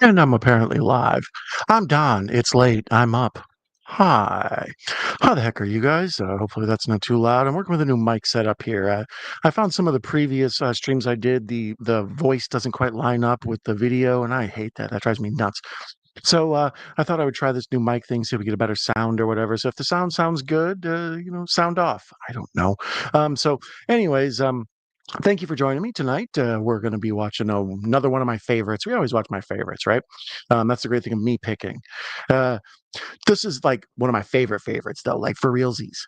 And I'm apparently live. I'm Don. It's late. I'm up. Hi. How the heck are you guys? Hopefully that's not too loud. I'm working with a new mic setup here. I found some of the previous streams I did. The voice doesn't quite line up with the video, and I hate that. That drives me nuts. So I thought I would try this new mic thing, see if we get a better sound or whatever. So if the sound sounds good, sound off. I don't know. Anyways, thank you for joining me tonight. We're going to be watching another one of my favorites. We always watch my favorites, right? That's the great thing of me picking. Uh, this is like one of my favorite favorites, though, like for realsies.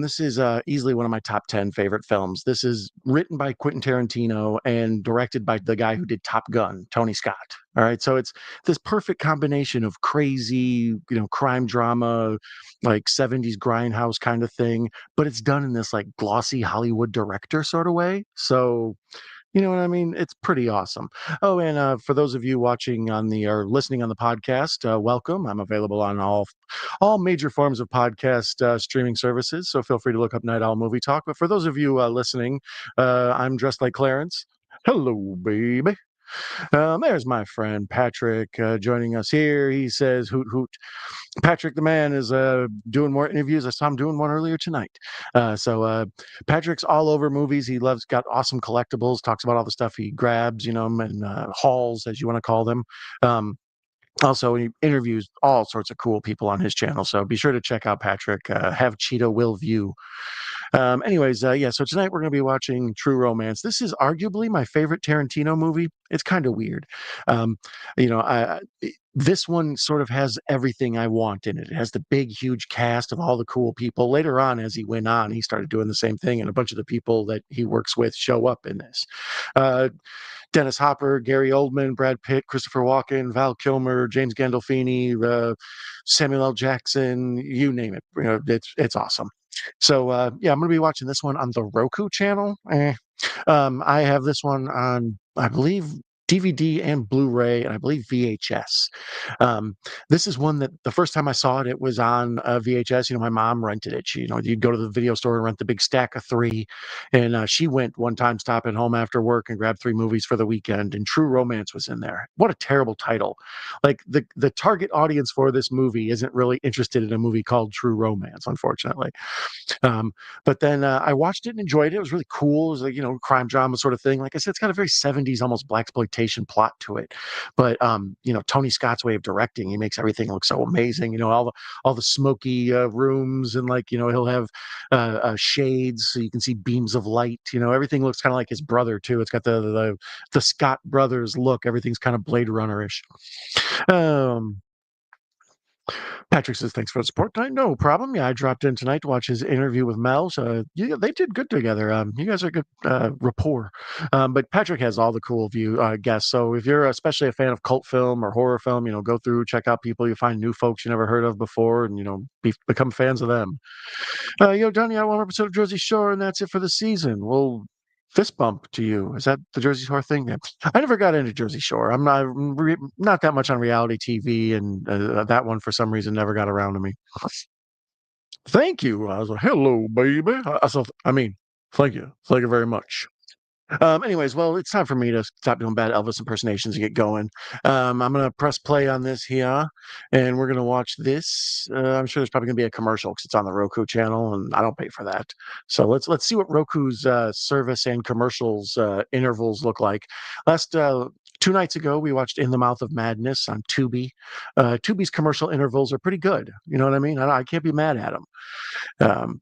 This is easily one of my top 10 favorite films. This is written by Quentin Tarantino and directed by the guy who did Top Gun, Tony Scott. All right. So it's this perfect combination of crazy, crime drama, like 70s grindhouse kind of thing, but it's done in this like glossy Hollywood director sort of way. So, you know what I mean? It's pretty awesome. Oh, and for those of you watching on the or listening on the podcast, welcome. I'm available on all major forms of podcast streaming services. So feel free to look up Night Owl Movie Talk. But for those of you listening, I'm dressed like Clarence. Hello, baby. There's my friend Patrick joining us here. He says, "Hoot hoot." Patrick, the man, is doing more interviews. I saw him doing one earlier tonight. Patrick's all over movies. He loves, got awesome collectibles, talks about all the stuff he grabs, and hauls, as you want to call them. Um, Also, he interviews all sorts of cool people on his channel. So be sure to check out Patrick. Have Cheetah will view. Yeah, so tonight we're going to be watching True Romance. This is arguably my favorite Tarantino movie. It's kind of weird. Um, this one sort of has everything I want in it. It has the big, huge cast of all the cool people. Later on, as he went on, he started doing the same thing, and a bunch of the people that he works with show up in this. Uh, Dennis Hopper, Gary Oldman, Brad Pitt, Christopher Walken, Val Kilmer, James Gandolfini, Samuel L. Jackson, you name it. It's awesome. So yeah, I'm going to be watching this one on the Roku channel. I have this one on, I believe, DVD and Blu-ray, and I believe VHS. This is one that the first time I saw it, it was on VHS. My mom rented it. You'd go to the video store and rent the big stack of three, and she went one time, stopping home after work, and grabbed three movies for the weekend. And True Romance was in there. What a terrible title! Like the target audience for this movie isn't really interested in a movie called True Romance, unfortunately. Um, but then I watched it and enjoyed it. It was really cool. It was like, crime drama sort of thing. Like I said, it's got a very 70s, almost black exploitation plot to it. But Tony Scott's way of directing, he makes everything look so amazing. All the smoky rooms, and like, he'll have shades so you can see beams of light. Everything looks kind of like his brother too. It's got the Scott brothers look. Everything's kind of Blade Runner-ish. Um, Patrick says, "Thanks for the support tonight." No problem. Yeah, I dropped in tonight to watch his interview with Mel. So yeah, they did good together. You guys are good rapport. But Patrick has all the cool guests. So if you're especially a fan of cult film or horror film, go through, check out people you find new folks you never heard of before, and become fans of them. Donnie, I want 100% of Jersey Shore, and that's it for the season. Well, fist bump to you. Is that the Jersey Shore thing? Yeah. I never got into Jersey Shore. I'm not that much on reality TV, and that one for some reason never got around to me. Thank you. I was like, "Hello, baby." Thank you. Thank you very much. Anyways, well, it's time for me to stop doing bad Elvis impersonations and get going. I'm gonna press play on this here, and we're gonna watch this. I'm sure there's probably gonna be a commercial because it's on the Roku channel, and I don't pay for that. So let's see what Roku's service and commercials intervals look like. Last 2 nights ago, we watched In the Mouth of Madness on Tubi. Tubi's commercial intervals are pretty good. You know what I mean? I can't be mad at them. Um,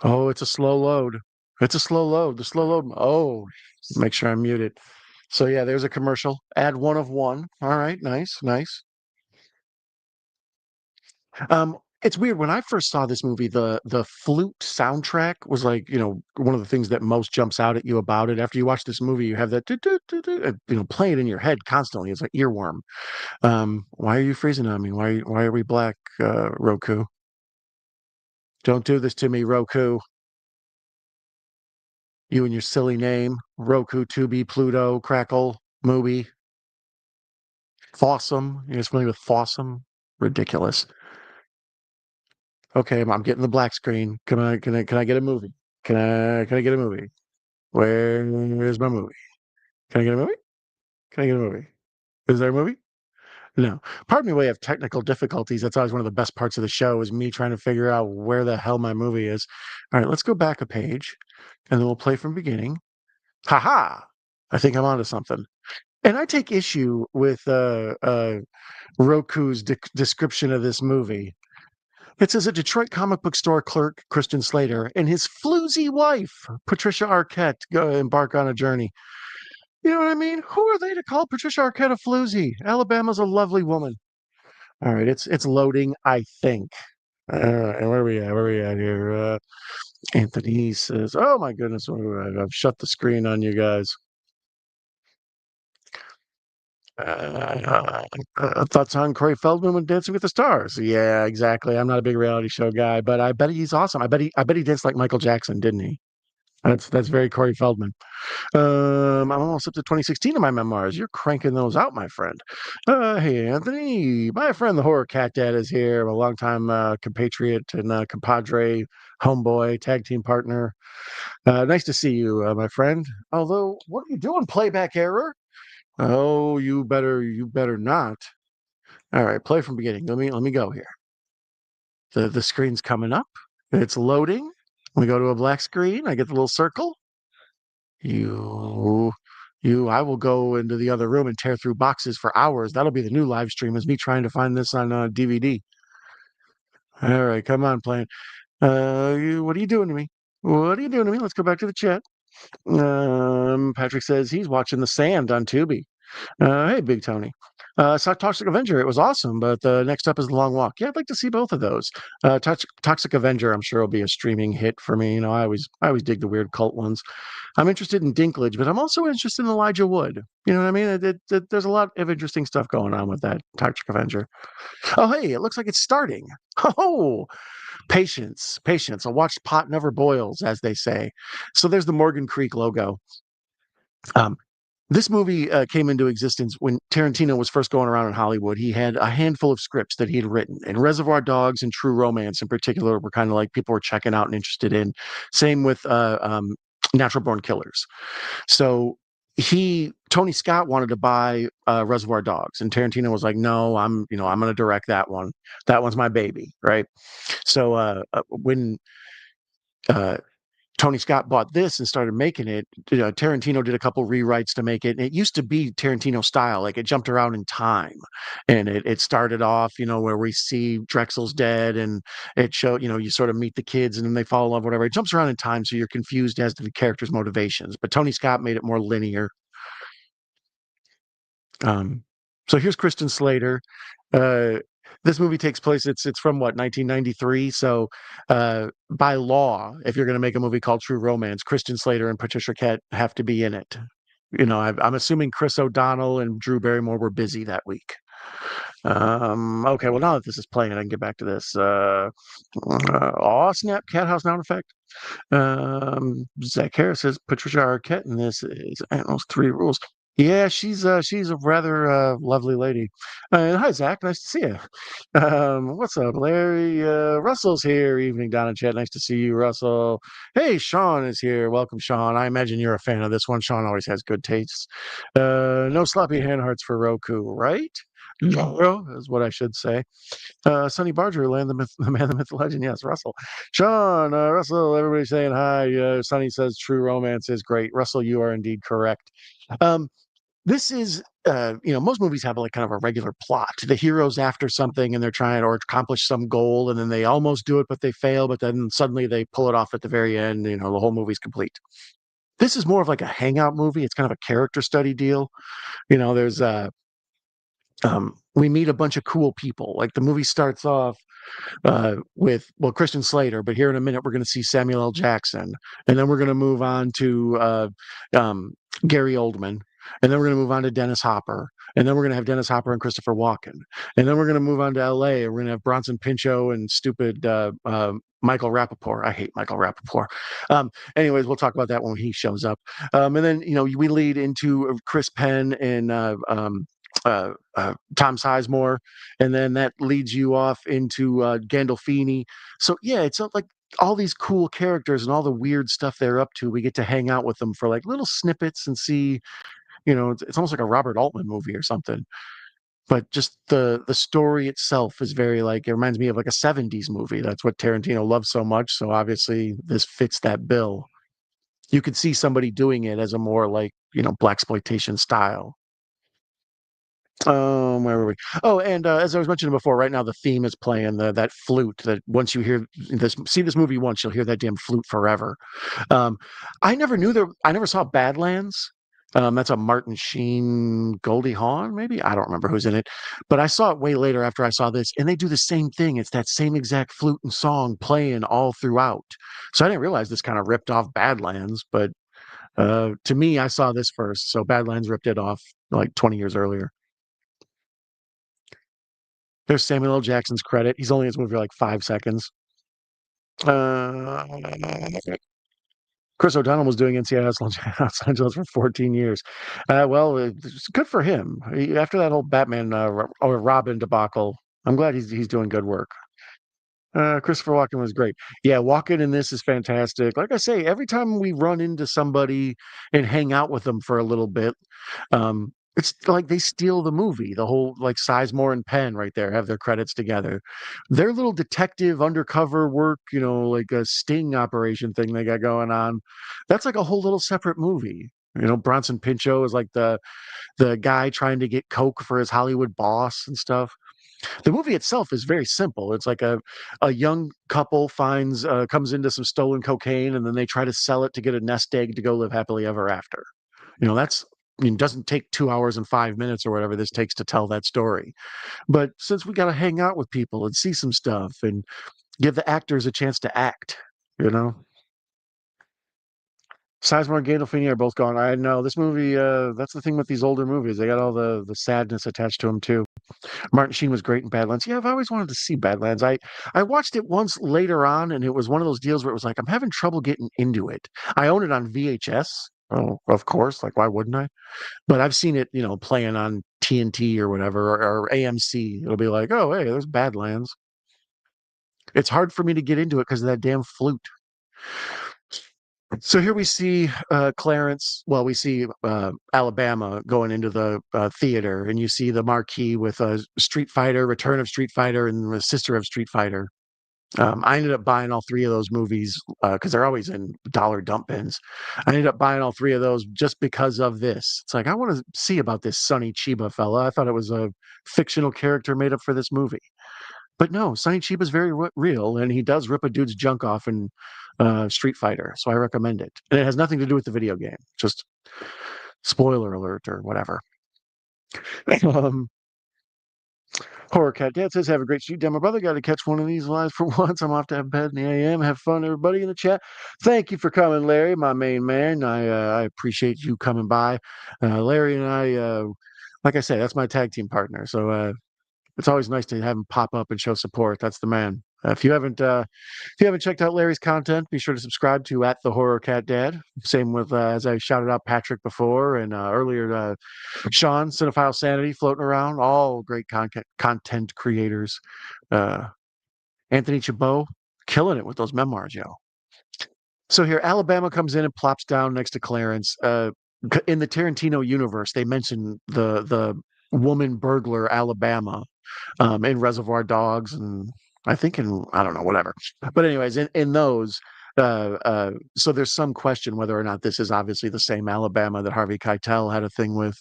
Oh, it's a slow load. It's a slow load. The slow load. Oh, make sure I'm muted. So yeah, there's a commercial. Add one of one. All right, nice, nice. It's weird. When I first saw this movie, the flute soundtrack was like, one of the things that most jumps out at you about it. After you watch this movie, you have that playing in your head constantly. It's like earworm. Why are you freezing on me? Why are we black, Roku? Don't do this to me, Roku. You and your silly name, Roku, Tubi, Pluto, Crackle, Mubi, Fossum. You guys familiar with Fossum? Ridiculous. Okay, I'm getting the black screen. Can I get a movie? Can I get a movie? Where is my movie? Can I get a movie? Can I get a movie? Is there a movie? No. Pardon me, we have technical difficulties. That's always one of the best parts of the show is me trying to figure out where the hell my movie is. All right, let's go back a page, and then we'll play from beginning. Ha ha! I think I'm onto something. And I take issue with Roku's description of this movie. It says a Detroit comic book store clerk, Christian Slater, and his floozy wife, Patricia Arquette, embark on a journey. You know what I mean? Who are they to call Patricia Arquette a floozy? Alabama's a lovely woman. All right, it's loading, I think. And where are we at? Where are we at here? Anthony says, "Oh my goodness, I've shut the screen on you guys." Thoughts on Corey Feldman when Dancing with the Stars? Yeah, exactly. I'm not a big reality show guy, but I bet he's awesome. I bet he danced like Michael Jackson, didn't he? That's very Corey Feldman. I'm almost up to 2016 in my memoirs. You're cranking those out, my friend. Hey, Anthony, my friend, the horror cat dad is here. I'm a longtime compatriot and compadre, homeboy, tag team partner. Nice to see you, my friend. Although, what are you doing, playback error? Oh, you better not. All right, play from beginning. Let me go here. The screen's coming up. It's loading. We go to a black screen. I get the little circle. You, I will go into the other room and tear through boxes for hours. That'll be the new live stream, is me trying to find this on DVD. All right, come on, playing. What are you doing to me? What are you doing to me? Let's go back to the chat. Patrick says he's watching The Sand on Tubi. Hey, Big Tony. Saw Toxic Avenger. It was awesome, but next up is The Long Walk. Yeah, I'd like to see both of those. Toxic Avenger, I'm sure, will be a streaming hit for me. I always dig the weird cult ones. I'm interested in Dinklage, but I'm also interested in Elijah Wood. You know what I mean? There's a lot of interesting stuff going on with that Toxic Avenger. Oh, hey, it looks like it's starting. Oh, patience, patience. A watched pot never boils, as they say. So there's the Morgan Creek logo. Um, this movie came into existence when Tarantino was first going around in Hollywood. He had a handful of scripts that he had written, and Reservoir Dogs and True Romance in particular were kind of like people were checking out and interested in. Same with Natural Born Killers. So Tony Scott wanted to buy Reservoir Dogs, and Tarantino was like, "No, I'm going to direct that one. That one's my baby, right?" So when uh, Tony Scott bought this and started making it, Tarantino did a couple rewrites to make it. And it used to be Tarantino style, like it jumped around in time, and it started off, where we see Drexel's dead, and it showed, you sort of meet the kids, and then they fall in love, whatever. It jumps around in time, so you're confused as to the character's motivations. But Tony Scott made it more linear. Um, so here's Kristen Slater. Uh, this movie takes place. It's from what 1993. So by law, if you're going to make a movie called True Romance, Kristen Slater and Patricia Arquette have to be in it. I'm assuming Chris O'Donnell and Drew Barrymore were busy that week. Okay, well now that this is playing, I can get back to this. Snap! Cat House Sound Effect. Zach Harris says Patricia Arquette, and this is Animals Three Rules. Yeah, she's a rather lovely lady. Hi Zach, nice to see you. What's up, Larry? Russell's here. Evening down in chat. Nice to see you, Russell. Hey, Sean is here. Welcome, Sean. I imagine you're a fan of this one. Sean always has good tastes. No sloppy hand hearts for Roku, right? No, is what I should say. Sonny Barger, land the myth, the man, the myth, the legend. Yes, Russell. Sean, Russell, everybody saying hi. Sonny says True Romance is great. Russell, you are indeed correct. Um, this is, most movies have like kind of a regular plot. The hero's after something and they're trying or accomplish some goal, and then they almost do it, but they fail. But then suddenly they pull it off at the very end. The whole movie's complete. This is more of like a hangout movie. It's kind of a character study deal. There's we meet a bunch of cool people. Like the movie starts off with Christian Slater, but here in a minute we're going to see Samuel L. Jackson, and then we're going to move on to um, Gary Oldman, and then we're going to move on to Dennis Hopper, and then we're going to have Dennis Hopper and Christopher Walken, and then we're going to move on to L.A. and we're going to have Bronson Pinchot and stupid Michael Rappaport. I hate Michael Rappaport. Anyways, we'll talk about that when he shows up, and then we lead into Chris Penn and Tom Sizemore, and then that leads you off into Gandolfini. So yeah, it's like all these cool characters and all the weird stuff they're up to. We get to hang out with them for like little snippets and see It's almost like a Robert Altman movie or something. But just the story itself is very like it reminds me of like a 70s movie. That's what Tarantino loves so much. So obviously this fits that bill. You could see somebody doing it as a more like, black exploitation style. Where were we? Oh, and as I was mentioning before, right now the theme is playing that flute. That once you hear see this movie once, you'll hear that damn flute forever. Um, I never knew there. I never saw Badlands. That's a Martin Sheen, Goldie Hawn, maybe I don't remember who's in it, but I saw it way later after I saw this, and they do the same thing. It's that same exact flute and song playing all throughout. So I didn't realize this kind of ripped off Badlands, but to me, I saw this first. So Badlands ripped it off like 20 years earlier. There's Samuel L. Jackson's credit. He's only in this movie for like 5 seconds. Uh, Chris O'Donnell was doing NCIS Los Angeles for 14 years. Well, it's good for him. After that whole Batman or Robin debacle, I'm glad he's doing good work. Christopher Walken was great. Yeah, Walken in this is fantastic. Like I say, every time we run into somebody and hang out with them for a little bit, it's like they steal the movie. The whole like Sizemore and Penn right there have their credits together. Their little detective undercover work, like a sting operation thing they got going on. That's like a whole little separate movie. Bronson Pinchot is like the guy trying to get coke for his Hollywood boss and stuff. The movie itself is very simple. It's like a young couple comes into some stolen cocaine, and then they try to sell it to get a nest egg to go live happily ever after. That's doesn't take 2 hours and 5 minutes or whatever this takes to tell that story. But since we got to hang out with people and see some stuff and give the actors a chance to act, you know. Sizemore and Gandolfini are both gone. I know this movie. That's the thing with these older movies; they got all the sadness attached to them too. Martin Sheen was great in Badlands. Yeah, I've always wanted to see Badlands. I watched it once later on, and it was one of those deals where it was like I'm having trouble getting into it. I own it on VHS. Oh, of course. Like, why wouldn't I? But I've seen it, playing on TNT or whatever, or AMC. It'll be like, oh, hey, there's Badlands. It's hard for me to get into it because of that damn flute. So here we see Clarence. Well, we see Alabama going into the theater, and you see the marquee with Street Fighter, Return of Street Fighter, and the Sister of Street Fighter. I ended up buying all three of those movies because they're always in dollar dump bins. I ended up buying all three of those just because of this. It's like I want to see about this Sonny Chiba fella. I thought it was a fictional character made up for this movie. But no, Sonny Chiba is very real, and he does rip a dude's junk off in Street Fighter. So I recommend it. And it has nothing to do with the video game. Just spoiler alert or whatever. um, Horror Cat Dad says, have a great shoot. Damn, my brother got to catch one of these lives for once. I'm off to have bed in the AM. Have fun, everybody in the chat. Thank you for coming, Larry, my main man. I appreciate you coming by. Larry and I, like I said, that's my tag team partner. So it's always nice to have him pop up and show support. That's the man. If you haven't checked out Larry's content, be sure to subscribe to at the Horror Cat Dad. Same with as I shouted out Patrick before and earlier, Sean Cinephile Sanity floating around. All great content creators. Uh, Anthony Chabot killing it with those memoirs, yo. So here, Alabama comes in and plops down next to Clarence. In the Tarantino universe, they mention the woman burglar Alabama in Reservoir Dogs, and I think I don't know, whatever. But anyways, in those, so there's some question whether or not this is obviously the same Alabama that Harvey Keitel had a thing with.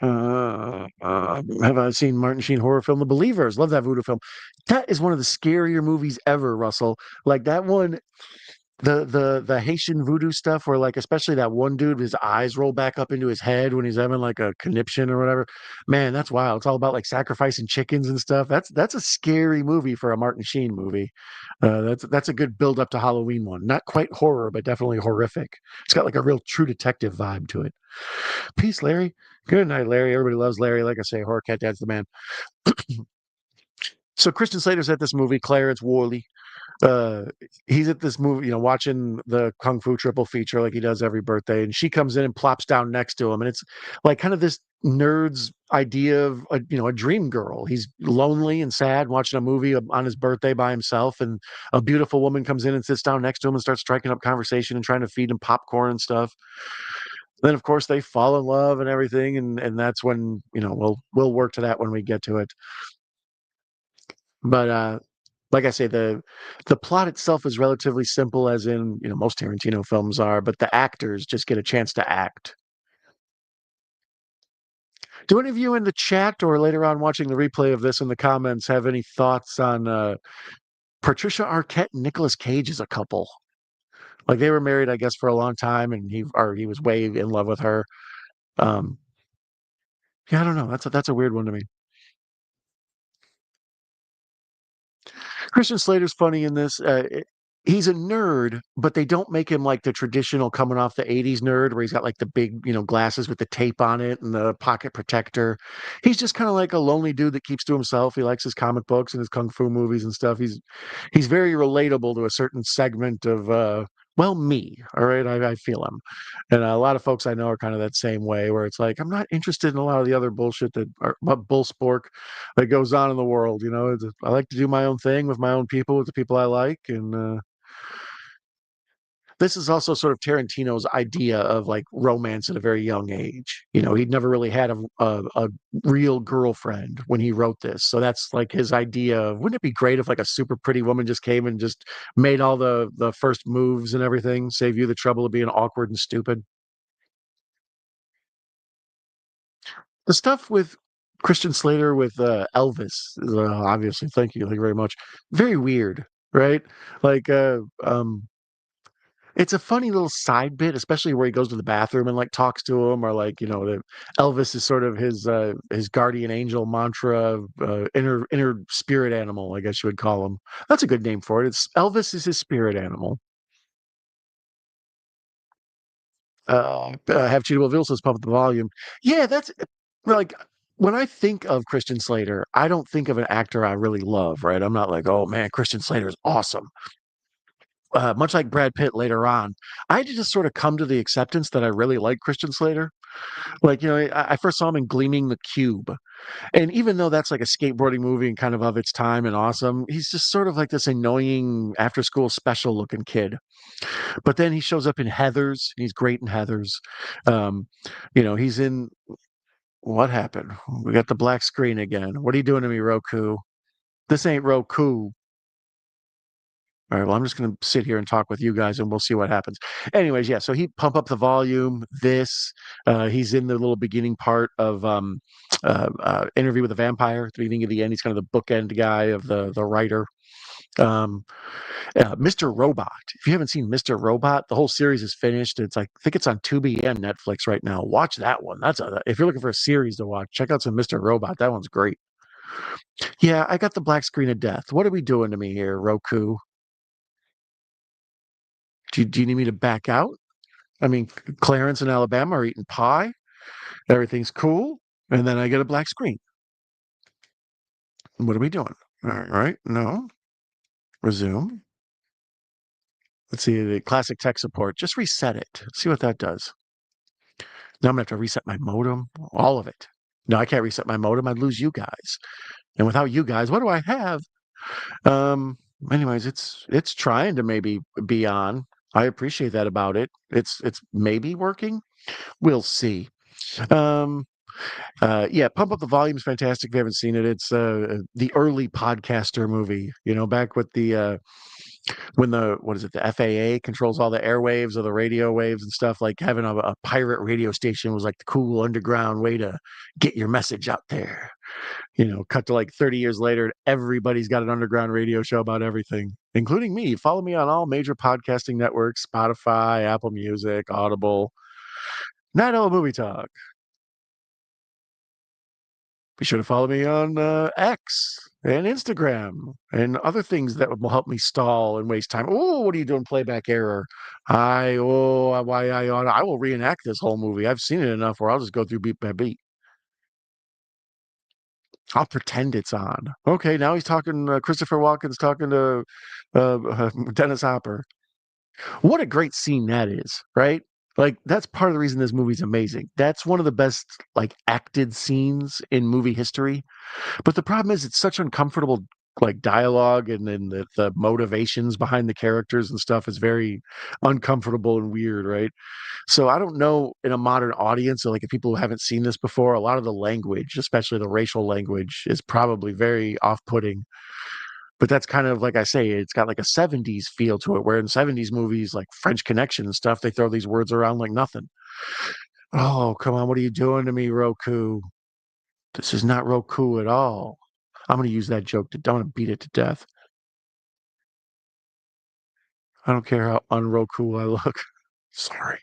Have I seen Martin Sheen horror film The Believers? Love that voodoo film. That is one of the scarier movies ever, Russell. Like that one, the Haitian voodoo stuff where like especially that one dude his eyes roll back up into his head when he's having like a conniption or whatever. Man, that's wild. It's all about like sacrificing chickens and stuff. That's a scary movie for a Martin Sheen movie. That's a good build up to Halloween one. Not quite horror, but definitely horrific. It's got like a real True Detective vibe to it. Peace, Larry. Good night, Larry. Everybody loves Larry. Like I say, Horror Cat Dad's the man. So Christian Slater's at this movie, Clarence Worley. uh he's at this movie, watching the Kung Fu triple feature like he does every birthday, and she comes in and plops down next to him, and it's like kind of this nerd's idea of a dream girl. He's lonely and sad watching a movie on his birthday by himself, and a beautiful woman comes in and sits down next to him and starts striking up conversation and trying to feed him popcorn and stuff. Then of course they fall in love and everything, and that's when we'll work to that when we get to it. But like I say, the plot itself is relatively simple, as in most Tarantino films are, but the actors just get a chance to act. Do any of you in the chat or later on watching the replay of this in the comments have any thoughts on Patricia Arquette and Nicolas Cage as a couple? Like they were married, I guess, for a long time, and he was way in love with her. Um, yeah, I don't know. That's a weird one to me. Christian Slater's funny in this. He's a nerd, but they don't make him like the traditional coming off the 80s nerd where he's got like the big, glasses with the tape on it and the pocket protector. He's just kind of like a lonely dude that keeps to himself. He likes his comic books and his kung fu movies and stuff. He's very relatable to a certain segment of well, me. All right. I feel him. And a lot of folks I know are kind of that same way where it's like, I'm not interested in a lot of the other bullshit bull spork that goes on in the world. I like to do my own thing with my own people, with the people I like. And this is also sort of Tarantino's idea of like romance at a very young age. He'd never really had a real girlfriend when he wrote this. So that's like his idea of, wouldn't it be great if like a super pretty woman just came and just made all the first moves and everything, save you the trouble of being awkward and stupid? The stuff with Christian Slater with Elvis, obviously, thank you very much. Very weird, right? Like, it's a funny little side bit, especially where he goes to the bathroom and like talks to him, or like Elvis is sort of his guardian angel mantra, inner spirit animal, I guess you would call him. That's a good name for it. It's Elvis is his spirit animal. Have Cheatable Vilsa's pump up the volume. Yeah, that's like when I think of Christian Slater, I don't think of an actor I really love, right? I'm not like, oh man, Christian Slater is awesome. Much like Brad Pitt later on, I had to just sort of come to the acceptance that I really like Christian Slater. Like, I first saw him in Gleaming the Cube. And even though that's like a skateboarding movie and kind of its time and awesome, he's just sort of like this annoying after school special looking kid. But then he shows up in Heathers, and he's great in Heathers. Um, he's in what happened? We got the black screen again. What are you doing to me, Roku? This ain't Roku. All right, well, I'm just going to sit here and talk with you guys, and we'll see what happens. Anyways, yeah, so he pump up the volume. He's in the little beginning part of Interview with a Vampire, at the beginning of the end. He's kind of the bookend guy of the writer. Um, Mr. Robot. If you haven't seen Mr. Robot, the whole series is finished. It's like I think it's on Tubi and Netflix right now. Watch that one. If you're looking for a series to watch, check out some Mr. Robot. That one's great. Yeah, I got the black screen of death. What are we doing to me here, Roku? Do you need me to back out? I mean, Clarence and Alabama are eating pie. Everything's cool. And then I get a black screen. What are we doing? All right. No. Resume. Let's see the classic tech support. Just reset it. See what that does. Now I'm gonna have to reset my modem. All of it. No, I can't reset my modem. I'd lose you guys. And without you guys, what do I have? Um, anyways, it's trying to maybe be on. I appreciate that about it. It's maybe working. We'll see. Um, yeah, Pump Up the Volume is fantastic. If you haven't seen it, it's the early podcaster movie. Back with the when the what is it? The FAA controls all the airwaves or the radio waves and stuff. Like having a pirate radio station was like the cool underground way to get your message out there. Cut to like 30 years later, everybody's got an underground radio show about everything, including me. Follow me on all major podcasting networks: Spotify, Apple Music, Audible. Night Owl Movie Talk. Be sure to follow me on X and Instagram and other things that will help me stall and waste time. Oh, what are you doing? Playback error. I will reenact this whole movie. I've seen it enough where I'll just go through beat by beat. I'll pretend it's on. Okay, now he's talking. Christopher Walken's talking to Dennis Hopper. What a great scene that is, right? Like that's part of the reason this movie's amazing. That's one of the best like acted scenes in movie history. But the problem is it's such uncomfortable like dialogue and then the motivations behind the characters and stuff is very uncomfortable and weird, right? So I don't know in a modern audience, or like if people who haven't seen this before, a lot of the language, especially the racial language, is probably very off-putting. But that's kind of like I say, it's got like a 70s feel to it, where in 70s movies like French Connection and stuff, they throw these words around like nothing. Oh, come on, what are you doing to me, Roku? This is not Roku at all. I'm gonna use that joke to don't beat it to death. I don't care how un-Roku I look. Sorry.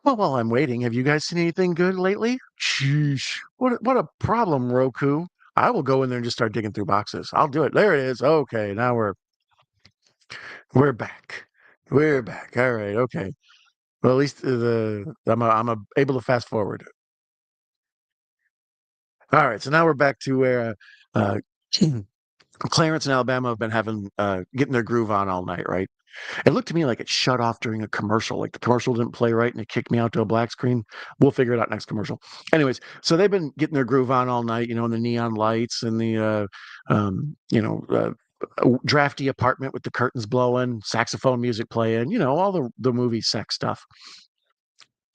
Well, while I'm waiting, have you guys seen anything good lately? Sheesh. What a problem, Roku. I will go in there and just start digging through boxes. I'll do it. There it is. Okay, now we're back. We're back. All right. Okay. Well, at least able to fast forward. All right. So now we're back to where Clarence and Alabama have been having getting their groove on all night, right? It looked to me like it shut off during a commercial. Like the commercial didn't play right and it kicked me out to a black screen. We'll figure it out next commercial. Anyways, so they've been getting their groove on all night, in the neon lights and the, drafty apartment with the curtains blowing, saxophone music playing, all the movie sex stuff.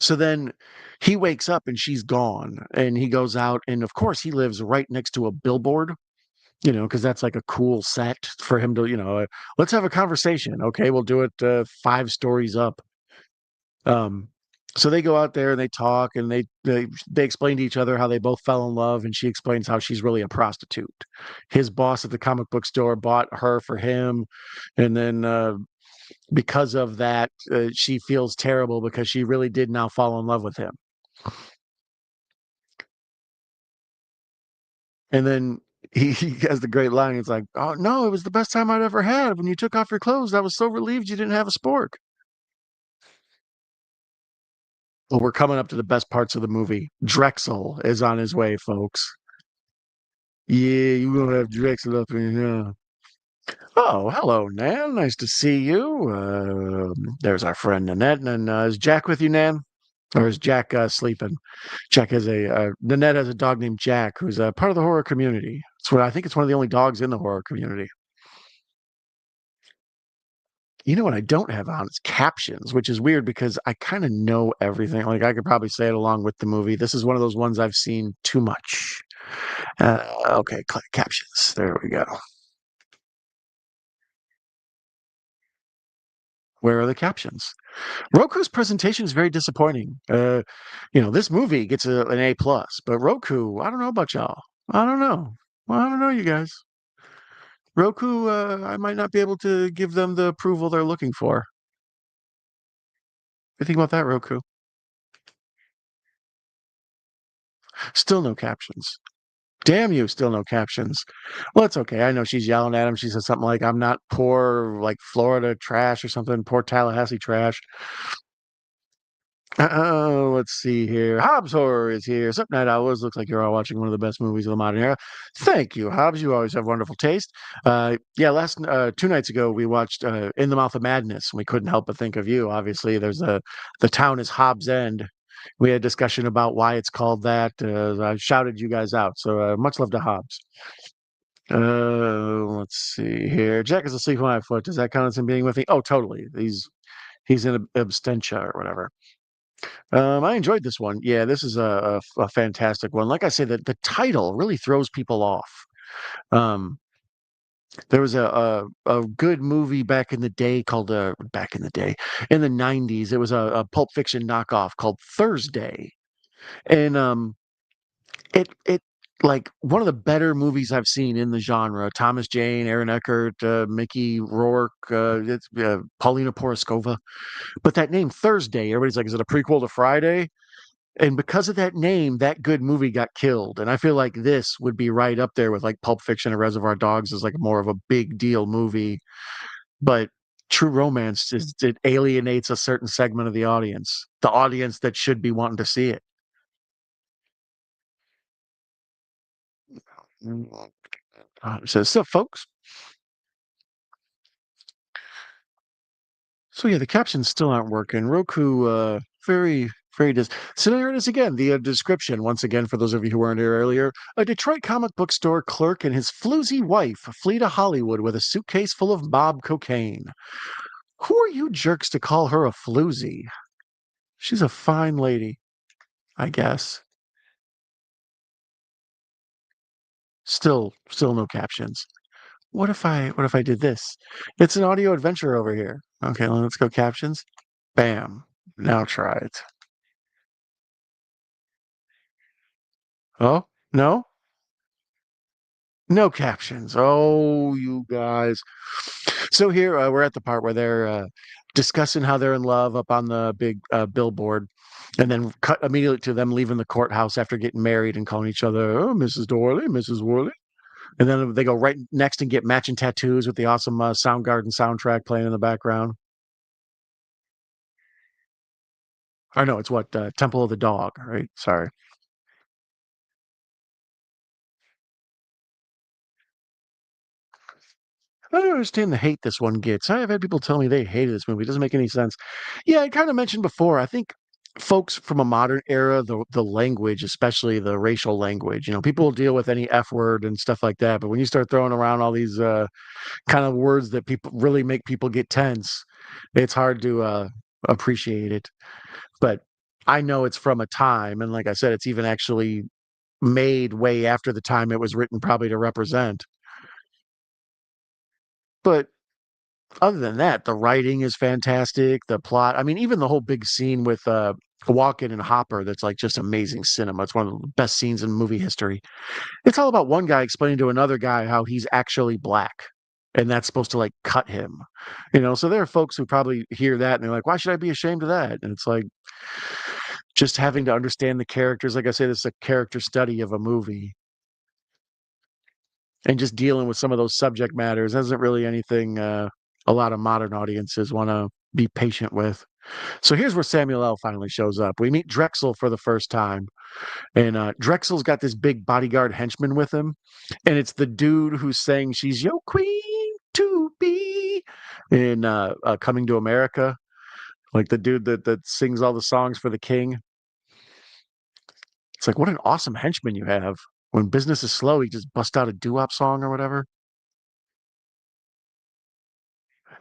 So then he wakes up and she's gone and he goes out. And of course, he lives right next to a billboard, because that's like a cool set for him to, let's have a conversation. Okay, we'll do it 5 stories up. Um, so they go out there and they talk and they explain to each other how they both fell in love, and she explains how she's really a prostitute. His boss at the comic book store bought her for him, and then because of that, she feels terrible because she really did now fall in love with him. And then he has the great line. It's like, "Oh no, it was the best time I'd ever had. When you took off your clothes, I was so relieved you didn't have a spork." Well, we're coming up to the best parts of the movie. Drexel is on his way, folks. Yeah, you gonna have Drexel up in here. Oh, hello, Nan. Nice to see you. There's our friend Nanette. And is Jack with you, Nan? Or is Jack sleeping? Jack has Nanette has a dog named Jack, who's a part of the horror community. I think it's one of the only dogs in the horror community. You know what I don't have on? It's captions, which is weird because I kind of know everything. Like I could probably say it along with the movie. This is one of those ones I've seen too much. Okay, captions. There we go. Where are the captions? Roku's presentation is very disappointing. This movie gets an A plus, but Roku, I don't know about y'all. I don't know. Well, I don't know, you guys. Roku, I might not be able to give them the approval they're looking for. What do you think about that, Roku? Still no captions. Damn you, still no captions. Well, it's okay. I know she's yelling at him. She says something like, "I'm not poor, like Florida trash or something, poor Tallahassee trash." Oh, let's see here. Hobbs Horror is here. Something Night always looks like you're all watching one of the best movies of the modern era. Thank you, Hobbs. You always have wonderful taste. Yeah, last 2 nights ago we watched In the Mouth of Madness. We couldn't help but think of you. Obviously, the town is Hobbs End. We had a discussion about why it's called that. I shouted you guys out. So much love to Hobbs. Let's see here. Jack is asleep on my foot. Does that count as him being with me? Oh, totally. He's in abstentia or whatever. I enjoyed this one. Yeah, this is a fantastic one. Like I said, the title really throws people off. Um, there was a good movie back in the day called back in the day in the 90s. It was a Pulp Fiction knockoff called Thursday, and it like one of the better movies I've seen in the genre. Thomas Jane, Aaron Eckhart, Mickey Rourke, it's Paulina Poroskova. But that name Thursday, everybody's like, is it a prequel to Friday? And because of that name, that good movie got killed. And I feel like this would be right up there with like Pulp Fiction and Reservoir Dogs as like more of a big deal movie. But True Romance it alienates a certain segment of the audience that should be wanting to see it. So, folks, So yeah, the captions still aren't working. Roku, very dis. So there it is again. The description once again for those of you who weren't here earlier. A Detroit comic book store clerk and his floozy wife flee to Hollywood with a suitcase full of mob cocaine. Who are you jerks to call her a floozy? She's a fine lady, I guess. Still no captions. What if I did this? It's an audio adventure over here. Okay, let's go captions. Bam. Now try it. Oh, no? No captions. Oh, you guys. So here we're at the part where they're discussing how they're in love up on the big billboard, and then cut immediately to them leaving the courthouse after getting married and calling each other, "Oh, Mrs. Dorley, Mrs. Worley." And then they go right next and get matching tattoos with the awesome Soundgarden soundtrack playing in the background. Or no, it's what Temple of the Dog, right? Sorry. I don't understand the hate this one gets. I have had people tell me they hated this movie. It doesn't make any sense. Yeah, I kind of mentioned before. I think folks from a modern era, the language, especially the racial language, people will deal with any F word and stuff like that. But when you start throwing around all these kind of words that people really make people get tense, it's hard to appreciate it. But I know it's from a time, and like I said, it's even actually made way after the time it was written, probably to represent. But other than that, the writing is fantastic. The plot, I mean, even the whole big scene with Walken and Hopper, that's like just amazing cinema. It's one of the best scenes in movie history. It's all about one guy explaining to another guy how he's actually black. And that's supposed to like cut him. So there are folks who probably hear that and they're like, why should I be ashamed of that? And it's like just having to understand the characters. Like I say, this is a character study of a movie. And just dealing with some of those subject matters isn't really anything a lot of modern audiences want to be patient with. So here's where Samuel L. finally shows up. We meet Drexel for the first time, and Drexel's got this big bodyguard henchman with him, and it's the dude who's saying she's your queen to be in Coming to America, like the dude that sings all the songs for the king. It's like, what an awesome henchman you have. When business is slow, he just bust out a doo-wop song or whatever.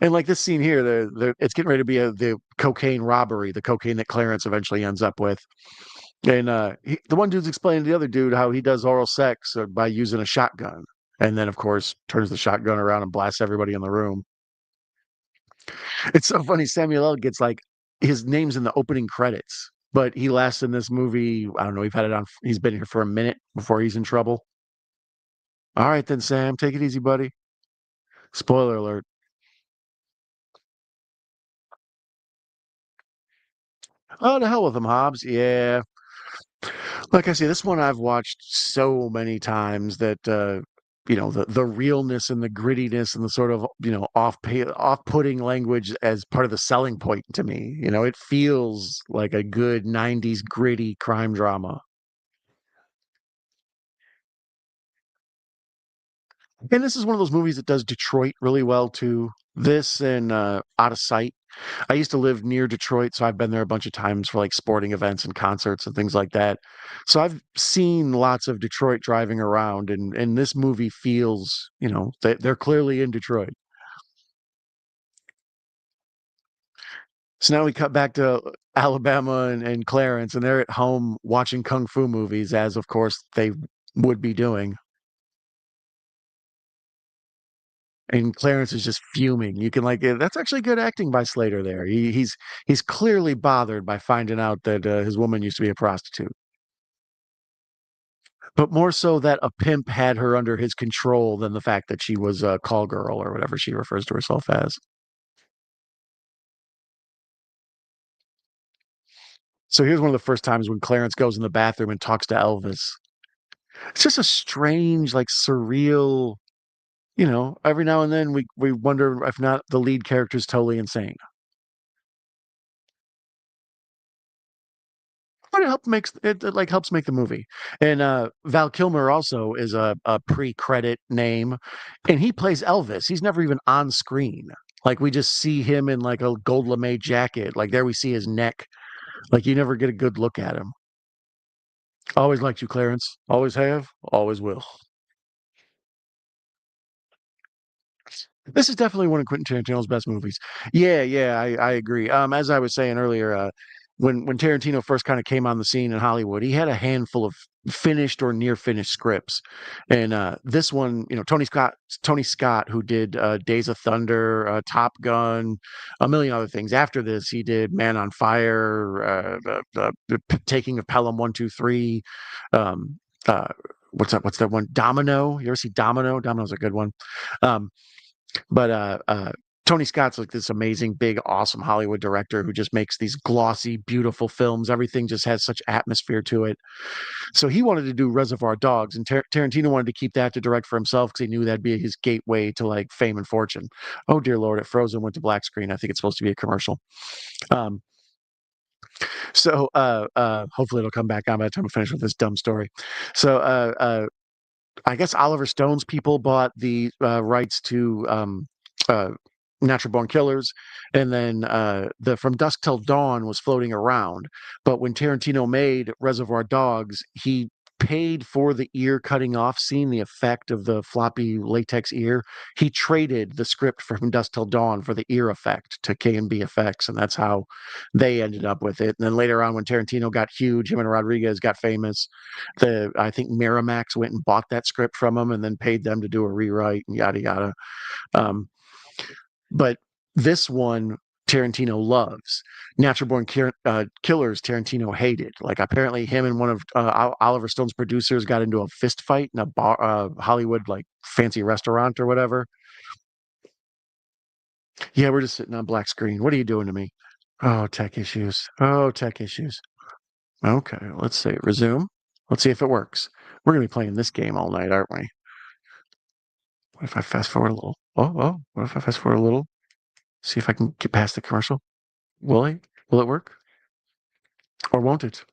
And like this scene here, it's getting ready to be the cocaine robbery, the cocaine that Clarence eventually ends up with. And the one dude's explaining to the other dude how he does oral sex by using a shotgun. And then, of course, turns the shotgun around and blasts everybody in the room. It's so funny. Samuel L. gets like his name's in the opening credits, but he lasts in this movie. I don't know. We've had it on. He's been here for a minute before he's in trouble. All right, then, Sam, take it easy, buddy. Spoiler alert. Oh, the hell with him, Hobbs. Yeah, like I say, this one I've watched so many times that the realness and the grittiness and the sort of off-putting language as part of the selling point to me. It feels like a good '90s gritty crime drama. And this is one of those movies that does Detroit really well too. This and Out of Sight. I used to live near Detroit, so I've been there a bunch of times for like sporting events and concerts and things like that. So I've seen lots of Detroit driving around, and this movie feels, that they're clearly in Detroit. So now we cut back to Alabama and Clarence, and they're at home watching kung fu movies, as of course they would be doing. And Clarence is just fuming. You can that's actually good acting by Slater there. He's clearly bothered by finding out that his woman used to be a prostitute. But more so that a pimp had her under his control than the fact that she was a call girl or whatever she refers to herself as. So here's one of the first times when Clarence goes in the bathroom and talks to Elvis. It's just a strange, like surreal, every now and then we wonder if not the lead character's totally insane. But it helps make the movie. And Val Kilmer also is a pre-credit name, and he plays Elvis. He's never even on screen. Like we just see him in like a gold lame jacket. Like there we see his neck. Like you never get a good look at him. Always liked you, Clarence. Always have. Always will. This is definitely one of Quentin Tarantino's best movies. Yeah, yeah, I agree. As I was saying earlier, when Tarantino first kind of came on the scene in Hollywood, he had a handful of finished or near finished scripts, and this one, Tony Scott, who did Days of Thunder, Top Gun, a million other things. After this, he did Man on Fire, the Taking of Pelham 123. Um, uh, what's that? What's that one? Domino. You ever see Domino? Domino's a good one. Um, but Tony Scott's like this amazing, big, awesome Hollywood director who just makes these glossy, beautiful films. Everything just has such atmosphere to it. So he wanted to do Reservoir Dogs, and Tarantino wanted to keep that to direct for himself because he knew that'd be his gateway to like fame and fortune. Oh dear Lord, it froze and went to black screen. I think it's supposed to be a commercial. Um, so hopefully it'll come back on by the time I finish with this dumb story. So I guess Oliver Stone's people bought the rights to uh, Natural Born Killers, and then the From Dusk Till Dawn was floating around. But when Tarantino made Reservoir Dogs, he paid for the ear cutting off scene, the effect of the floppy latex ear. He traded the script for From Dusk Till Dawn for the ear effect to K&B Effects, and that's how they ended up with it. And then later on, when Tarantino got huge, him and Rodriguez got famous. I think Miramax went and bought that script from him and then paid them to do a rewrite and yada yada. Um, but this one Tarantino loves. Natural Born Killers Tarantino hated. Like apparently him and one of Oliver Stone's producers got into a fist fight in a bar, Hollywood like fancy restaurant or whatever. Yeah, we're just sitting on black screen. What are you doing to me? Oh, tech issues. Oh, tech issues. Okay, let's see. Resume. Let's see if it works. We're gonna be playing this game all night, aren't we? What if I fast forward a little? Oh, what if I fast forward a little? See if I can get past the commercial. Will I? Will it work? Or won't it?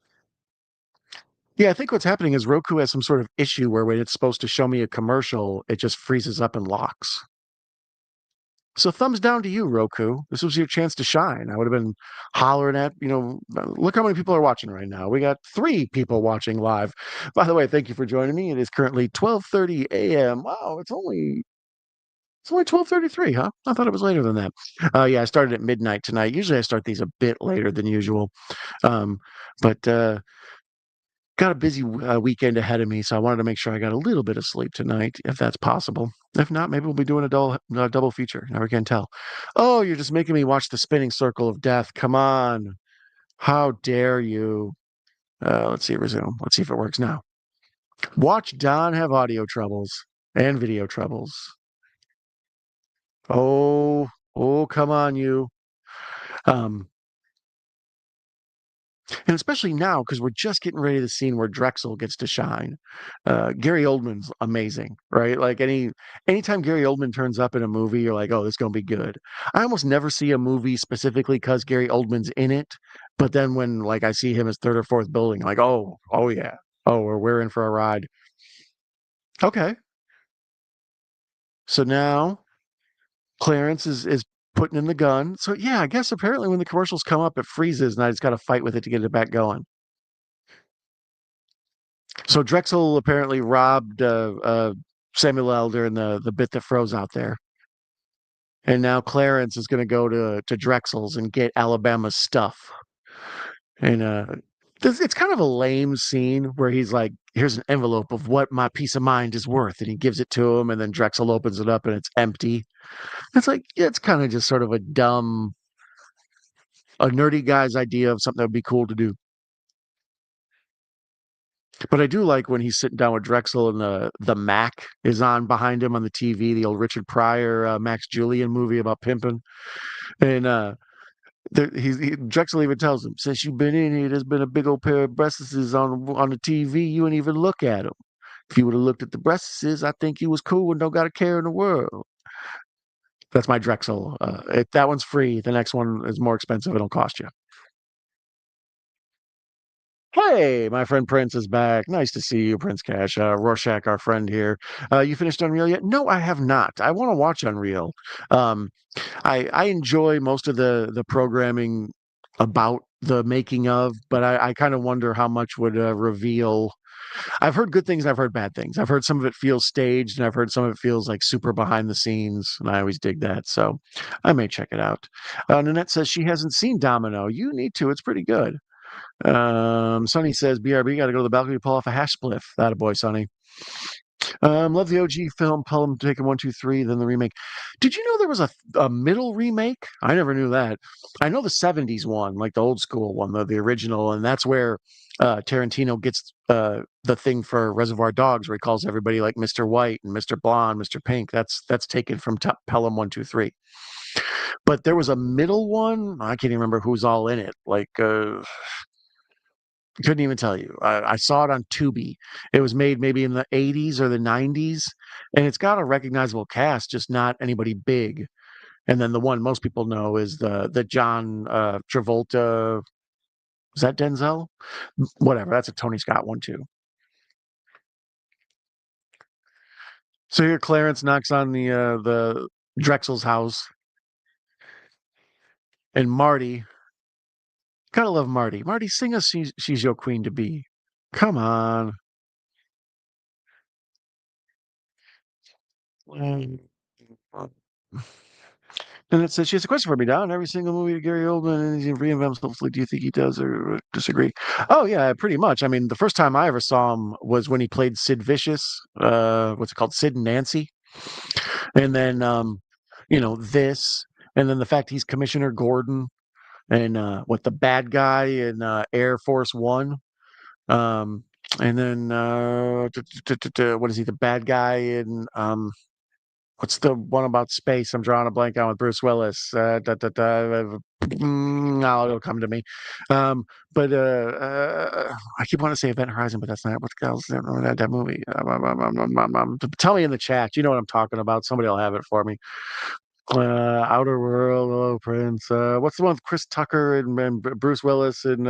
Yeah, I think what's happening is Roku has some sort of issue where when it's supposed to show me a commercial, it just freezes up and locks. So thumbs down to you, Roku. This was your chance to shine. I would have been hollering at, look how many people are watching right now. We got 3 people watching live. By the way, thank you for joining me. It is currently 12:30 a.m. Wow, it's only 12:33, huh? I thought it was later than that. Yeah, I started at midnight tonight. Usually I start these a bit later than usual. Um, but got a busy weekend ahead of me, so I wanted to make sure I got a little bit of sleep tonight, if that's possible. If not, maybe we'll be doing a double feature. Never can tell. Oh, you're just making me watch the spinning circle of death. Come on. How dare you? Let's see, resume. Let's see if it works now. Watch Don have audio troubles and video troubles. Oh, come on, you. Um, and especially now because we're just getting ready to the scene where Drexel gets to shine. Gary Oldman's amazing, right? Like anytime Gary Oldman turns up in a movie, you're like, oh, this is gonna be good. I almost never see a movie specifically because Gary Oldman's in it, but then when like I see him as third or fourth building, like, oh yeah, oh, we're in for a ride. Okay, so now Clarence is putting in the gun. So yeah, I guess apparently when the commercials come up, it freezes, and I just got to fight with it to get it back going. So Drexel apparently robbed Samuel L. during the bit that froze out there, and now Clarence is going to go to Drexel's and get Alabama's stuff. And it's kind of a lame scene where he's like, "Here's an envelope of what my peace of mind is worth," and he gives it to him, and then Drexel opens it up and it's empty. It's like yeah, it's kind of just sort of a nerdy guy's idea of something that would be cool to do. But I do like when he's sitting down with Drexel and the Mac is on behind him on the TV, the old Richard Pryor, Max Julian movie about pimping. And Drexel even tells him, since you've been in here, there's been a big old pair of breasts on the TV. You ain't even look at them. If you would have looked at the breasts, I think you was cool and don't got a care in the world. That's my Drexel. If that one's free, the next one is more expensive. It'll cost you. Hey, my friend Prince is back. Nice to see you, Prince Cash. Rorschach, our friend here. You finished Unreal yet? No, I have not. I want to watch Unreal. Um, I enjoy most of the programming about the making of, but I kind of wonder how much would reveal. I've heard good things and I've heard bad things. I've heard some of it feels staged and I've heard some of it feels like super behind the scenes, and I always dig that. So I may check it out. Nanette says she hasn't seen Domino. You need to. It's pretty good. Sonny says, BRB, got to go to the balcony to pull off a hash spliff. That a boy, Sonny. Love the OG film, Pelham Taken 1, 2, 3, then the remake. Did you know there was a middle remake? I never knew that. I know the 70s one, like the old school one, the original, and that's where Tarantino gets the thing for Reservoir Dogs, where he calls everybody like Mr. White and Mr. Blonde, Mr. Pink. That's taken from Pelham 1, 2, 3. But there was a middle one. I can't even remember who's all in it. Like couldn't even tell you. I saw it on Tubi. It was made maybe in the 80s or the 90s, and it's got a recognizable cast, just not anybody big. And then the one most people know is the John Travolta. Is that Denzel? Whatever. That's a Tony Scott one too. So here, Clarence knocks on the Drexel's house, and Marty. Gotta love Marty. Marty, sing us "She's Your Queen to Be." Come on. Mm. And it says, she has a question for me, Don. Every single movie Gary Oldman he reinvents, hopefully, do you think he does or disagree? Oh, yeah, pretty much. I mean, the first time I ever saw him was when he played Sid Vicious, what's it called? Sid and Nancy. And then, this, and then the fact he's Commissioner Gordon and what the bad guy in Air Force One. Um, and then, what is he, the bad guy in what's the one about space? I'm drawing a blank on with Bruce Willis. It'll come to me. Um, but I keep wanting to say Event Horizon, but that's not what the hell's that movie. Tell me in the chat. You know what I'm talking about. Somebody will have it for me. Outer World, Hello Prince. What's the one with Chris Tucker and Bruce Willis and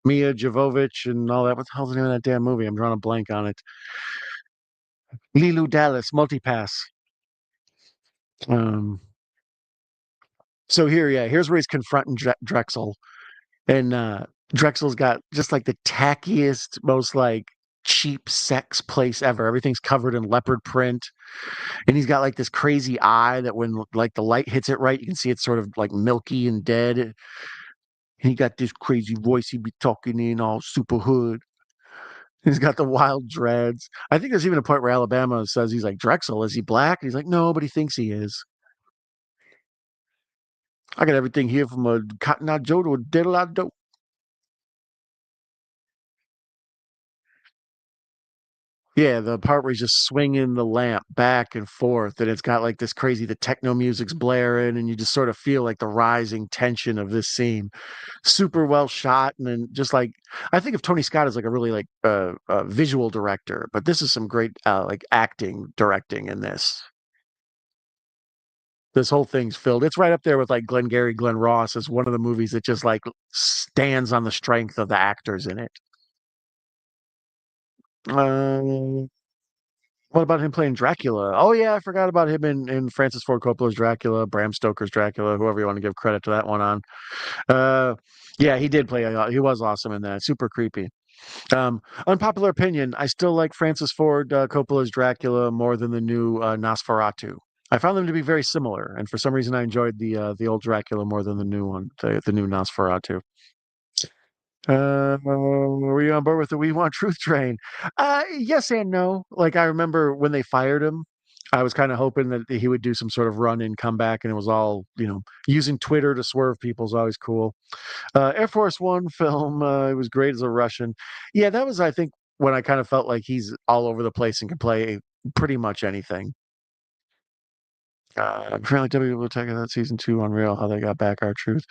Mia Jovovich and all that? What the hell's the name of that damn movie? I'm drawing a blank on it. Lilu Dallas, Multipass. Um, So here, yeah, here's where he's confronting Drexel, and Drexel's got just like the tackiest, most like cheap sex place ever. Everything's covered in leopard print, and he's got like this crazy eye that when like the light hits it right, you can see it's sort of like milky and dead. And he got this crazy voice he be talking in all super hood. He's got the wild dreads. I think there's even a point where Alabama says he's like Drexel. Is he black? And he's like, no, but he thinks he is. I got everything here from a Cotton Eye Joe to a Diddle Eye Dope. Yeah, the part where he's just swinging the lamp back and forth, and it's got like this crazy, the techno music's blaring, and you just sort of feel like the rising tension of this scene. Super well shot, and then just like I think of Tony Scott as like a really like visual director, but this is some great like acting directing in this. This whole thing's filled. It's right up there with like Glengarry Glen Ross as one of the movies that just like stands on the strength of the actors in it. Um, What about him playing Dracula? Oh yeah, I forgot about him in Francis Ford Coppola's Dracula, Bram Stoker's Dracula, whoever you want to give credit to that one on. Uh, yeah, he did play. He was awesome in that. Super creepy. Unpopular opinion: I still like Francis Ford Coppola's Dracula more than the new Nosferatu. I found them to be very similar, and for some reason, I enjoyed the old Dracula more than the new one, the new Nosferatu. Were you on board with the "We Want Truth" train? Yes and no. Like I remember when they fired him, I was kind of hoping that he would do some sort of run and come back, and it was all using Twitter to swerve people is always cool. Air Force One film, it was great as a Russian. Yeah, that was I think when I kind of felt like he's all over the place and can play pretty much anything. Apparently, W will take that season two Unreal how they got back our truth.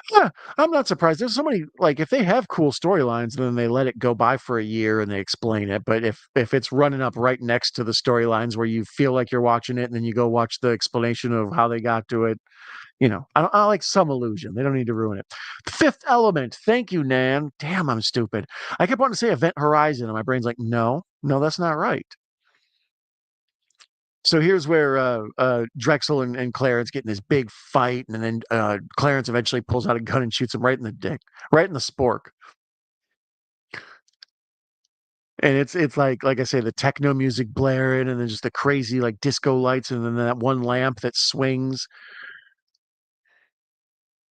Yeah, I'm not surprised. There's so many like if they have cool storylines, then they let it go by for a year and they explain it. But if it's running up right next to the storylines where you feel like you're watching it and then you go watch the explanation of how they got to it, I like some illusion. They don't need to ruin it. The Fifth Element. Thank you, Nan. Damn, I'm stupid. I kept wanting to say Event Horizon, and my brain's like, no, no, that's not right. So here's where Drexel and Clarence get in this big fight, and then Clarence eventually pulls out a gun and shoots him right in the dick, right in the spork. And it's like I say, the techno music blaring, and then just the crazy like disco lights, and then that one lamp that swings.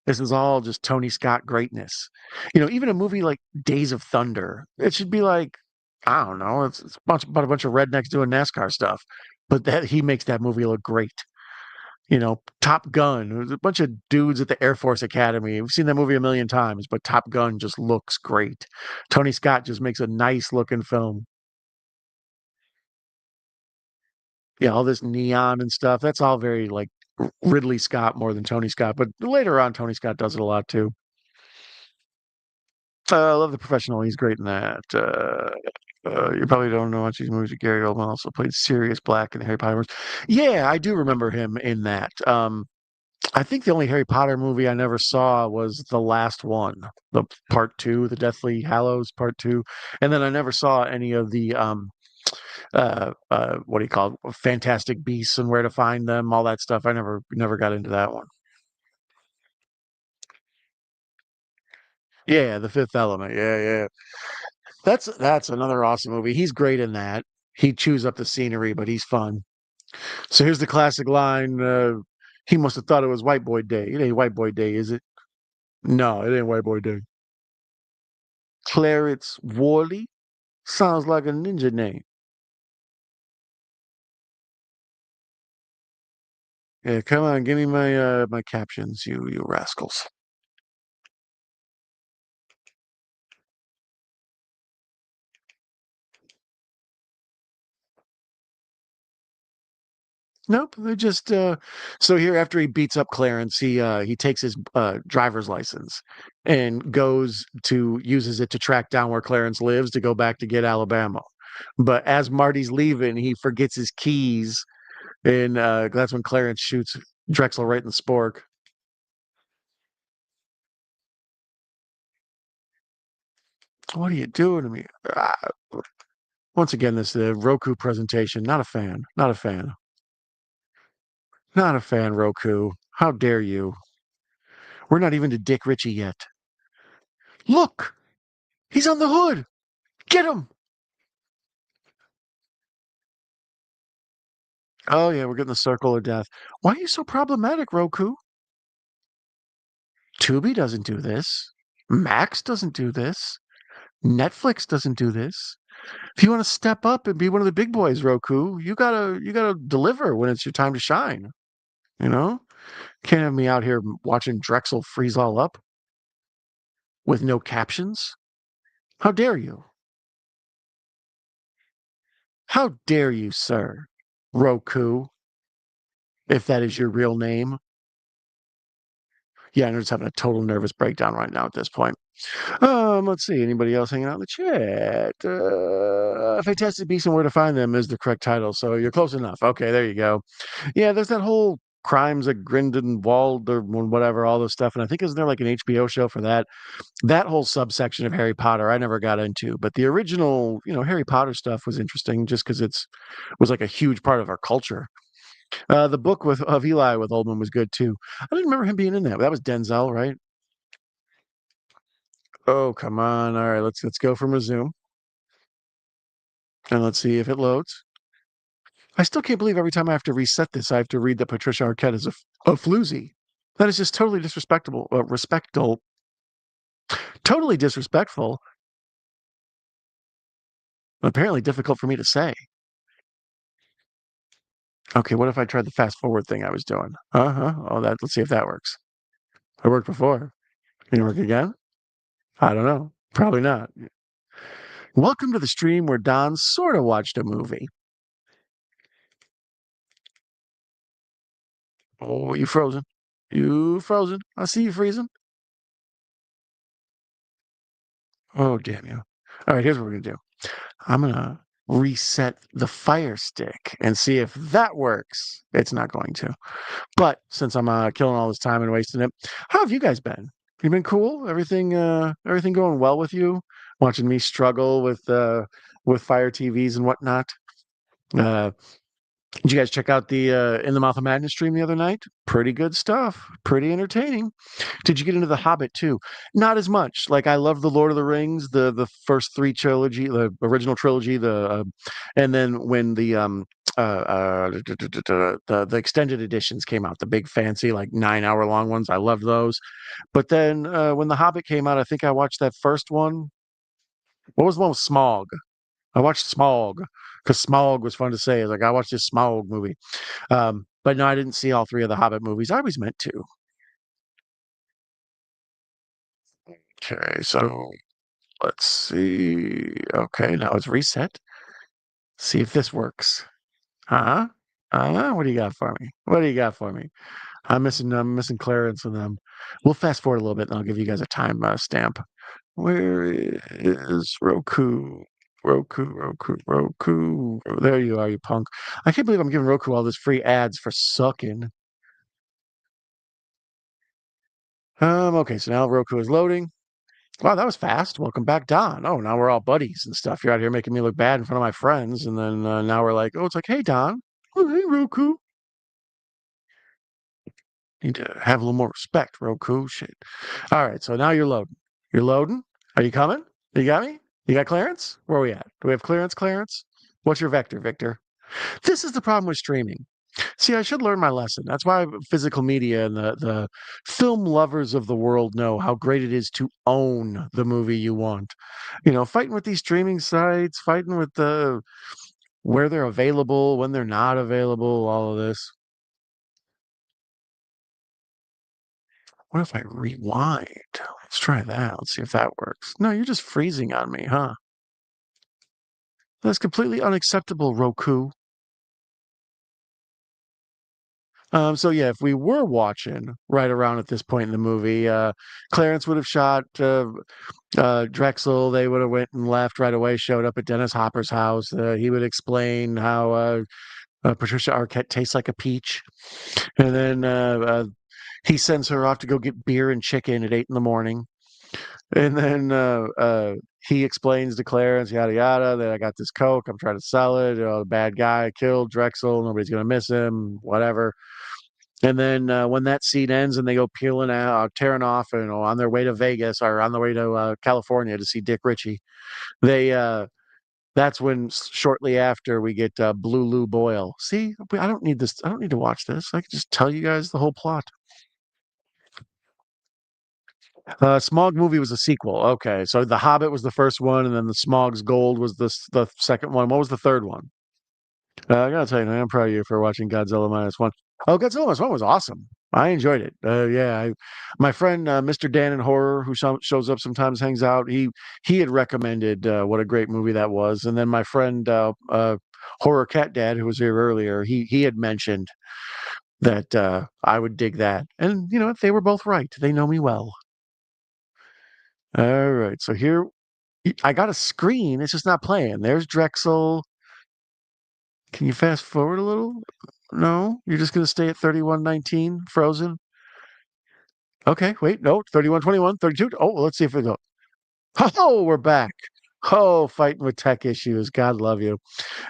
This is all just Tony Scott greatness. Even a movie like Days of Thunder, it should be like, I don't know, it's about a bunch of rednecks doing NASCAR stuff, but that he makes that movie look great. Top Gun, there's a bunch of dudes at the Air Force Academy. We've seen that movie a million times, but Top Gun just looks great. Tony Scott just makes a nice looking film. Yeah, all this neon and stuff. That's all very like Ridley Scott more than Tony Scott, but later on, Tony Scott does it a lot too. I love The Professional. He's great in that. You probably don't know much these movies. Gary Oldman also played Sirius Black in the Harry Potter movies. Yeah, I do remember him in that. I think the only Harry Potter movie I never saw was the last one, the part two, the Deathly Hallows part two, and then I never saw any of the what do you call it, Fantastic Beasts and Where to Find Them, all that stuff. I never got into that one. Yeah, The Fifth Element. Yeah, yeah. That's another awesome movie. He's great in that. He chews up the scenery, but he's fun. So here's the classic line. He must have thought it was White Boy Day. It ain't White Boy Day, is it? No, it ain't White Boy Day. Clarence Worley sounds like a ninja name. Yeah, come on, give me my captions, you rascals. Nope, they just so here after he beats up Clarence, he takes his driver's license and goes to uses it to track down where Clarence lives to go back to get Alabama. But as Marty's leaving, he forgets his keys, and that's when Clarence shoots Drexel right in the spork. What are you doing to me? Ah, once again, this Roku presentation. Not a fan. Not a fan. Not a fan, Roku. How dare you? We're not even to Dick Ritchie yet. Look, he's on the hood. Get him. Oh yeah, we're getting the circle of death. Why are you so problematic, Roku? Tubi doesn't do this. Max doesn't do this. Netflix doesn't do this. If you want to step up and be one of the big boys, Roku, you gotta deliver when it's your time to shine. You know, can't have me out here watching Drexel freeze all up with no captions. How dare you? How dare you, sir? Roku, if that is your real name. Yeah, I'm just having a total nervous breakdown right now at this point. Let's see. Anybody else hanging out in the chat? Fantastic Beasts and Where to Find Them is the correct title, so you're close enough. Okay, there you go. Yeah, there's that whole crimes at Grindelwald or whatever, all this stuff, and I think isn't there like an HBO show for that? That whole subsection of Harry Potter, I never got into, but the original, Harry Potter stuff was interesting just because it's was like a huge part of our culture. The book with of Eli with Oldman was good too. I didn't remember him being in that. That was Denzel, right? Oh, come on. All right, let's go from resume and let's see if it loads. I still can't believe every time I have to reset this, I have to read that Patricia Arquette is a floozy. That is just totally disrespectful. Totally disrespectful. Apparently difficult for me to say. Okay, what if I tried the fast forward thing I was doing? Uh-huh. Oh, that. Let's see if that works. It worked before. Can it work again? I don't know. Probably not. Welcome to the stream where Don sort of watched a movie. Oh, you frozen. You frozen. I see you freezing. Oh, damn you. All right, here's what we're gonna do. I'm gonna reset the Fire Stick and see if that works. It's not going to. But since I'm killing all this time and wasting it, how have you guys been? You been cool? Everything going well with you? Watching me struggle with Fire TVs and whatnot. Uh, did you guys check out the In the Mouth of Madness stream the other night? Pretty good stuff. Pretty entertaining. Did you get into The Hobbit too? Not as much. Like I love the Lord of the Rings, the first three trilogy, the original trilogy, and then when the extended editions came out, the big fancy like 9 hour long ones. I loved those. But then when The Hobbit came out, I think I watched that first one. What was the one with Smog? I watched Smog because Smog was fun to say. Like I watched this Smog movie. But no, I didn't see all three of the Hobbit movies. I always meant to. Okay, so let's see. Okay, now it's reset. See if this works. Huh? What do you got for me? What do you got for me? I'm missing Clarence and them. We'll fast forward a little bit and I'll give you guys a time stamp. Where is Roku? Roku. There you are, you punk. I can't believe I'm giving Roku all this free ads for sucking. Okay, so now Roku is loading. Wow, that was fast. Welcome back, Don. Oh, now we're all buddies and stuff. You're out here making me look bad in front of my friends, and then now we're like, oh, it's like, hey, Don. Oh, hey, Roku. Need to have a little more respect, Roku. Shit. All right, so now you're loading. You're loading. Are you coming? You got me? You got clearance? Where are we at? Do we have clearance? Clearance? What's your vector, Victor? This is the problem with streaming. See, I should learn my lesson. That's why physical media and the film lovers of the world know how great it is to own the movie you want. Fighting with these streaming sites, fighting with the where they're available, when they're not available, all of this. What if I rewind? Let's try that. Let's see if that works. No, you're just freezing on me, huh? That's completely unacceptable, Roku. So yeah, if we were watching right around at this point in the movie, Clarence would have shot Drexel. They would have went and left right away. Showed up at Dennis Hopper's house. He would explain how Patricia Arquette tastes like a peach, and then he sends her off to go get beer and chicken at 8 in the morning, and then he explains to Clarence, yada yada, that I got this Coke. I'm trying to sell it. The bad guy killed Drexel. Nobody's gonna miss him. Whatever. And then when that scene ends and they go peeling out, tearing off, and on their way to Vegas or on their way to California to see Dick Ritchie, they that's when shortly after we get Blue Lou Boyle. See, I don't need this. I don't need to watch this. I can just tell you guys the whole plot. Smog movie was a sequel. Okay, so The Hobbit was the first one, and then the Smog's Gold was the second one. What was the third one? I gotta tell you, man, I'm proud of you for watching Godzilla minus one. Oh, Godzilla minus one was awesome. I enjoyed it. Yeah, my friend Mr. Dan in Horror, who shows up sometimes, hangs out. He had recommended what a great movie that was, and then my friend Horror Cat Dad, who was here earlier, he had mentioned that I would dig that, and they were both right. They know me well. All right, so here I got a screen. It's just not playing. There's Drexel. Can you fast forward a little? No, you're just gonna stay at 31:19, frozen. Okay, wait, no, 31:21, 32. Oh, well, let's see if we go. Oh, we're back. Oh, fighting with tech issues. God love you.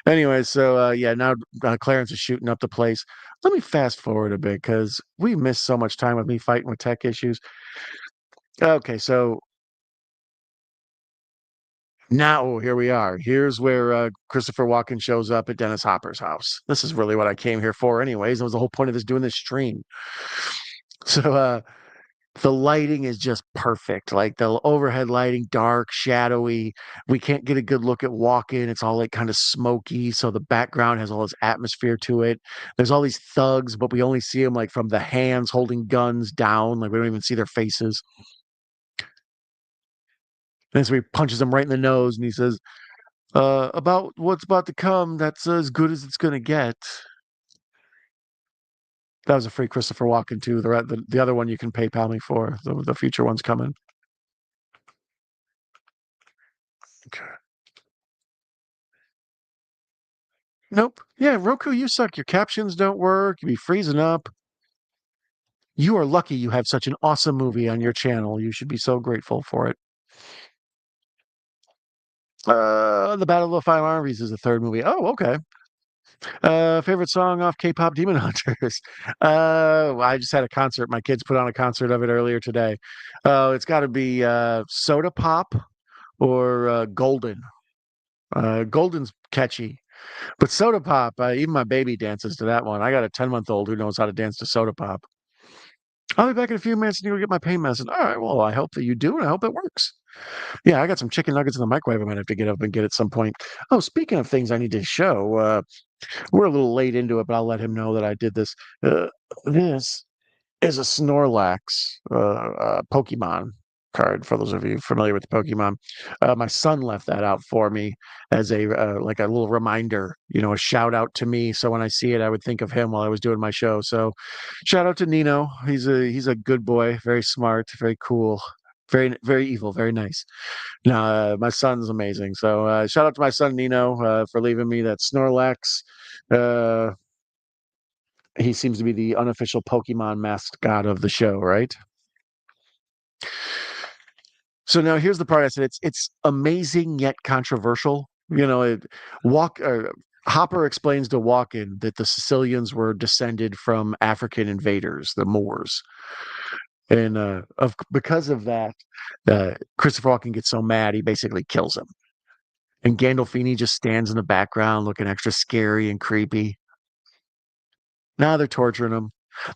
Anyway, so yeah, now Clarence is shooting up the place. Let me fast forward a bit because we missed so much time with me fighting with tech issues. Okay, so now here we are. Here's where Christopher Walken shows up at Dennis Hopper's house. This is really what I came here for, anyways. That was the whole point of this doing this stream. So the lighting is just perfect. Like the overhead lighting, dark, shadowy. We can't get a good look at Walken. It's all like kind of smoky. So the background has all this atmosphere to it. There's all these thugs, but we only see them like from the hands holding guns down. Like we don't even see their faces. And so he punches them right in the nose and he says, about what's about to come, that's as good as it's going to get. That was a free Christopher Walken too. The other one you can PayPal me for. The future one's coming. Okay. Nope. Yeah, Roku, you suck. Your captions don't work. You be freezing up. You are lucky you have such an awesome movie on your channel. You should be so grateful for it. The Battle of the Five Armies is the third movie. Oh, okay. Favorite song off K-pop Demon Hunters. I just had a concert. My kids put on a concert of it earlier today. It's got to be Soda Pop or Golden. Golden's catchy, but Soda Pop, even my baby dances to that one. I got a 10-month-old who knows how to dance to Soda Pop. I'll be back in a few minutes and you'll get my pain medicine. All right, well, I hope that you do, and I hope it works. Yeah, I got some chicken nuggets in the microwave. I might have to get up and get at some point. Oh, speaking of things I need to show, we're a little late into it, but I'll let him know that I did this. This is a Snorlax Pokemon card. For those of you familiar with Pokemon, my son left that out for me as a like a little reminder, a shout out to me. So when I see it, I would think of him while I was doing my show. So shout out to Nino. He's a good boy, very smart, very cool. Very evil, very nice. No, my son's amazing. So shout out to my son Nino for leaving me that Snorlax. Uh, he seems to be the unofficial Pokemon mascot of the show, right? So now here's the part I said it's amazing yet controversial. Walk Hopper explains to Walken that the Sicilians were descended from African invaders, the Moors, and because of that, Christopher Walken gets so mad he basically kills him. And Gandolfini just stands in the background looking extra scary and creepy. Now they're torturing him.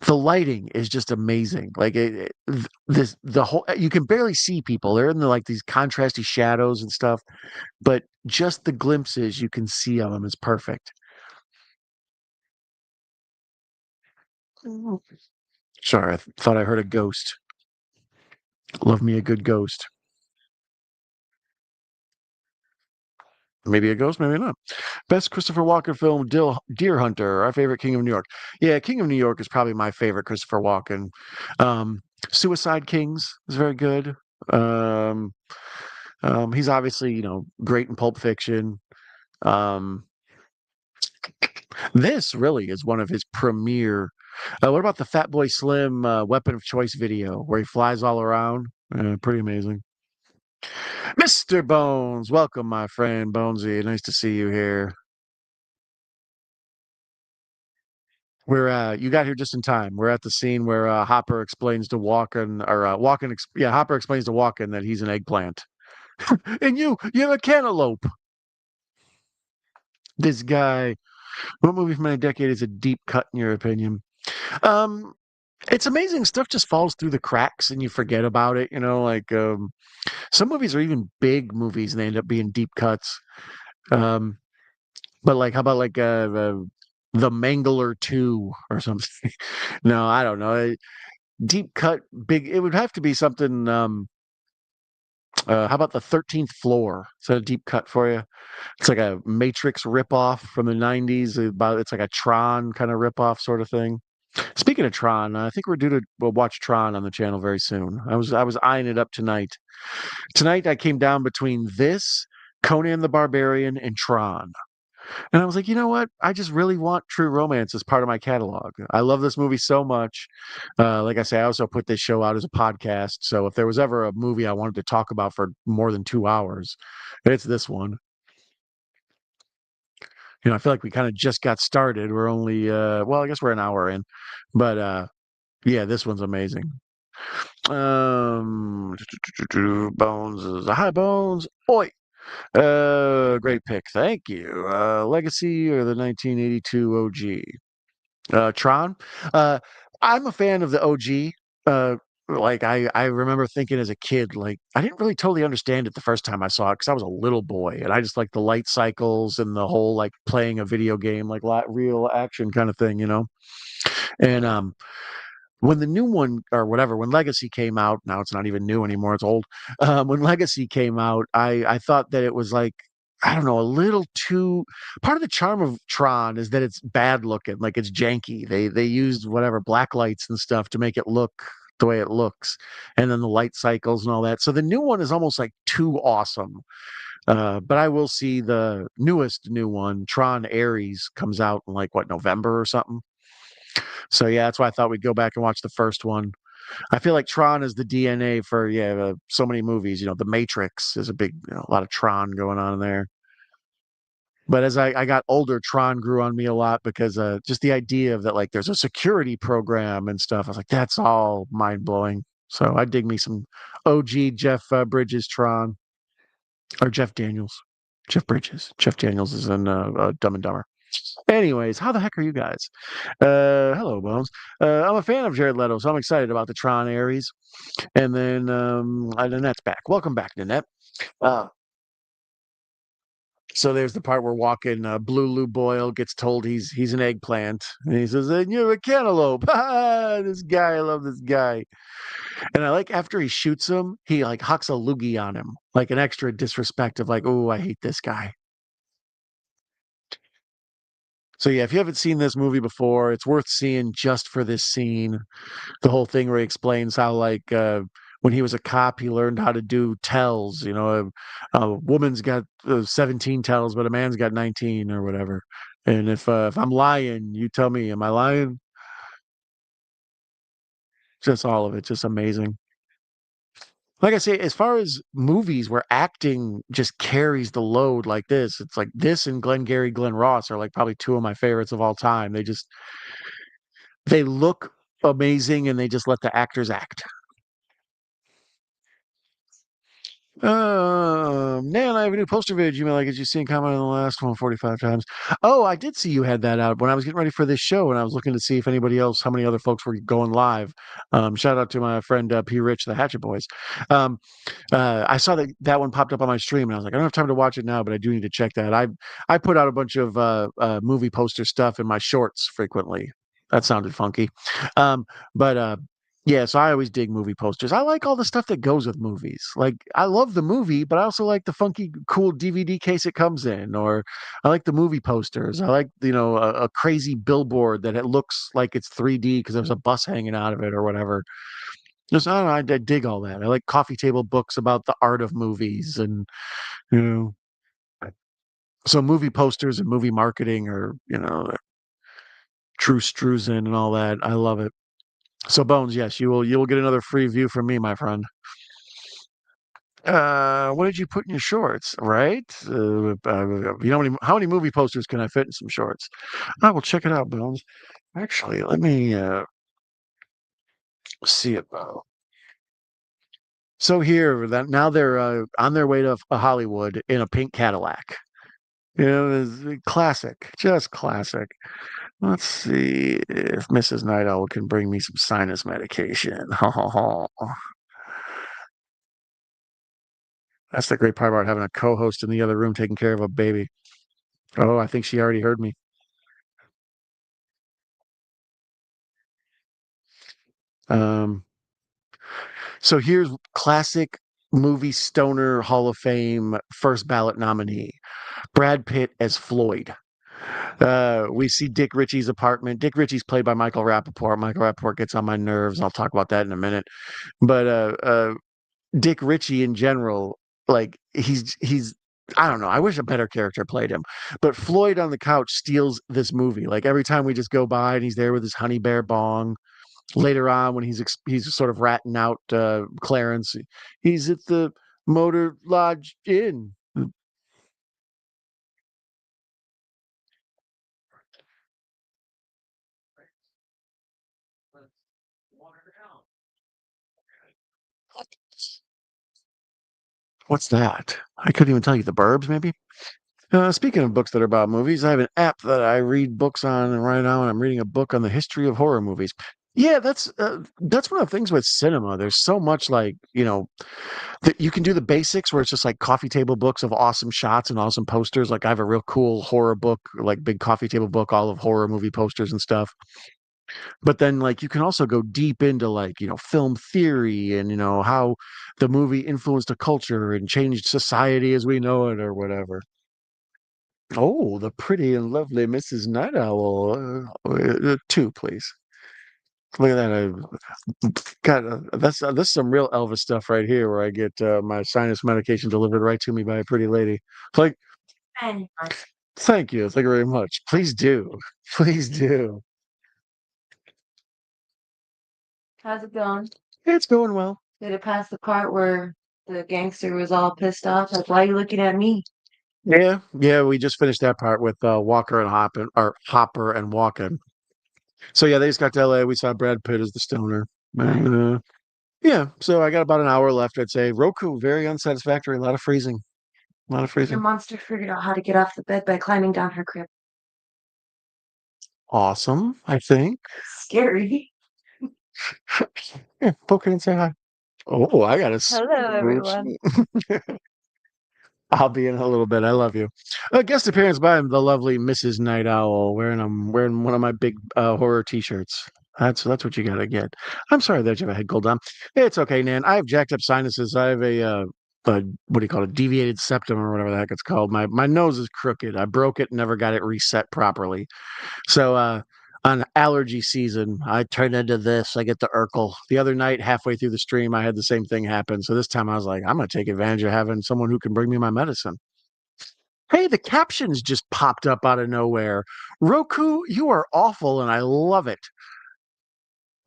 The lighting is just amazing. Like the whole you can barely see people. They're in like these contrasty shadows and stuff, but just the glimpses you can see of them is perfect. Mhm. Sorry, I thought I heard a ghost. Love me a good ghost. Maybe a ghost, maybe not. Best Christopher Walken film, Deer Hunter, our favorite King of New York. Yeah, King of New York is probably my favorite Christopher Walken. Um, Suicide Kings is very good. Um, he's obviously, great in Pulp Fiction. Um, this really is one of his premiere. What about the Fat Boy Slim Weapon of Choice video where he flies all around? Pretty amazing. Mr. Bones, welcome, my friend Bonesy. Nice to see you here. You got here just in time. We're at the scene where Hopper explains to Walken, or Hopper explains to Walken that he's an eggplant, and you're a cantaloupe. This guy. What movie from any decade is a deep cut in your opinion? Um, it's amazing stuff just falls through the cracks and you forget about it. Like some movies are even big movies and they end up being deep cuts. Um, but like, how about like the Mangler 2 or something? No, I don't know. Deep cut big, it would have to be something. How about the 13th floor? Is that a deep cut for you? It's like a Matrix ripoff from the 90s. It's like a Tron kind of ripoff sort of thing. Speaking of Tron, I think we're due to watch Tron on the channel very soon. I was eyeing it up tonight. Tonight I came down between this, Conan the Barbarian, and Tron. And I was like, you know what? I just really want True Romance as part of my catalog. I love this movie so much. Like I say, I also put this show out as a podcast. So if there was ever a movie I wanted to talk about for more than 2 hours, it's this one. I feel like we kind of just got started. We're only, well, I guess we're an hour in, but yeah, this one's amazing. Um, Bones is a high Bones. Oi. Great pick. Thank you. Legacy or the 1982 OG? Tron. Uh, I'm a fan of the OG. Like I remember thinking as a kid, like I didn't really totally understand it the first time I saw it because I was a little boy and I just like the light cycles and the whole like playing a video game, like real action kind of thing. And when the new one or whatever, when Legacy came out, now it's not even new anymore, it's old. When Legacy came out, I thought that it was like, I don't know, a little too part of the charm of Tron is that it's bad looking, like it's janky. They used whatever black lights and stuff to make it look the way it looks, and then the light cycles and all that. So the new one is almost like too awesome. But I will see the newest new one, Tron Ares, comes out in like what, November or something. So yeah, that's why I thought we'd go back and watch the first one. I feel like Tron is the DNA for so many movies. The Matrix is a big, a lot of Tron going on in there. But as I got older, Tron grew on me a lot because just the idea of that, like, there's a security program and stuff. I was like, that's all mind blowing. So I dig me some OG Jeff Bridges Tron, or Jeff Daniels. Jeff Bridges. Jeff Daniels is in Dumb and Dumber. Anyways, how the heck are you guys? Hello, Bones. I'm a fan of Jared Leto, so I'm excited about the Tron Ares. And then Nanette's back. Welcome back, Nanette. Uh, so there's the part where walking Blue Lou Boyle gets told he's an eggplant, and he says, "And you're a cantaloupe." This guy, I love this guy. And I like after he shoots him, he like hucks a loogie on him, like an extra disrespect of like, "Oh, I hate this guy." So yeah, if you haven't seen this movie before, it's worth seeing just for this scene. The whole thing where he explains how like when he was a cop, he learned how to do tells. A woman's got 17 tells, but a man's got 19 or whatever. And if I'm lying, you tell me, am I lying? Just all of it, just amazing. Like I say, as far as movies where acting just carries the load like this, it's like this and Glengarry Glen Ross are like probably two of my favorites of all time. They look amazing and they just let the actors act. Nan, I have a new poster vid. You may like it. You seen comment on the last one 45 times. Oh, I did see you had that out when I was getting ready for this show, and I was looking to see if anybody else, how many other folks were going live. Shout out to my friend P. Rich, the Hatchet Boys. Um, I saw that one popped up on my stream, and I was like, I don't have time to watch it now, but I do need to check that. I put out a bunch of movie poster stuff in my shorts frequently. That sounded funky, but yeah. So I always dig movie posters. I like all the stuff that goes with movies. Like I love the movie, but I also like the funky, cool DVD case it comes in, or I like the movie posters. I like a crazy billboard that it looks like it's 3D because there's a bus hanging out of it or whatever. Just I don't know, I dig all that. I like coffee table books about the art of movies and you know so movie posters and movie marketing or true Struzen and all that. I love it. So Bones, yes, you will get another free view from me, my friend. What did you put in your shorts? Right? How many movie posters can I fit in some shorts? I will check it out, Bones. Actually, let me see it. So here that now they're on their way to Hollywood in a pink Cadillac. It's classic, just classic. Let's see if Mrs. Night Owl can bring me some sinus medication. That's the great part about having a co-host in the other room taking care of a baby. Oh, I think she already heard me. Um, so here's classic movie stoner Hall of Fame first ballot nominee, Brad Pitt as Floyd. We see Dick Ritchie's apartment. Dick Ritchie's played by Michael Rappaport. Michael Rappaport gets on my nerves. I'll talk about that in a minute. But Dick Ritchie in general, like he's I don't know. I wish a better character played him. But Floyd on the couch steals this movie. Like every time we just go by and he's there with his honey bear bong. Later on, when he's sort of ratting out Clarence, he's at the Motor Lodge Inn. What's that? I couldn't even tell you. The Burbs, maybe. Speaking of books that are about movies, I have an app that I read books on, and right now I'm reading a book on the history of horror movies. Yeah, that's one of the things with cinema. There's so much like that you can do the basics where it's just like coffee table books of awesome shots and awesome posters. Like I have a real cool horror book, like big coffee table book, all of horror movie posters and stuff. But then like you can also go deep into like film theory and how the movie influenced a culture and changed society as we know it or whatever. Oh, the pretty and lovely Mrs. Night Owl. Two, please. Look at that. God, that's some real Elvis stuff right here, where I get my sinus medication delivered right to me by a pretty lady. It's like, thank you, thank you very much. Please do, please do. How's it going? It's going well. Did it pass the part where the gangster was all pissed off? Like, why are you looking at me? Yeah, yeah. We just finished that part with Walker and Hopper, or Hopper and Walken. So yeah, they just got to LA. We saw Brad Pitt as the stoner. Nice. And, yeah, so I got about an hour left. I'd say Roku, very unsatisfactory. A lot of freezing. A lot of Your freezing. monster figured out how to get off the bed by climbing down her crib. Awesome, I think. Scary. Yeah, poke it and say hi. Oh, I got a Hello, smooch. everyone. I'll be in a little bit. I love you. A guest appearance by the lovely Mrs. Night Owl, wearing one of my big horror T-shirts. That's what you gotta get. I'm sorry that you have a head cold, Dom. It's okay, Nan. I have jacked up sinuses. I have a what do you call it? Deviated septum or whatever the heck it's called. My nose is crooked. I broke it, never got it reset properly. So on allergy season, I turn into this. I get the Urkel. The other night, halfway through the stream, I had the same thing happen. So this time I was like, I'm gonna take advantage of having someone who can bring me my medicine. Hey, the captions just popped up out of nowhere. Roku, you are awful, and I love it.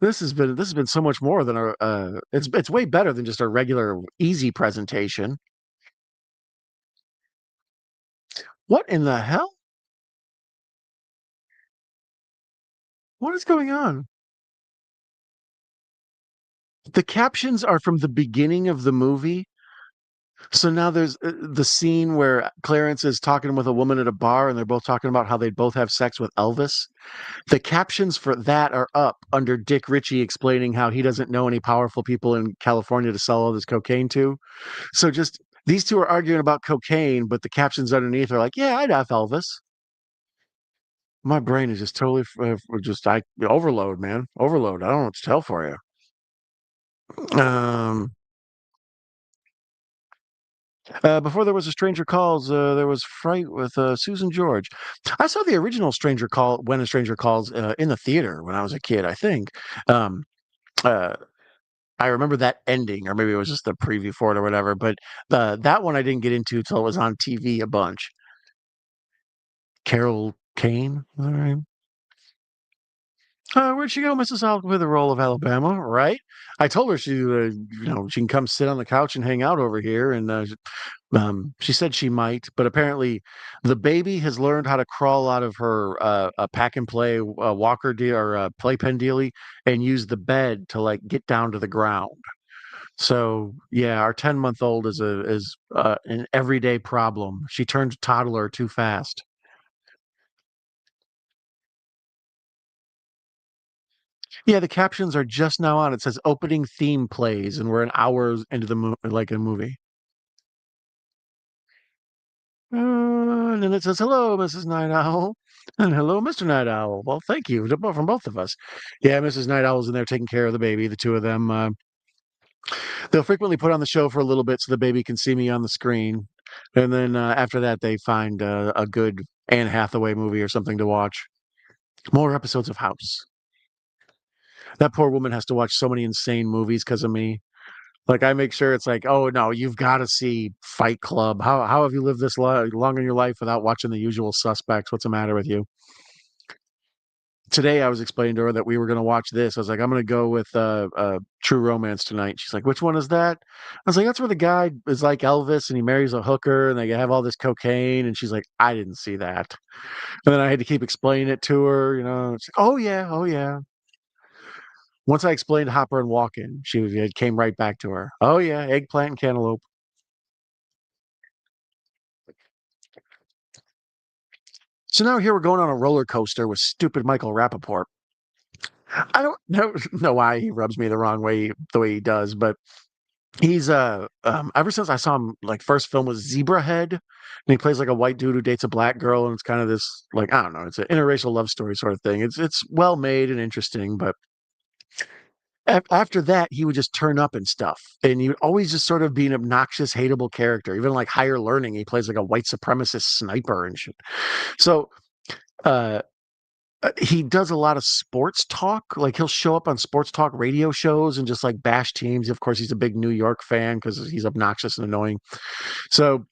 This has been so much more than it's way better than just a regular easy presentation. What in the hell? What is going on? The captions are from the beginning of the movie. So now there's the scene where Clarence is talking with a woman at a bar and they're both talking about how they both have sex with Elvis. The captions for that are up under Dick Ritchie explaining how he doesn't know any powerful people in California to sell all this cocaine to. So just these two are arguing about cocaine, but the captions underneath are like, "Yeah, I'd have Elvis." My brain is just totally just I overload, man, overload. I don't know what to tell for you. Um, Before there was a Stranger Calls, there was Fright with Susan George. I saw the original Stranger Call when a Stranger Calls in the theater when I was a kid. I think. Um, uh, I remember that ending, or maybe it was just the preview for it or whatever. But that one I didn't get into till it was on TV a bunch. Carol Kane, all right. Where'd she go, Mrs. Hall, with the role of Alabama? Right? I told her she can come sit on the couch and hang out over here, and she said she might, but apparently the baby has learned how to crawl out of her a pack and play walker deal or playpen dealie and use the bed to like get down to the ground. So yeah, our 10-month-old is an everyday problem. She turned toddler too fast. Yeah, the captions are just now on. It says opening theme plays, and we're an hour into like a movie. And then it says, "Hello, Mrs. Night Owl," and "Hello, Mr. Night Owl." Well, thank you from both of us. Yeah, Mrs. Night Owl's in there taking care of the baby. The two of them. They'll frequently put on the show for a little bit so the baby can see me on the screen, and then after that, they find a good Anne Hathaway movie or something to watch. More episodes of House. That poor woman has to watch so many insane movies because of me. Like I make sure it's like, oh no, you've got to see Fight Club. How have you lived this long in your life without watching The Usual Suspects? What's the matter with you? Today I was explaining to her that we were going to watch this. I was like, I'm going to go with True Romance tonight. She's like, which one is that? I was like, that's where the guy is like Elvis and he marries a hooker and they have all this cocaine. And she's like, I didn't see that. And then I had to keep explaining it to her. It's like, oh yeah, oh yeah. Once I explained Hopper and Walken, it came right back to her. Oh yeah, eggplant and cantaloupe. So now here we're going on a roller coaster with stupid Michael Rappaport. I don't know why he rubs me the wrong way the way he does, but he's ever since I saw him like first film was Zebra Head, and he plays like a white dude who dates a black girl, and it's kind of this like I don't know, it's an interracial love story sort of thing. It's well made and interesting, but after that he would just turn up and stuff, and he would always just sort of be an obnoxious, hateable character. Even like Higher Learning, he plays like a white supremacist sniper and shit. So uh he does a lot of sports talk. Like he'll show up on sports talk radio shows and just like bash teams. Of course, he's a big New York fan because he's obnoxious and annoying. So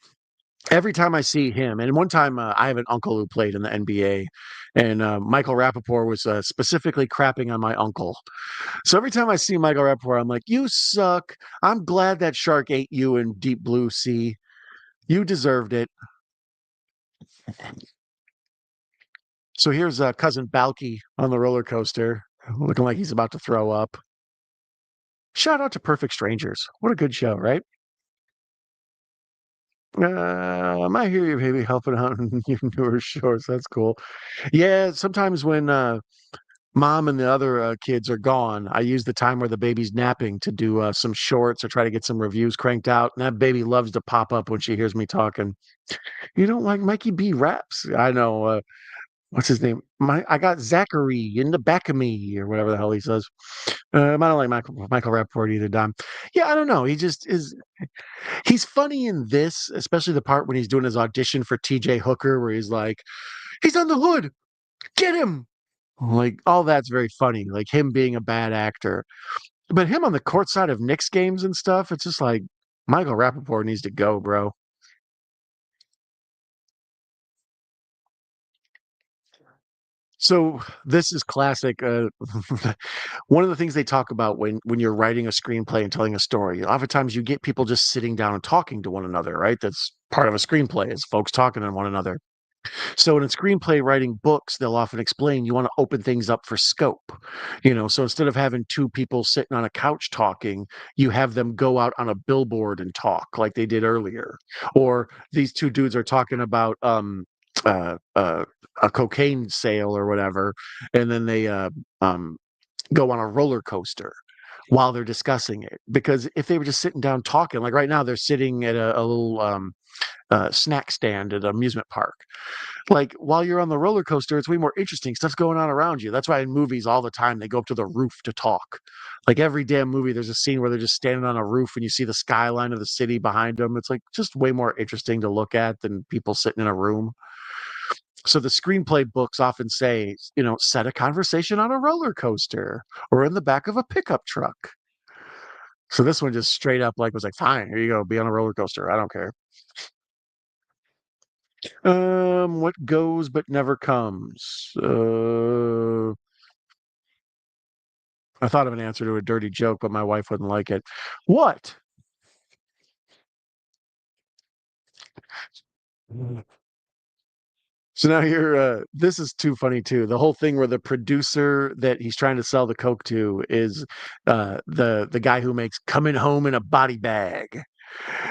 every time I see him, and one time I have an uncle who played in the NBA, and Michael Rappaport was specifically crapping on my uncle. So every time I see Michael Rappaport, I'm like, "You suck. I'm glad that shark ate you in deep blue sea. You deserved it." So here's cousin Balky on the roller coaster, looking like he's about to throw up. Shout out to Perfect Strangers. What a good show, right? I hear you, baby, helping out in your newer shorts. That's cool. Yeah, sometimes when mom and the other kids are gone, I use the time where the baby's napping to do some shorts or try to get some reviews cranked out. And that baby loves to pop up when she hears me talking. You don't like Mikey B raps? I know. What's his name? I got Zachary in the back of me, or whatever the hell he says. I don't like Michael Rappaport either, Dom. Yeah, I don't know. He just is. He's funny in this, especially the part when he's doing his audition for T.J. Hooker, where he's like, "He's on the hood, get him!" Like all that's very funny. Like him being a bad actor, but him on the court side of Knicks games and stuff. It's just like Michael Rappaport needs to go, bro. So this is classic. One of the things they talk about when you're writing a screenplay and telling a story, oftentimes you get people just sitting down and talking to one another, right? That's part of a screenplay is folks talking to one another. So in a screenplay writing books, they'll often explain you want to open things up for scope. So instead of having two people sitting on a couch talking, you have them go out on a billboard and talk like they did earlier. Or these two dudes are talking about uh, uh, a cocaine sale or whatever, and then they um, go on a roller coaster while they're discussing it. Because if they were just sitting down talking, like right now, they're sitting at a little snack stand at an amusement park. Like while you're on the roller coaster, it's way more interesting. Stuff's going on around you. That's why in movies all the time they go up to the roof to talk. Like every damn movie, there's a scene where they're just standing on a roof and you see the skyline of the city behind them. It's like just way more interesting to look at than people sitting in a room. So the screenplay books often say, set a conversation on a roller coaster or in the back of a pickup truck. So this one just straight up like was like, fine, here you go, be on a roller coaster. I don't care. What goes but never comes? I thought of an answer to a dirty joke, but my wife wouldn't like it. What? So now you're this is too funny too. The whole thing where the producer that he's trying to sell the coke to is the guy who makes coming home in a body bag.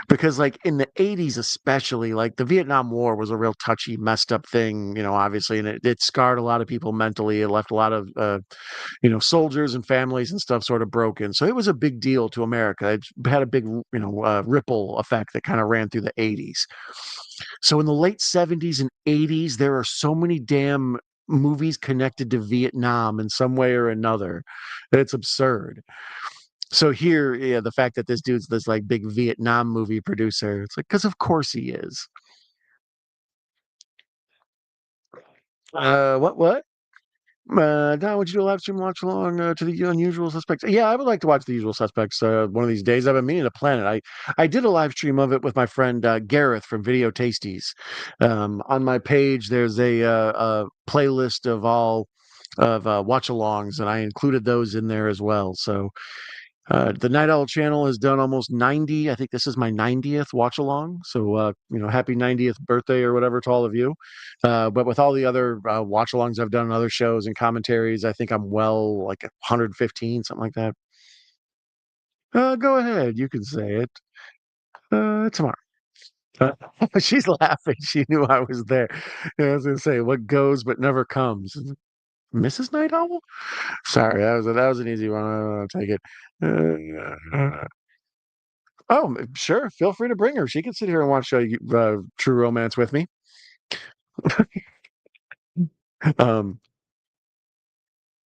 Because like in the 80s especially, like the Vietnam War was a real touchy, messed up thing, obviously, and it scarred a lot of people mentally. It left a lot of soldiers and families and stuff sort of broken. So it was a big deal to America. It had a big, ripple effect that kind of ran through the 80s. So in the late 70s and 80s, there are so many damn movies connected to Vietnam in some way or another. It's absurd. So here, yeah, the fact that this dude's this like big Vietnam movie producer, it's like, because of course he is. What? Now, would you do a live stream watch along to the Unusual Suspects? Yeah, I would like to watch the Usual Suspects one of these days. I've been meaning to plan it. I did a live stream of it with my friend Gareth from Video Tasties. On my page, there's a playlist of all of watch alongs, and I included those in there as well. So the Night Owl channel has done almost 90. I think this is my 90th watch along. So, happy 90th birthday or whatever to all of you. But with all the other watch alongs I've done on other shows and commentaries, I think I'm well like 115, something like that. Go ahead. You can say it tomorrow. Uh, she's laughing. She knew I was there. Yeah, I was going to say, what goes but never comes. Mrs. Night Owl? Sorry, that was an easy one. I'll take it. Oh, sure. Feel free to bring her. She can sit here and watch True Romance with me. Um,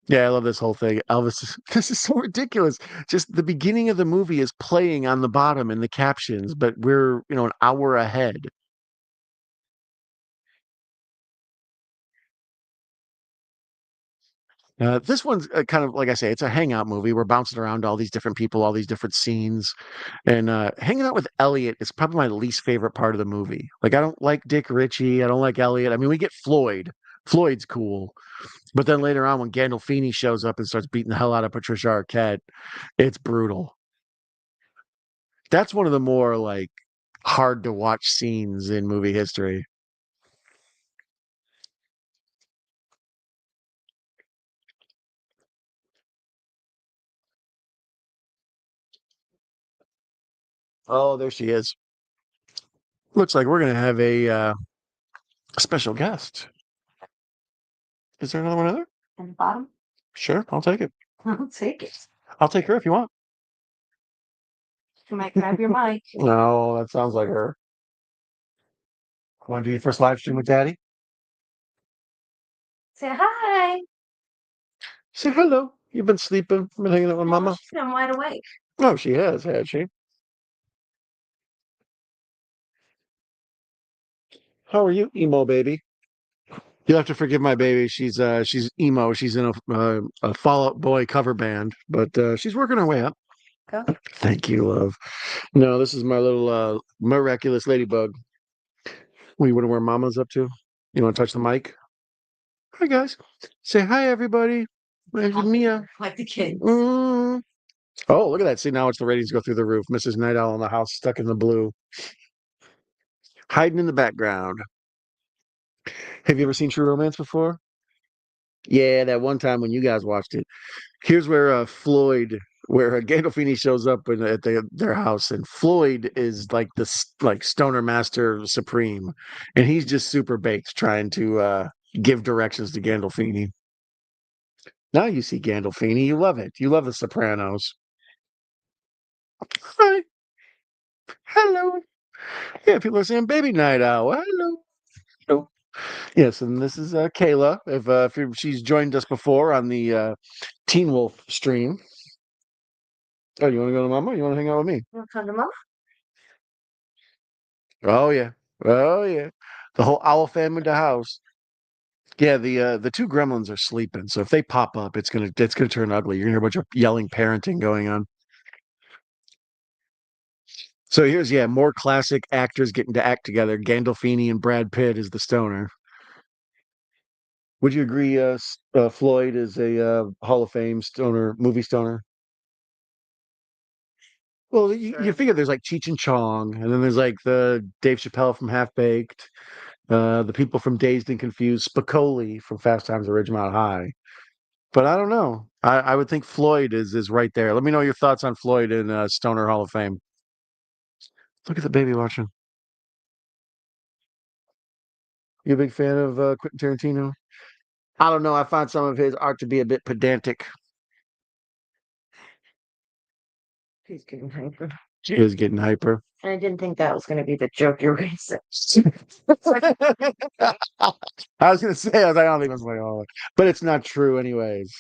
yeah, I love this whole thing. Elvis, this is so ridiculous. Just the beginning of the movie is playing on the bottom in the captions, but we're, an hour ahead. This one's kind of like I say, it's a hangout movie. We're bouncing around all these different people, all these different scenes, and hanging out with Elliot is probably my least favorite part of the movie. Like, I don't like Dick Ritchie. I don't like Elliot. I mean, we get Floyd. Floyd's cool, but then later on, when Gandolfini shows up and starts beating the hell out of Patricia Arquette, it's brutal. That's one of the more like hard to watch scenes in movie history. Oh, there she is. Looks like we're gonna have a special guest. Is there another one other? In the bottom. Sure, I'll take it. I'll take it. I'll take her if you want. You might grab your mic. No, that sounds like her. Want to do your first live stream with Daddy? Say hi. Say hello. You've been sleeping, been hanging out with Oh, Mama. she's been wide awake. Oh, she has she? How are you, emo baby? You'll have to forgive my baby. She's emo. She's in a Fall Out Boy cover band, but she's working her way up. Go. Thank you, love. No, this is my little miraculous ladybug. What, you wonder where Mama's up to? You want to touch the mic? Hi guys. Say hi everybody. There's Mia. Like the kids. Mm. Oh, look at that. See, now it's the ratings go through the roof. Mrs. Night Owl in the house, stuck in the blue, hiding in the background. Have you ever seen True Romance before? Yeah, that one time when you guys watched it. Here's where Floyd, where Gandolfini shows up at their house, and Floyd is like like stoner master supreme, and he's just super baked trying to give directions to Gandolfini. Now you see Gandolfini, you love it. You love The Sopranos. Hi, hello. Yeah, people are saying "Baby Night Owl." Hello. Hello. Yes, and this is Kayla. She's joined us before on the Teen Wolf stream. Oh, you want to go to Mama? You want to hang out with me? You want to come to Mama? Oh yeah. Oh yeah. The whole owl family in the house. Yeah, the two gremlins are sleeping. So if they pop up, it's gonna turn ugly. You're gonna hear a bunch of yelling parenting going on. So here's more classic actors getting to act together. Gandolfini and Brad Pitt is the stoner. Would you agree Floyd is a Hall of Fame stoner, movie stoner? Well, you figure there's like Cheech and Chong, and then there's like the Dave Chappelle from Half Baked, the people from Dazed and Confused, Spicoli from Fast Times at Ridgemont High. But I don't know. I would think Floyd is right there. Let me know your thoughts on Floyd in Stoner Hall of Fame. Look at the baby watching. You a big fan of Quentin Tarantino? I don't know. I find some of his art to be a bit pedantic. She's getting hyper. She is getting hyper. I didn't think that was going to be the joke you were going to say. I was gonna say, I was like, I don't think that's my all, but it's not true, anyways.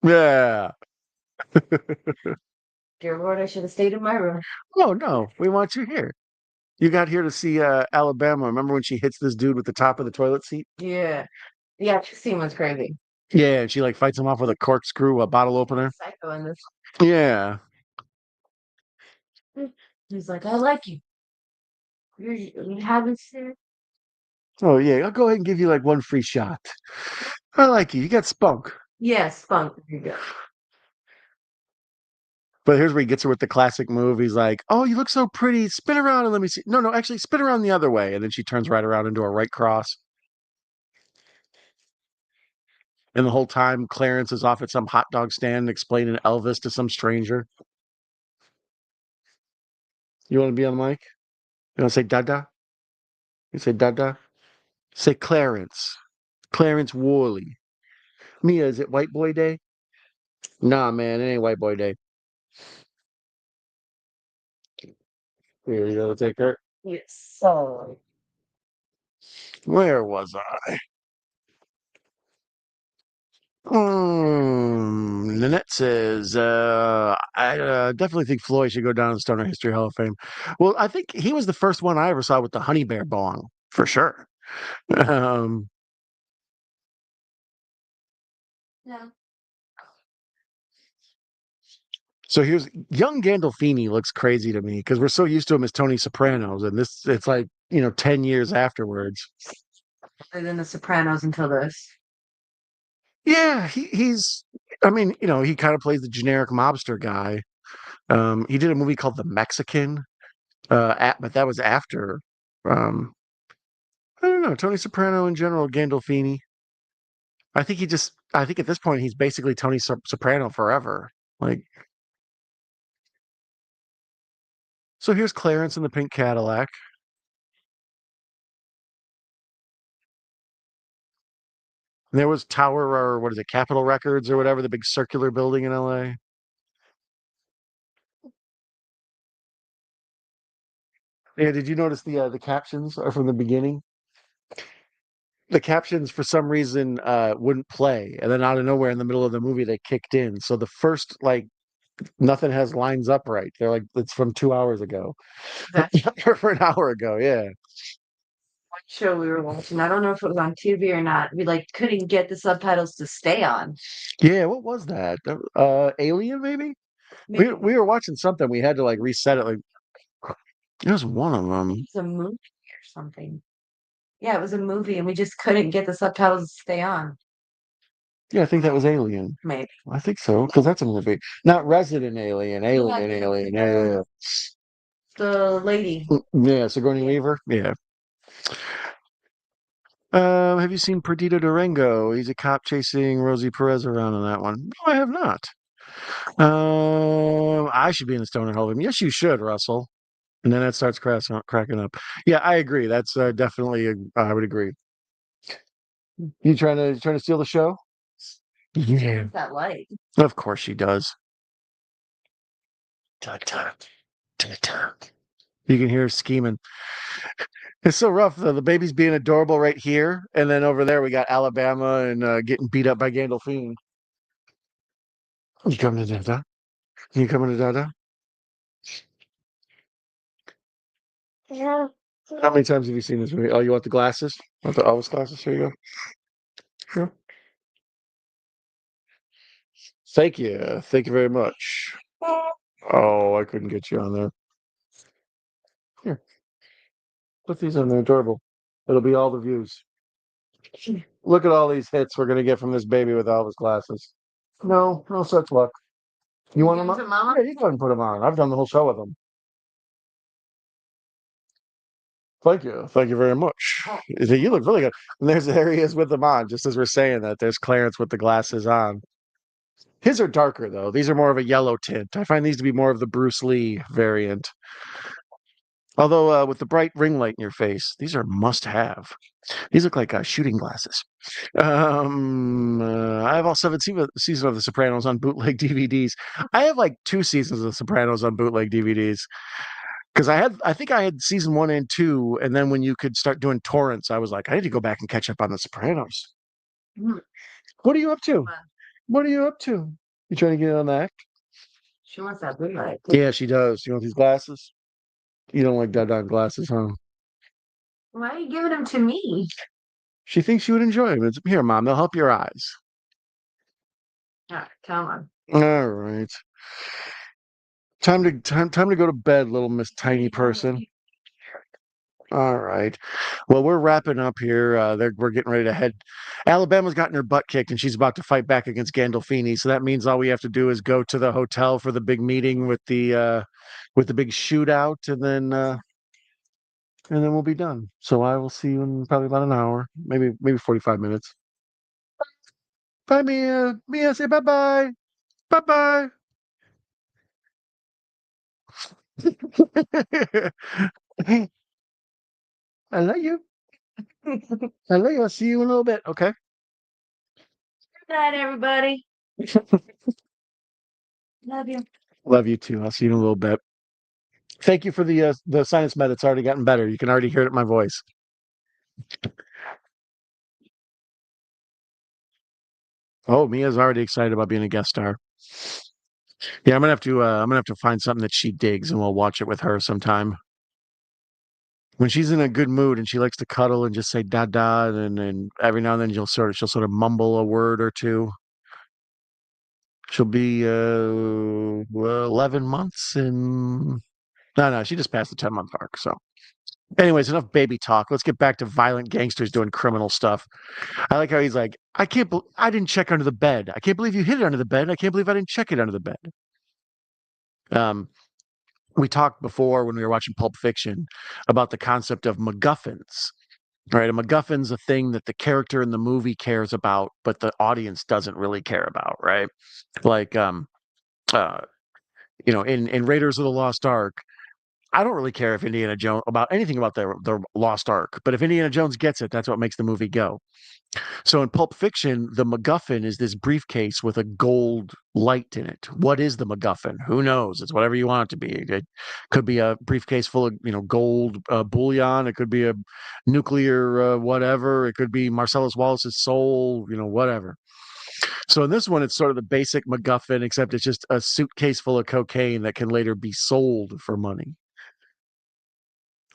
Yeah. Dear Lord, I should have stayed in my room. Oh no, we want you here. You got here to see Alabama. Remember when she hits this dude with the top of the toilet seat? Yeah. The action scene was crazy. Yeah, and she like fights him off with a corkscrew, a bottle opener. Psycho in this. Yeah. He's like, I like you. You haven't seen. Oh yeah, I'll go ahead and give you like one free shot. I like you. You got spunk. Yes, spunk. There you go. But here's where he gets her with the classic move. He's like, "Oh, you look so pretty. Spin around and let me see." No, no, actually, spin around the other way. And then she turns right around into a right cross. And the whole time, Clarence is off at some hot dog stand explaining Elvis to some stranger. You want to be on the mic? You want to say Dada? You say Dada? Say Clarence. Clarence Worley. Mia, is it White Boy Day? Nah, man, it ain't White Boy Day. Here you go, take her. Yes. So Where was I? Nanette says, I definitely think Floyd should go down in the Stoner History Hall of Fame. Well, I think he was the first one I ever saw with the honey bear bong, for sure. Um, Yeah. So here's young Gandolfini looks crazy to me because we're so used to him as Tony Sopranos, and this it's like 10 years afterwards. Other than The Sopranos until this. Yeah, he's. I mean, he kind of plays the generic mobster guy. He did a movie called The Mexican, but that was after. Um, I don't know, Tony Soprano in general, Gandolfini. I think he just. I think at this point he's basically Tony Soprano forever. Like, so here's Clarence in the pink Cadillac. And there was Tower, or what is it, Capitol Records or whatever, the big circular building in LA. Yeah, did you notice the captions are from the beginning? The captions for some reason wouldn't play, and then out of nowhere in the middle of the movie they kicked in. So the first like nothing has lines up right. They're like it's from 2 hours ago. That Or for an hour ago, yeah. show we were watching. I don't know if it was on TV or not. We like couldn't get the subtitles to stay on. Yeah, what was that? Alien maybe? We Maybe we were watching something, we had to like reset it, like it was one of them. it's a movie or something. Yeah, it was a movie, and we just couldn't get the subtitles to stay on. Yeah, I think that was Alien. Maybe. I think so, because that's a movie. Not Resident Alien, Alien. Yeah, The lady. yeah. Sigourney Weaver. Yeah. Have you seen Perdido Durango? He's a cop chasing Rosie Perez around on that one. No, I have not. I should be in the stoner hole of him. Yes, you should, Russell. And then it starts cracking up. Yeah, I agree. That's definitely. I would agree. You trying to steal the show? Yeah, That light. of course she does. Tut, tut, tut, tut. You can hear her scheming. It's so rough though. The baby's being adorable right here, and then over there we got Alabama and getting beat up by Gandolfini. You coming to Dada? You coming to Dada? Yeah. How many times have you seen this movie? Oh, you want the glasses? Want the Elvis glasses? Here you go. Sure. Thank you. Thank you very much. Oh, I couldn't get you on there. Here, put these on there. Adorable. It'll be all the views. Look at all these hits we're gonna get from this baby with Elvis glasses. No, no such luck. You want them Give 'em on? to Mama? Yeah, you go ahead and put them on. I've done the whole show with them. Thank you. Thank you very much. You look really good. And there he is with them on, just as we're saying that. There's Clarence with the glasses on. His are darker though. These are more of a yellow tint. I find these to be more of the Bruce Lee variant. Although with the bright ring light in your face, these are must have. These look like shooting glasses. I have all seasons of The Sopranos on bootleg DVDs. I have like 2 seasons of The Sopranos on bootleg DVDs because I think I had season 1 and 2, and then when you could start doing torrents, I was like, I need to go back and catch up on The Sopranos. Mm, What are you up to? uh, What are you up to? You trying to get on that? She wants that blue light. Yeah, she does. You want these glasses? You don't like Dada glasses, huh? Why are you giving them to me? She thinks you would enjoy them. Here, Mom, they'll help your eyes. All right, come on. All right. Time to go to bed, little Miss Tiny Person. All right. Well, we're wrapping up here. We're getting ready to head. Alabama's gotten her butt kicked, and she's about to fight back against Gandolfini. So that means all we have to do is go to the hotel for the big meeting with the big shootout, and then we'll be done. So I will see you in probably about an hour, maybe 45 minutes. Bye, Mia. Mia, say bye bye. Bye bye. I love you. I love you. I'll see you in a little bit. Okay. Good night, everybody. Love you. Love you too. I'll see you in a little bit. Thank you for the sinus med. It's already gotten better. You can already hear it in my voice. Oh, Mia's already excited about being a guest star. Yeah, I'm gonna have to find something that she digs, and we'll watch it with her sometime. When she's in a good mood and she likes to cuddle and just say da da, and every now and then she'll sort of mumble a word or two. She'll be 11 months in. No, no, she just passed the 10-month mark. So, anyways, enough baby talk. Let's get back to violent gangsters doing criminal stuff. I like how he's like, I didn't check under the bed. I can't believe you hid it under the bed. I can't believe I didn't check it under the bed. Um, we talked before when we were watching Pulp Fiction about the concept of MacGuffins. Right, a MacGuffin's a thing that the character in the movie cares about, but the audience doesn't really care about. Right, like uh, in Raiders of the Lost Ark, I don't really care if Indiana Jones about anything about the Lost Ark, but if Indiana Jones gets it, that's what makes the movie go. So in Pulp Fiction, the MacGuffin is this briefcase with a gold light in it. What is the MacGuffin? Who knows? It's whatever you want it to be. It could be a briefcase full of gold bullion. It could be a nuclear whatever. It could be Marcellus Wallace's soul. Whatever. So in this one, it's sort of the basic MacGuffin, except it's just a suitcase full of cocaine that can later be sold for money.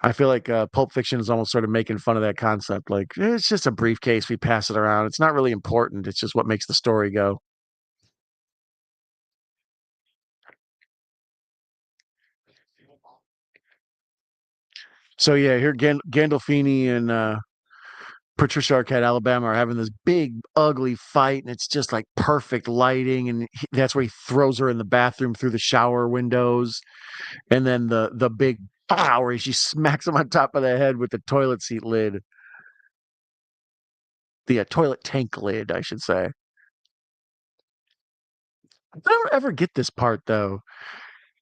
I feel like Pulp Fiction is almost sort of making fun of that concept. Like, it's just a briefcase. We pass it around. It's not really important. It's just what makes the story go. So yeah, here Gandolfini and Patricia Arquette, Alabama, are having this big, ugly fight, and it's just like perfect lighting, and that's where he throws her in the bathroom through the shower windows, and then the big pow where she smacks him on top of the head with the toilet seat lid, the toilet tank lid, I should say. I don't ever get this part though.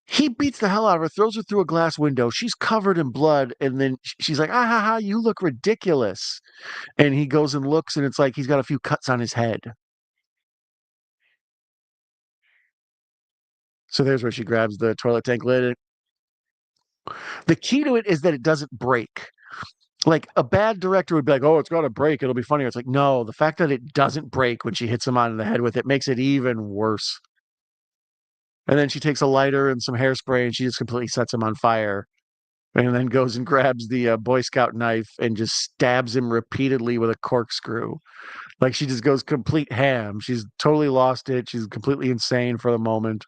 He beats the hell out of her, throws her through a glass window. She's covered in blood, and then she's like, "Ah ha ha! You look ridiculous." And he goes and looks, and it's like he's got a few cuts on his head. So there's where she grabs the toilet tank lid. The key to it is that it doesn't break. Like a bad director would be like, "Oh, it's got to break. It'll be funnier." It's like, no, the fact that it doesn't break when she hits him on the head with it makes it even worse. And then she takes a lighter and some hairspray, and she just completely sets him on fire. And then goes and grabs the Boy Scout knife and just stabs him repeatedly with a corkscrew. Like she just goes complete ham. She's totally lost it. She's completely insane for the moment.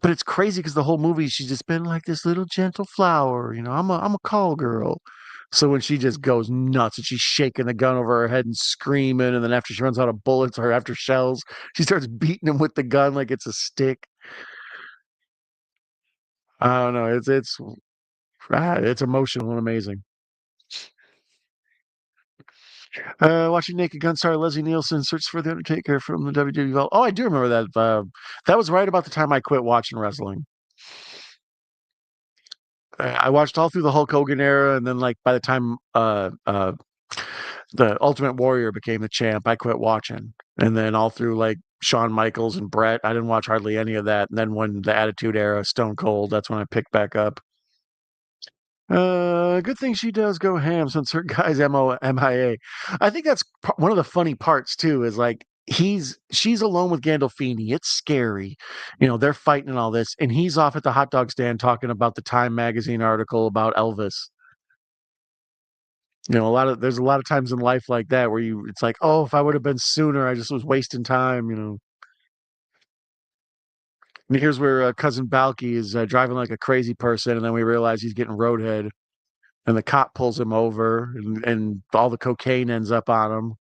But it's crazy because the whole movie she's just been like this little gentle flower. I'm a call girl. So when she just goes nuts and she's shaking the gun over her head and screaming, and then after she runs out of bullets or after shells, she starts beating him with the gun like it's a stick. I don't know. It's emotional and amazing. Watching Naked Gun star Leslie Nielsen search for the Undertaker from the WWE Vault. Oh, I do remember that. That was right about the time I quit watching wrestling. I watched all through the Hulk Hogan era, and then like by the time the Ultimate Warrior became the champ, I quit watching. And then all through like Shawn Michaels and Brett, I didn't watch hardly any of that. And then when the Attitude Era, Stone Cold, that's when I picked back up. Good thing she does go ham since her guy's MIA. I think that's one of the funny parts too. Is like she's alone with Gandolfini. It's scary, They're fighting and all this, and he's off at the hot dog stand talking about the Time magazine article about Elvis. There's a lot of times in life like that where it's like, oh, if I would have been sooner, I just was wasting time. And here's where cousin Balky is driving like a crazy person, and then we realize he's getting roadhead. And the cop pulls him over, and all the cocaine ends up on him.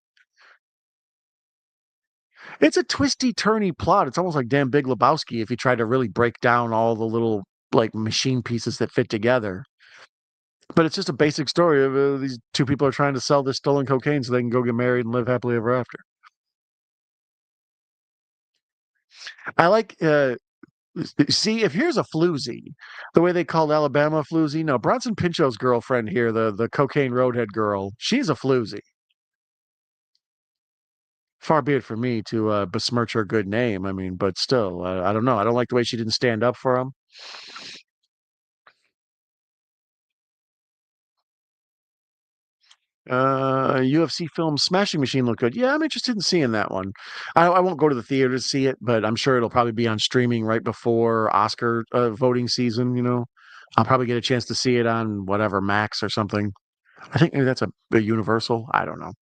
It's a twisty, turny plot. It's almost like Dan Big Lebowski if you tried to really break down all the little like machine pieces that fit together. But it's just a basic story of these two people are trying to sell this stolen cocaine so they can go get married and live happily ever after. I like see if here's a floozy, the way they called Alabama a floozy. No, Bronson Pinchot's girlfriend here, the cocaine roadhead girl, she's a floozy. Far be it for me to besmirch her good name. I mean, but still, I don't know. I don't like the way she didn't stand up for him. UFC film Smashing Machine looked good. Yeah, I'm interested in seeing that one. I won't go to the theater to see it, but I'm sure it'll probably be on streaming right before Oscar voting season. I'll probably get a chance to see it on whatever Max or something. I think maybe that's a Universal. I don't know.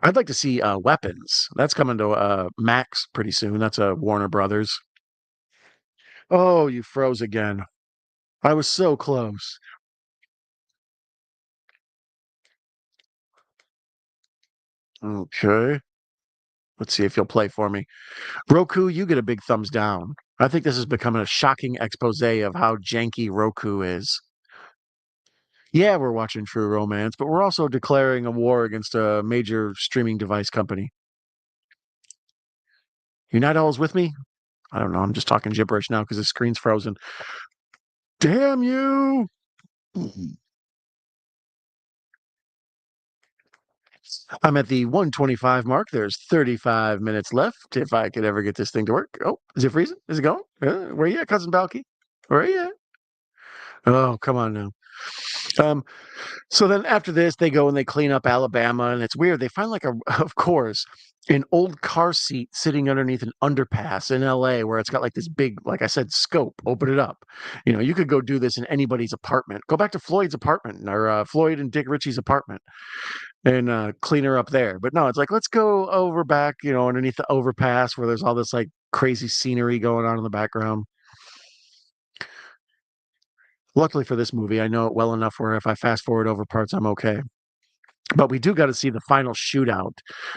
I'd like to see Weapons. That's coming to Max pretty soon. That's a Warner Brothers. Oh, you froze again. I was so close. Okay. Let's see if you'll play for me. Roku, you get a big thumbs down. I think this is becoming a shocking expose of how janky Roku is. Yeah, we're watching True Romance, but we're also declaring a war against a major streaming device company. You Night Owls with me? I don't know. I'm just talking gibberish now because the screen's frozen. Damn you! I'm at the 125 mark. There's 35 minutes left if I could ever get this thing to work. Oh, is it freezing? Is it going? Where you at, Cousin Balky? Where you at? Oh, come on now. Um, so then after this, they go and they clean up Alabama, and it's weird. They find like a, of course, an old car seat sitting underneath an underpass in LA where it's got like this big, like I said, scope. Open it up. You know, you could go do this in anybody's apartment. Go back to Floyd's apartment or Floyd and Dick Ritchie's apartment and clean her up there. But no, it's like let's go over back, you know, underneath the overpass where there's all this like crazy scenery going on in the background. Luckily for this movie, I know it well enough where if I fast forward over parts, I'm okay. But we do got to see the final shootout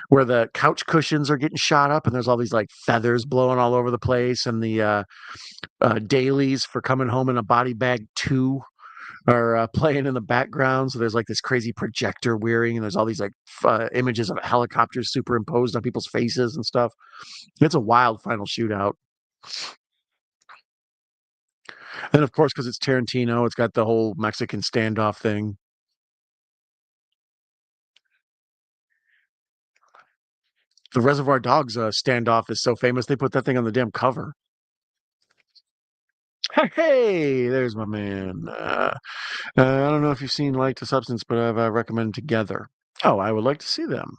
where the couch cushions are getting shot up and there's all these like feathers blowing all over the place and the dailies for coming home in a body bag 2 are playing in the background. So there's like this crazy projector wearing and there's all these like images of helicopters superimposed on people's faces and stuff. It's a wild final shootout. And of course, because it's Tarantino, it's got the whole Mexican standoff thing. The Reservoir Dogs standoff is so famous they put that thing on the damn cover. Hey, there's my man. I don't know if you've seen Light to Substance, but I've recommended Together. Oh, I would like to see them.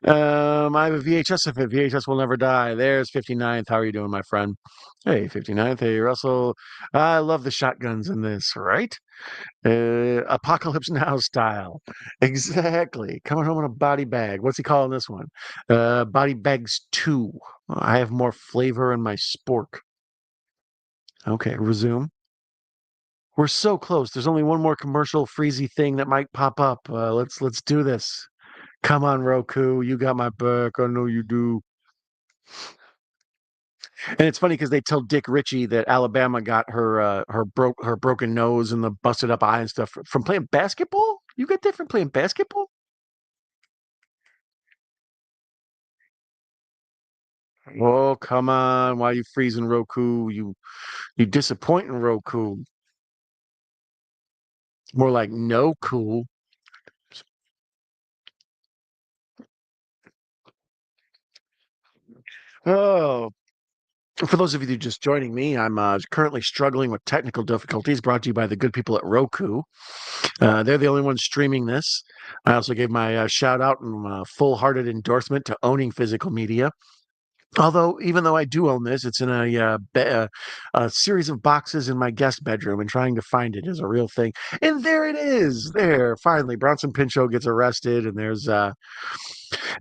I have a VHS of it. VHS will never die. There's 59th. How are you doing, my friend? Hey, 59th. Hey, Russell. I love the shotguns in this, right? Apocalypse Now style. Exactly. Coming home in a body bag. What's he calling this one? Body bags 2. I have more flavor in my spork. Okay, resume. We're so close. There's only one more commercial freezy thing that might pop up. Let's do this. Come on, Roku. You got my back. I know you do. And it's funny because they tell Dick Ritchie that Alabama got her broken nose and the busted up eye and stuff from playing basketball. You got that from playing basketball? Oh, come on. Why are you freezing Roku? You disappointing Roku. More like no cool. Oh, for those of you just joining me, I'm currently struggling with technical difficulties brought to you by the good people at Roku. They're the only ones streaming this. I also gave my shout out and full hearted endorsement to owning physical media. Although, even though I do own this, it's in a series of boxes in my guest bedroom, and trying to find it is a real thing. And there it is. There, finally, Bronson Pinchot gets arrested, and there's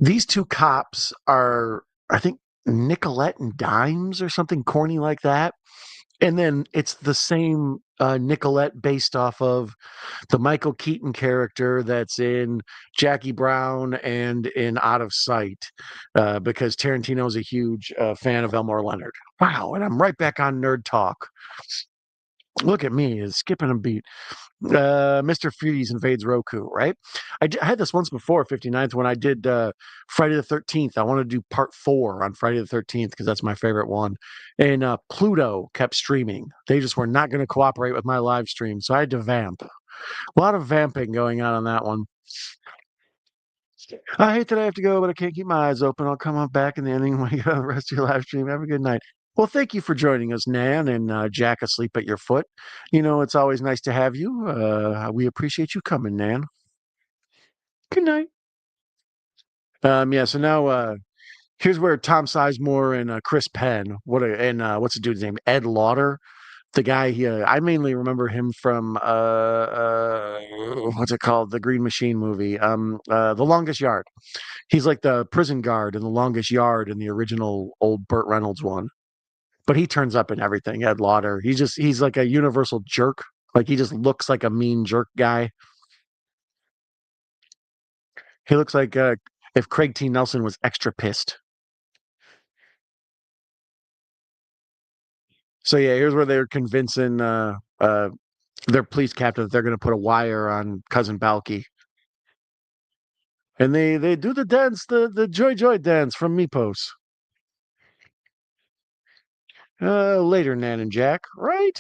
these two cops are, I think, Nicolette and Dimes or something corny like that. And then it's the same Nicolette based off of the Michael Keaton character that's in Jackie Brown and in Out of Sight, because Tarantino's a huge fan of Elmore Leonard. Wow, and I'm right back on Nerd Talk. Look at me, is skipping a beat. Mr. Freeze invades Roku, right? I had this once before, 59th, when I did Friday the 13th. I wanted to do part 4 on Friday the 13th because that's my favorite one. And Pluto kept streaming. They just were not going to cooperate with my live stream. So I had to vamp. A lot of vamping going on that one. I hate that I have to go, but I can't keep my eyes open. I'll come on back in the ending when you have the rest of your live stream. Have a good night. Well, thank you for joining us, Nan and Jack asleep at your foot. You know, it's always nice to have you. We appreciate you coming, Nan. Good night. Yeah, so now here's where Tom Sizemore and Chris Penn, what's the dude's name? Ed Lauder. The guy I mainly remember him from what's it called? The Green Machine movie. The Longest Yard. He's like the prison guard in The Longest Yard in the original old Burt Reynolds one. But he turns up in everything. Ed Lauder. He's like a universal jerk. Like he just looks like a mean jerk guy. He looks like if Craig T. Nelson was extra pissed. So yeah, here's where they're convincing their police captain that they're going to put a wire on cousin Balky, and they do the dance, the Joy Joy dance from Meepos. Later, Nan and Jack, right?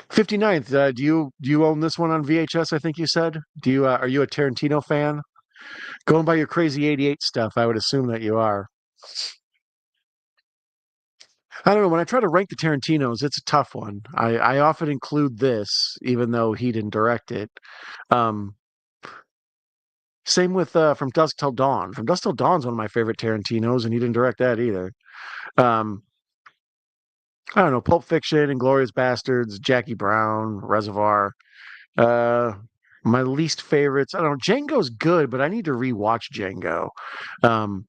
59th. Do you own this one on VHS? I think you said. Do you are you a Tarantino fan? Going by your crazy 88 stuff, I would assume that you are. I don't know. When I try to rank the Tarantinos, it's a tough one. I often include this, even though he didn't direct it. Um, Same with From Dusk Till Dawn. From Dusk Till Dawn's one of my favorite Tarantinos, and he didn't direct that either. Um, I don't know. Pulp Fiction, Inglorious Bastards, Jackie Brown, Reservoir. Uh, my least favorites. I don't know. Django's good, but I need to rewatch Django.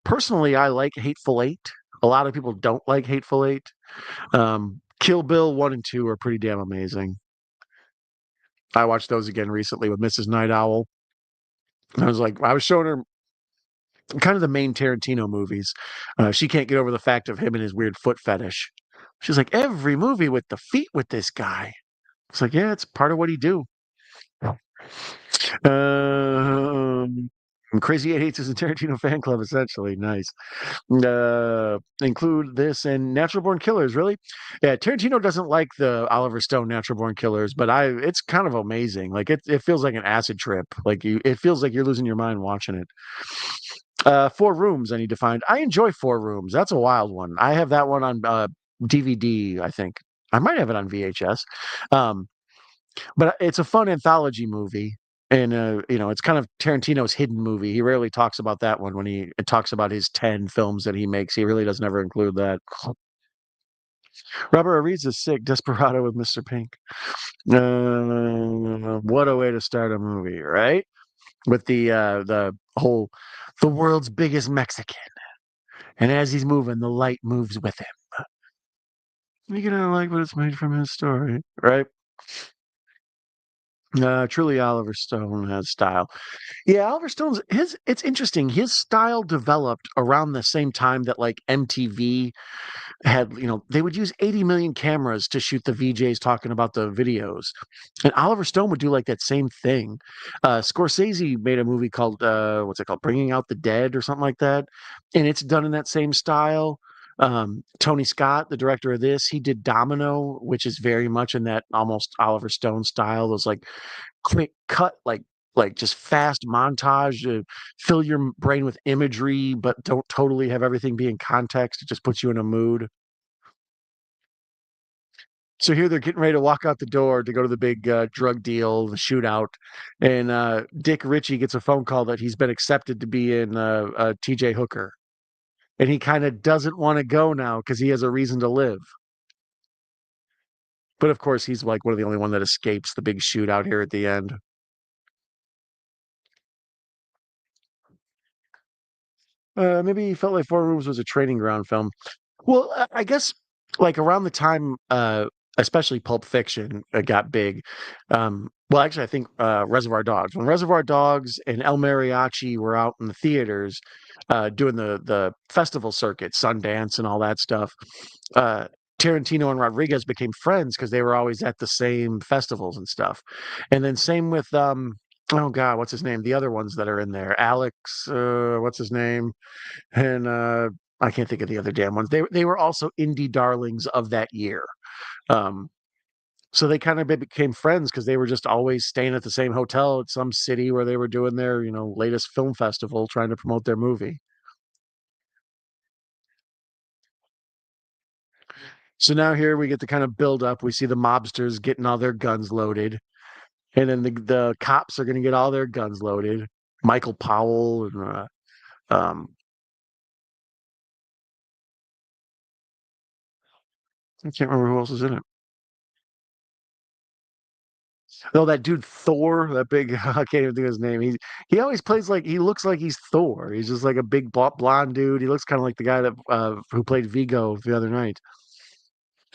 Personally, I like Hateful Eight. A lot of people don't like Hateful Eight. Kill Bill 1 and 2 are pretty damn amazing. I watched those again recently with Mrs. Night Owl. I was showing her kind of the main Tarantino movies. She can't get over the fact of him and his weird foot fetish. She's like, every movie with the feet with this guy. It's like, yeah, it's part of what he do. Um, Crazy Eight Hates is a Tarantino fan club, essentially. Nice. Include this and Natural Born Killers. Really? Yeah, Tarantino doesn't like the Oliver Stone Natural Born Killers, but it's kind of amazing. Like it feels like an acid trip. It feels like you're losing your mind watching it. Four Rooms. I need to find. I enjoy Four Rooms. That's a wild one. I have that one on DVD. I think I might have it on VHS. Um, but it's a fun anthology movie. And it's kind of Tarantino's hidden movie. He rarely talks about that one when he talks about his 10 films that he makes. He really doesn't ever include that. Robert Ariza is sick. Desperado with Mr. Pink. What a way to start a movie, right? With the whole the world's biggest Mexican, and as he's moving, the light moves with him. You gonna like what it's made from his story, right? Truly, Oliver Stone has style. Yeah, Oliver Stone's his. It's interesting. His style developed around the same time that like MTV had, they would use 80 million cameras to shoot the VJs talking about the videos. And Oliver Stone would do like that same thing. Scorsese made a movie called, what's it called? Bringing Out the Dead or something like that. And it's done in that same style. Tony Scott, the director of this, he did Domino, which is very much in that almost Oliver Stone style. Those like quick cut, like just fast montage to fill your brain with imagery, but don't totally have everything be in context. It just puts you in a mood. So here they're getting ready to walk out the door to go to the big drug deal, the shootout, and Dick Ritchie gets a phone call that he's been accepted to be in TJ Hooker, and he kind of doesn't want to go now because he has a reason to live. But of course, he's like one of the only one that escapes the big shootout here at the end. Maybe he felt like Four Rooms was a training ground film. Well, I guess like around the time, especially Pulp Fiction got big. Well, actually, I think Reservoir Dogs. When Reservoir Dogs and El Mariachi were out in the theaters doing the festival circuit, Sundance, and all that stuff, uh, Tarantino and Rodriguez became friends because they were always at the same festivals and stuff. And then same with oh God, what's his name? The other ones that are in there, Alex, what's his name? And I can't think of the other damn ones. They were also indie darlings of that year. Um, so they kind of became friends because they were just always staying at the same hotel at some city where they were doing their, latest film festival, trying to promote their movie. So now here we get to kind of build up. We see the mobsters getting all their guns loaded, and then the cops are going to get all their guns loaded. Michael Powell and um, I can't remember who else is in it. Oh, that dude Thor, that big I can't even think of his name. He always plays like he looks like he's Thor. He's just like a big blonde dude. He looks kind of like the guy that who played Vigo the other night.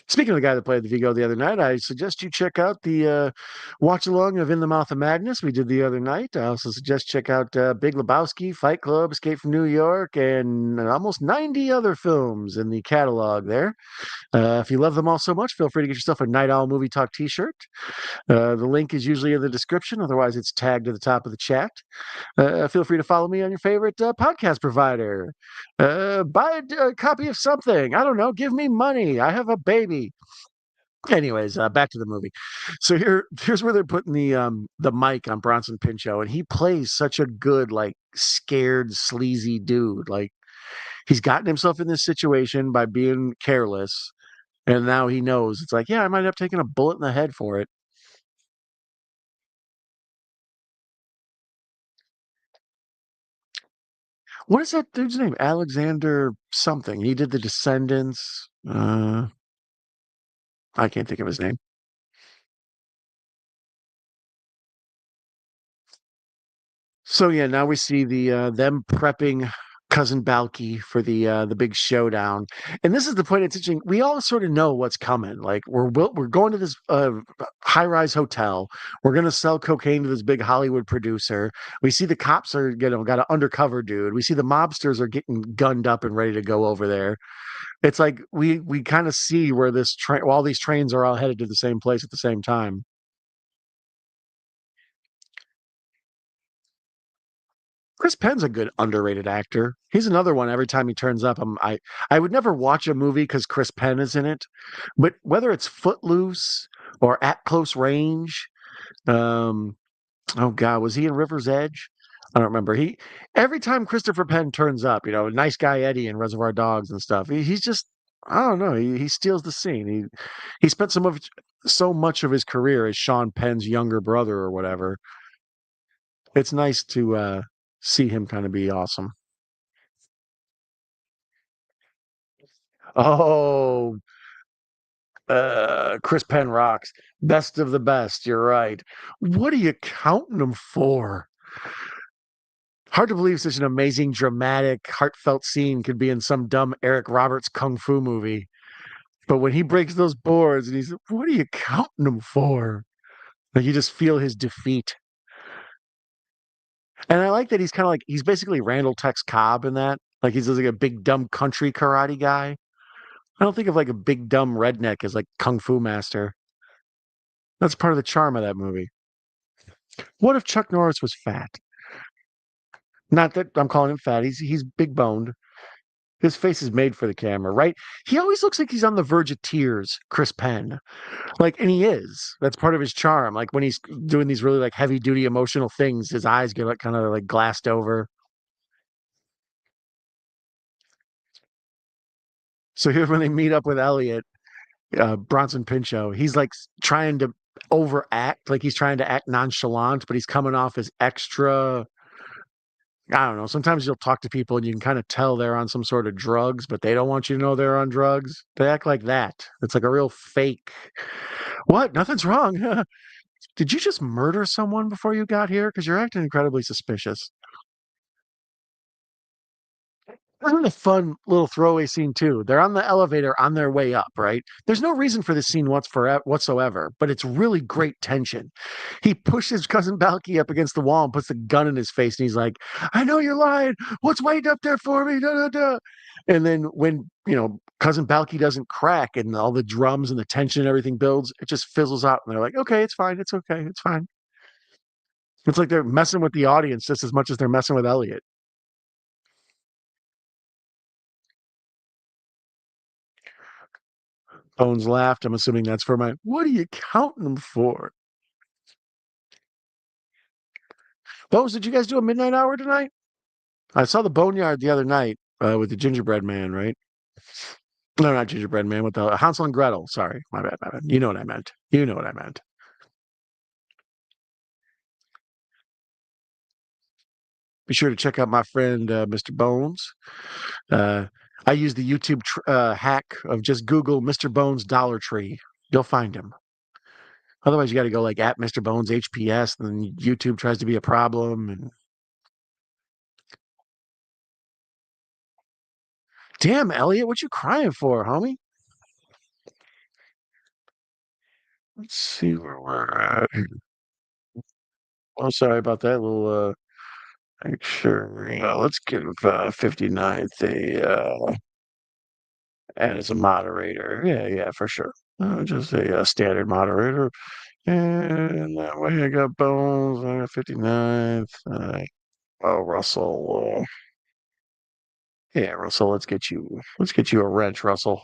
Speaking of the guy that played the Vigo the other night, I suggest you check out the watch along of In the Mouth of Madness we did the other night. I also suggest check out Big Lebowski, Fight Club, Escape from New York, and almost 90 other films in the catalog there. If you love them all so much, feel free to get yourself a Night Owl Movie Talk t-shirt. The link is usually in the description. Otherwise, it's tagged at the top of the chat. Feel free to follow me on your favorite podcast provider. Buy a copy of something. I don't know. Give me money. I have a baby. Anyways, back to the movie. So here's where they're putting the mic on Bronson Pinchot, and he plays such a good, like, scared, sleazy dude. Like, he's gotten himself in this situation by being careless, and now he knows it's like, yeah, I might have taken a bullet in the head for it. What is that dude's name? Alexander something. He did The Descendants. I can't think of his name. So yeah, now we see them prepping cousin Balky for the big showdown, and this is the point. It's interesting. We all sort of know what's coming. Like we're going to this high rise hotel. We're gonna sell cocaine to this big Hollywood producer. We see the cops are got an undercover dude. We see the mobsters are getting gunned up and ready to go over there. It's like we kind of see where this train, all these trains are all headed to the same place at the same time. Chris Penn's a good underrated actor. He's another one. Every time he turns up, I would never watch a movie because Chris Penn is in it, but whether it's Footloose or At Close Range, um, oh God, was he in River's Edge? I don't remember. He every time Christopher Penn turns up, nice guy Eddie in Reservoir Dogs and stuff. He's just I don't know. He steals the scene. He spent so much of his career as Sean Penn's younger brother or whatever. It's nice to see him kind of be awesome. Oh, Chris Penn rocks. Best of the best. You're right. What are you counting them for? Hard to believe such an amazing, dramatic, heartfelt scene could be in some dumb Eric Roberts kung fu movie. But when he breaks those boards and he's, what are you counting them for? Like you just feel his defeat. And I like that he's kind of like, he's basically Randall Tex Cobb in that. Like he's like a big, dumb country karate guy. I don't think of like a big, dumb redneck as like kung fu master. That's part of the charm of that movie. What if Chuck Norris was fat? Not that I'm calling him fat. He's big boned. His face is made for the camera, right? He always looks like he's on the verge of tears, Chris Penn. Like, and he is. That's part of his charm. Like when he's doing these really like heavy duty emotional things, his eyes get like kind of like glassed over. So here when they meet up with Elliot, Bronson Pinchot, he's like trying to overact, like he's trying to act nonchalant, but he's coming off as extra. I don't know. Sometimes you'll talk to people and you can kind of tell they're on some sort of drugs, but they don't want you to know they're on drugs. They act like that. It's like a real fake. What? Nothing's wrong. Did you just murder someone before you got here? Because you're acting incredibly suspicious. Isn't a fun little throwaway scene too? They're on the elevator on their way up, right? There's no reason for this scene whatsoever, but it's really great tension. He pushes cousin Balky up against the wall and puts the gun in his face, and he's like, "I know you're lying. What's waiting up there for me?" Da, da, da. And then when cousin Balky doesn't crack, and all the drums and the tension and everything builds, it just fizzles out, and they're like, "Okay, it's fine. It's okay. It's fine." It's like they're messing with the audience just as much as they're messing with Elliot. Bones laughed. I'm assuming that's for my. What are you counting them for? Bones, did you guys do a midnight hour tonight? I saw the Boneyard the other night with the gingerbread man, right? No, not gingerbread man, with the Hansel and Gretel. Sorry, my bad, my bad. You know what I meant. You know what I meant. Be sure to check out my friend Mr. Bones. Uh, I use the YouTube hack of just Google Mr. Bones Dollar Tree. You'll find him. Otherwise, you got to go like at Mr. Bones HPS, and then YouTube tries to be a problem. And damn, Elliot, what you crying for, homie? Let's see where we're at. Oh, sorry about that little. Make sure. Let's give 59th as a moderator. Yeah, yeah, for sure. Just a standard moderator. And that way I got Bones, I got 59th. Oh, Russell. Yeah, Russell, let's get you a wrench, Russell.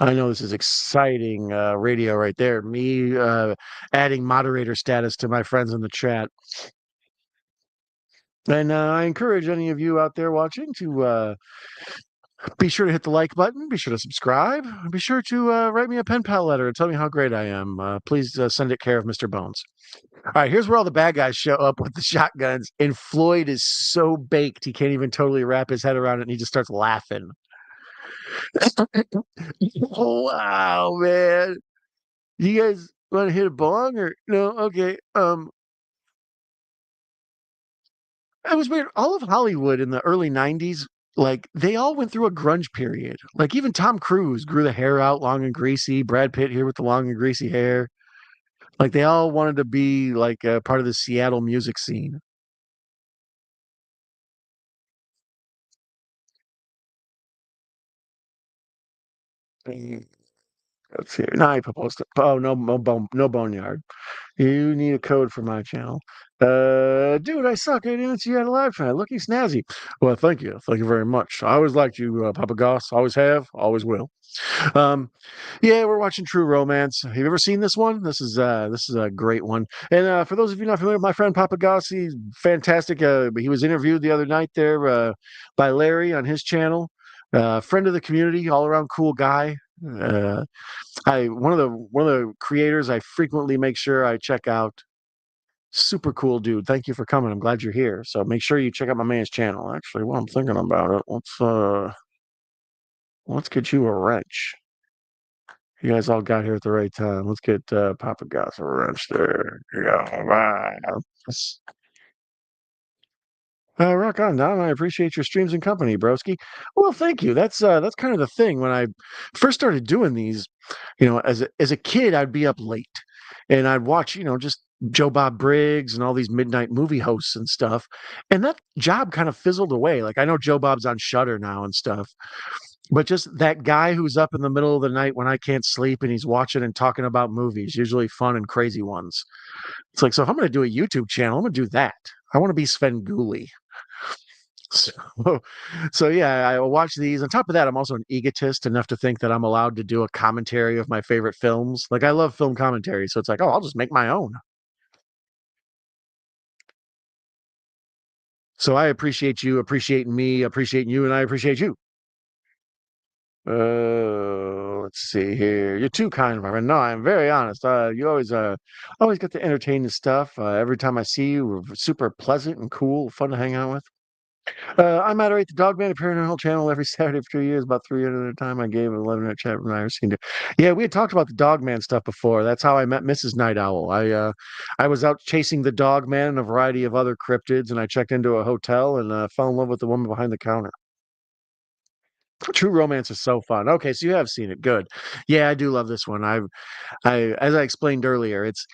I know this is exciting radio right there. Me adding moderator status to my friends in the chat. And I encourage any of you out there watching to be sure to hit the like button. Be sure to subscribe. Be sure to write me a pen pal letter and tell me how great I am. Please send it care of Mr. Bones. All right, here's where all the bad guys show up with the shotguns, and Floyd is so baked he can't even totally wrap his head around it, and he just starts laughing. Wow, man! You guys want to hit a bong or no? Okay. It was weird. All of Hollywood in the early '90s, like they all went through a grunge period. Like even Tom Cruise grew the hair out long and greasy. Brad Pitt here with the long and greasy hair. Like they all wanted to be like a part of the Seattle music scene. Mm, let's see. No, I proposed to. Oh no, no boneyard. You need a code for my channel. Dude, I suck. I didn't see you had a live fan. Looking snazzy. Well, thank you. Thank you very much. I always liked you, Papa Goss. Always have. Always will. Um, yeah, we're watching True Romance. Have you ever seen this one? This is a great one. And for those of you not familiar, my friend Papa Goss, he's fantastic. He was interviewed the other night there by Larry on his channel. Friend of the community, all around cool guy. Uh, I one of the creators I frequently make sure I check out. Super cool dude. Thank you for coming. I'm glad you're here. So make sure you check out my man's channel. Actually, while I'm thinking about it, let's get you a wrench. You guys all got here at the right time. Let's get Papa Gas a wrench there. Yeah, wow. Rock on, Don. I appreciate your streams and company, broski. Well, thank you. That's kind of the thing. When I first started doing these, as a kid, I'd be up late and I'd watch, just Joe Bob Briggs and all these midnight movie hosts and stuff. And that job kind of fizzled away. Like I know Joe Bob's on Shutter now and stuff, but just that guy who's up in the middle of the night when I can't sleep and he's watching and talking about movies, usually fun and crazy ones. It's like, so if I'm going to do a YouTube channel, I'm going to do that. I want to be Sven Gulli. So, so yeah, I watch these. On top of that, I'm also an egotist enough to think that I'm allowed to do a commentary of my favorite films. Like I love film commentary, so it's like, oh, I'll just make my own. So I appreciate you appreciating me, appreciating you, and I appreciate you. Let's see here. You're too kind, my friend. No, I'm very honest. You always get the entertaining stuff. Every time I see you, we're super pleasant and cool, fun to hang out with. I moderate the Dogman appearing on the whole channel every Saturday for 2 years, about 300 at a time. I gave an 11-minute chat when I ever seen it. Yeah, we had talked about the Dogman stuff before. That's how I met Mrs. Night Owl. I was out chasing the Dogman and a variety of other cryptids, and I checked into a hotel and fell in love with the woman behind the counter. True Romance is so fun. Okay, so you have seen it. Good. Yeah, I do love this one. As I explained earlier, it's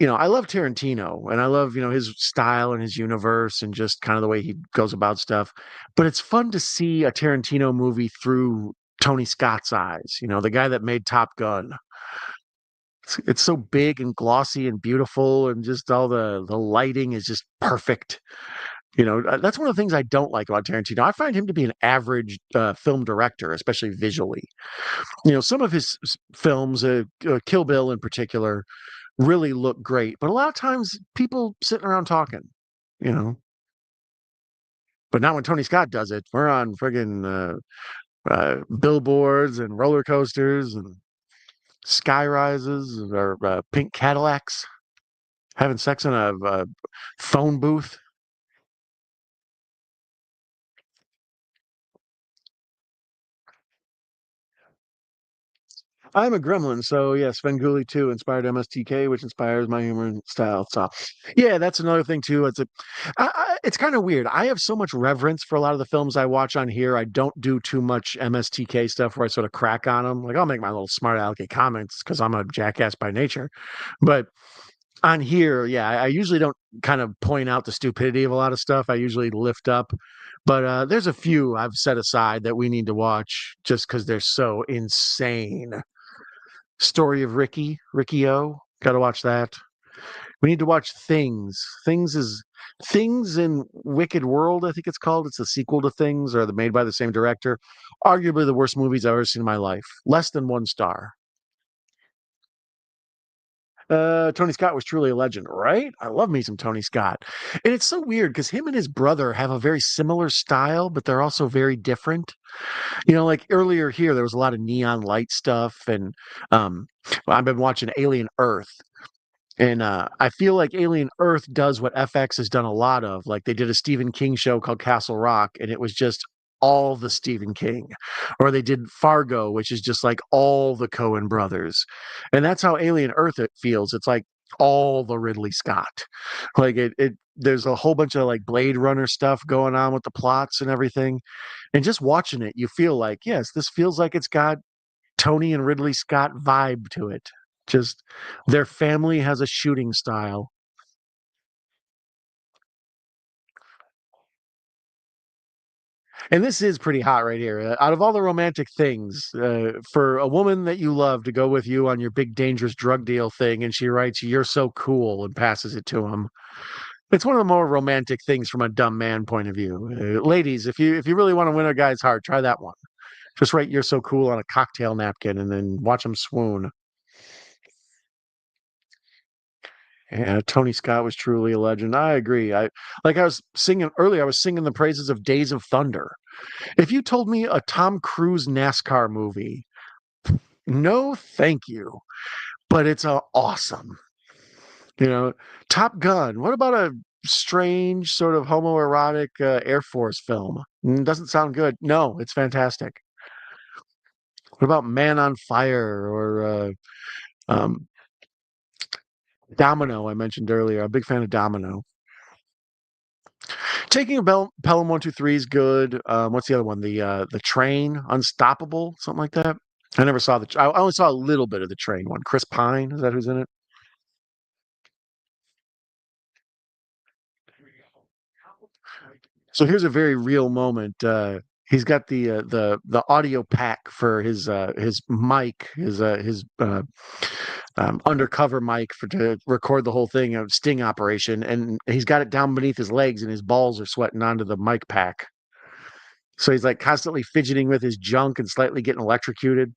I love Tarantino and I love, his style and his universe and just kind of the way he goes about stuff. But it's fun to see a Tarantino movie through Tony Scott's eyes, the guy that made Top Gun. It's so big and glossy and beautiful and just all the lighting is just perfect. That's one of the things I don't like about Tarantino. I find him to be an average film director, especially visually. Some of his films, Kill Bill in particular, really look great. But a lot of times people sitting around talking, you know. But not when Tony Scott does it. We're on friggin' billboards and roller coasters and sky rises or pink Cadillacs, having sex in a phone booth. I'm a gremlin, so yeah, Svengoolie too inspired MSTK, which inspires my humor and style. So, yeah, that's another thing too. It's kind of weird. I have so much reverence for a lot of the films I watch on here. I don't do too much MSTK stuff where I sort of crack on them. Like I'll make my little smart alecky comments because I'm a jackass by nature. But on here, yeah, I usually don't kind of point out the stupidity of a lot of stuff. I usually lift up. But there's a few I've set aside that we need to watch just because they're so insane. Story of Ricky O. Got to watch that. We need to watch Things. Things in Wicked World, I think it's called. It's a sequel to Things, or made by the same director. Arguably the worst movies I've ever seen in my life. Less than 1 star. Tony Scott was truly a legend, right? I love me some Tony Scott. And it's so weird because him and his brother have a very similar style, but they're also very different. Like earlier here, there was a lot of neon light stuff, and um, I've been watching Alien Earth. And I feel like Alien Earth does what FX has done a lot of. Like they did a Stephen King show called Castle Rock, and it was just all the Stephen King. Or they did Fargo, which is just like all the Coen brothers. And that's how Alien Earth it feels. It's like all the Ridley Scott. Like it there's a whole bunch of like Blade Runner stuff going on with the plots and everything. And just watching it, you feel like, yes, this feels like it's got Tony and Ridley Scott vibe to it. Just their family has a shooting style. And this is pretty hot right here. Out of all the romantic things, for a woman that you love to go with you on your big dangerous drug deal thing, and she writes, "You're so cool," and passes it to him. It's one of the more romantic things from a dumb man point of view. Ladies, if you really want to win a guy's heart, try that one. Just write "You're so cool" on a cocktail napkin and then watch him swoon. Yeah, Tony Scott was truly a legend. I agree. I was singing earlier, I was singing the praises of Days of Thunder. If you told me a Tom Cruise NASCAR movie, no thank you, but it's awesome. You know, Top Gun. What about a strange sort of homoerotic Air Force film? Doesn't sound good. No, it's fantastic. What about Man on Fire or um, Domino? I mentioned earlier. I'm a big fan of Domino. Taking a Pelham 123 is good. What's the other one? The Train, Unstoppable, something like that. I never saw I only saw a little bit of the Train one. Chris Pine, is that who's in it? So here's a very real moment. He's got the audio pack for his mic, his undercover mic for to record the whole thing of sting operation, and he's got it down beneath his legs, and his balls are sweating onto the mic pack. So he's like constantly fidgeting with his junk and slightly getting electrocuted.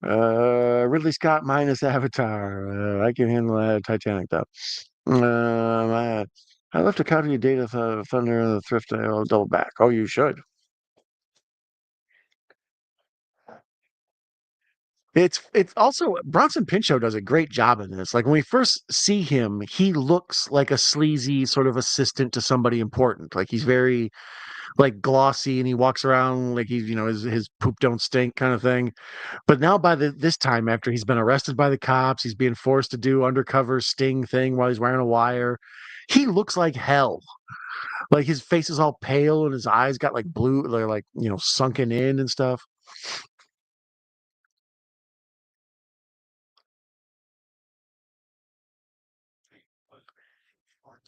Ridley Scott minus Avatar. I can handle that. Titanic though. I left a copy of Date of Thunder in the thrift. I'll double back. Oh, you should. It's also Bronson Pinchot does a great job in this. Like when we first see him, he looks like a sleazy sort of assistant to somebody important. Like he's very like glossy and he walks around like he's his poop don't stink kind of thing. But now by this time after he's been arrested by the cops, he's being forced to do undercover sting thing while he's wearing a wire. He looks like hell. Like his face is all pale and his eyes got like blue, they're like, sunken in and stuff.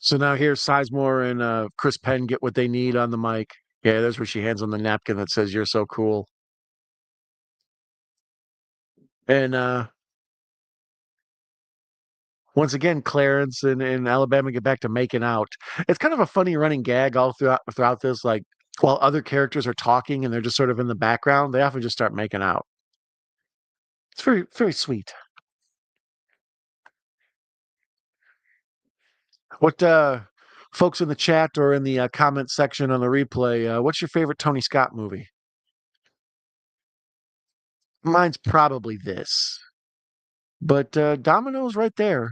So now here's Sizemore and Chris Penn get what they need on the mic. Yeah, there's where she hands him the napkin that says "You're so cool." And once again, Clarence and Alabama get back to making out. It's kind of a funny running gag all throughout this. Like while other characters are talking and they're just sort of in the background, they often just start making out. It's very very sweet. What folks in the chat or in the comment section on the replay? What's your favorite Tony Scott movie? Mine's probably this, but Domino's right there.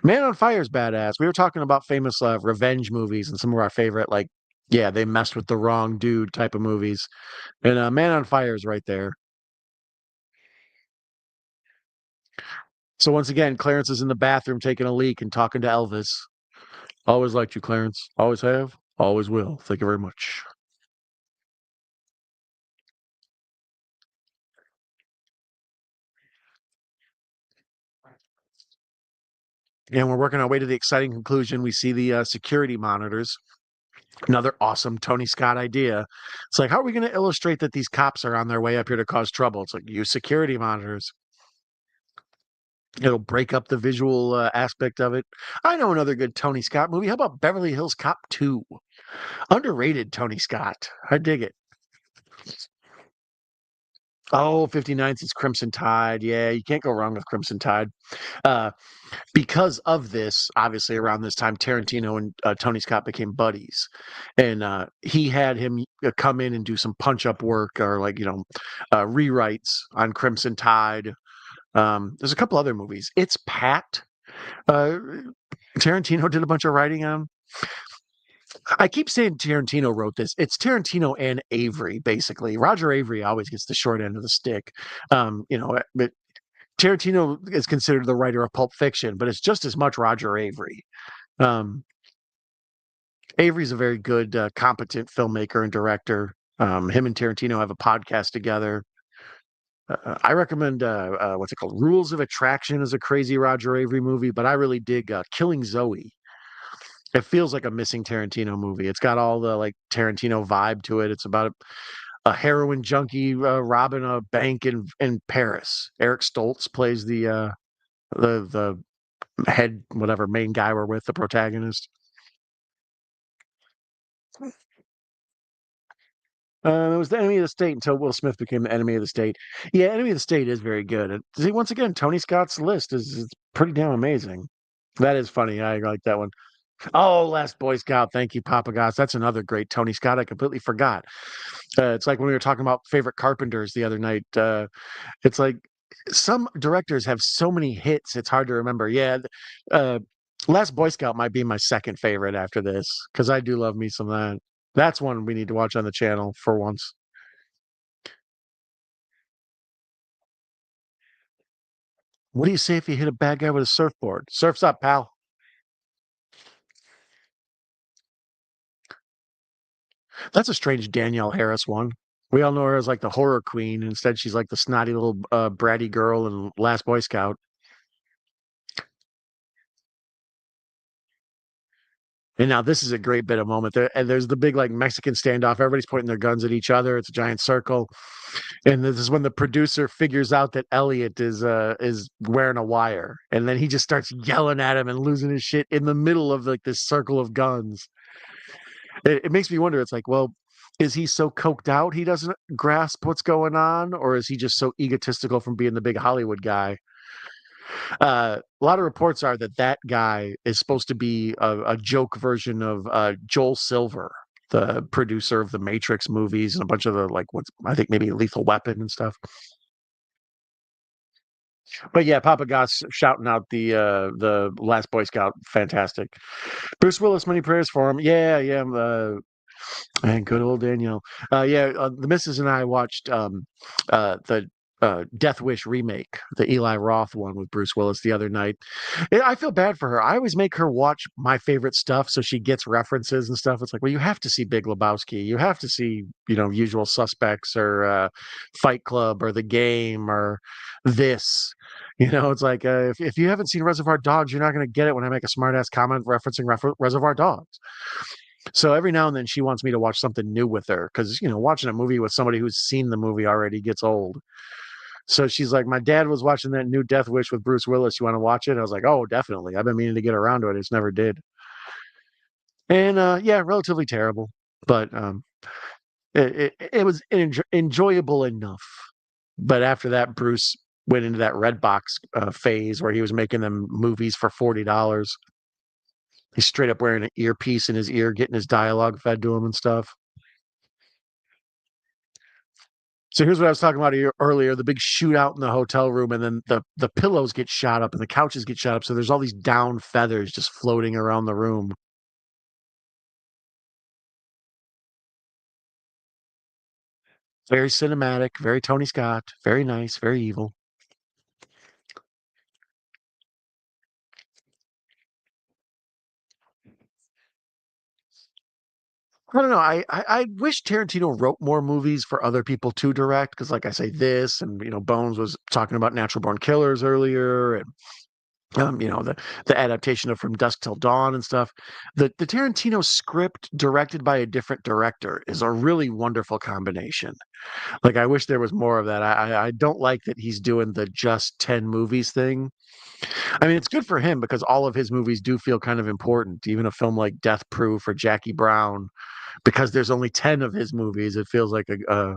Man on Fire is badass. We were talking about famous revenge movies and some of our favorite like Yeah, they messed with the wrong dude type of movies. And Man on Fire is right there. So once again, Clarence is in the bathroom taking a leak and talking to Elvis. Always liked you, Clarence. Always have. Always will. Thank you very much. And we're working our way to the exciting conclusion. We see the security monitors. Another awesome Tony Scott idea. It's like, how are we going to illustrate that these cops are on their way up here to cause trouble? It's like, use security monitors. It'll break up the visual aspect of it. I know another good Tony Scott movie. How about Beverly Hills Cop 2? Underrated Tony Scott. I dig it. Oh, 59th is Crimson Tide. Yeah, you can't go wrong with Crimson Tide. Uh, because of this, obviously, around this time, Tarantino and Tony Scott became buddies. And he had him come in and do some punch up work or, like, rewrites on Crimson Tide. There's a couple other movies. It's Pat. Uh, Tarantino did a bunch of writing on. I keep saying Tarantino wrote this. It's Tarantino and Avery, basically. Roger Avery always gets the short end of the stick. But Tarantino is considered the writer of Pulp Fiction, but it's just as much Roger Avery. Um, Avery's a very good, competent filmmaker and director. Him and Tarantino have a podcast together. I recommend what's it called? Rules of Attraction is a crazy Roger Avery movie, but I really dig Killing Zoe. It feels like a missing Tarantino movie. It's got all the like Tarantino vibe to it. It's about a heroin junkie robbing a bank in Paris. Eric Stoltz plays the head whatever main guy we're with, the protagonist. It was the enemy of the state until Will Smith became the enemy of the state. Yeah, enemy of the state is very good. And see, once again, Tony Scott's list is pretty damn amazing. That is funny. I like that one. Oh, Last Boy Scout. Thank you, Papa Goss. That's another great Tony Scott. I completely forgot. It's like when we were talking about favorite Carpenters the other night. It's like some directors have so many hits, it's hard to remember. Yeah, uh, Last Boy Scout might be my second favorite after this because I do love me some of that. That's one we need to watch on the channel for once. What do you say if you hit a bad guy with a surfboard? Surf's up, pal. That's a strange Danielle Harris one. We all know her as like the horror queen. Instead, she's like the snotty little bratty girl in Last Boy Scout. And now this is a great bit of moment. And there's the big like Mexican standoff. Everybody's pointing their guns at each other. It's a giant circle. And this is when the producer figures out that Elliot is wearing a wire. And then he just starts yelling at him and losing his shit in the middle of like this circle of guns. It makes me wonder, it's like, well, is he so coked out he doesn't grasp what's going on? Or is he just so egotistical from being the big Hollywood guy? A lot of reports are that that guy is supposed to be a joke version of Joel Silver, the producer of the Matrix movies and a bunch of the like what's I think maybe Lethal Weapon and stuff. But yeah, Papa Goss shouting out the Last Boy Scout, fantastic. Bruce Willis, many prayers for him. Yeah, yeah. And good old Danielle. Yeah, the missus and I watched the Death Wish remake, the Eli Roth one with Bruce Willis the other night. I feel bad for her. I always make her watch my favorite stuff so she gets references and stuff. It's like, well, you have to see Big Lebowski. You have to see, Usual Suspects or Fight Club or The Game or this. It's like if you haven't seen Reservoir Dogs, you're not going to get it when I make a smart ass comment referencing Reservoir Dogs. So every now and then she wants me to watch something new with her because, watching a movie with somebody who's seen the movie already gets old. So she's like, my dad was watching that new Death Wish with Bruce Willis. You want to watch it? I was like, oh, definitely. I've been meaning to get around to it. I just never did. And yeah, relatively terrible, but it was enjoyable enough. But after that, Bruce went into that Redbox phase where he was making them movies for $40. He's straight up wearing an earpiece in his ear, getting his dialogue fed to him and stuff. So here's what I was talking about earlier: the big shootout in the hotel room, and then the pillows get shot up and the couches get shot up. So there's all these down feathers just floating around the room. Very cinematic, very Tony Scott, very nice, very evil. I don't know. I wish Tarantino wrote more movies for other people to direct because, like I say, this and Bones was talking about Natural Born Killers earlier, and the adaptation of From Dusk Till Dawn and stuff. The Tarantino script directed by a different director is a really wonderful combination. Like I wish there was more of that. I don't like that he's doing the just 10 movies thing. I mean, it's good for him because all of his movies do feel kind of important. Even a film like Death Proof or Jackie Brown, because there's only 10 of his movies, it feels like a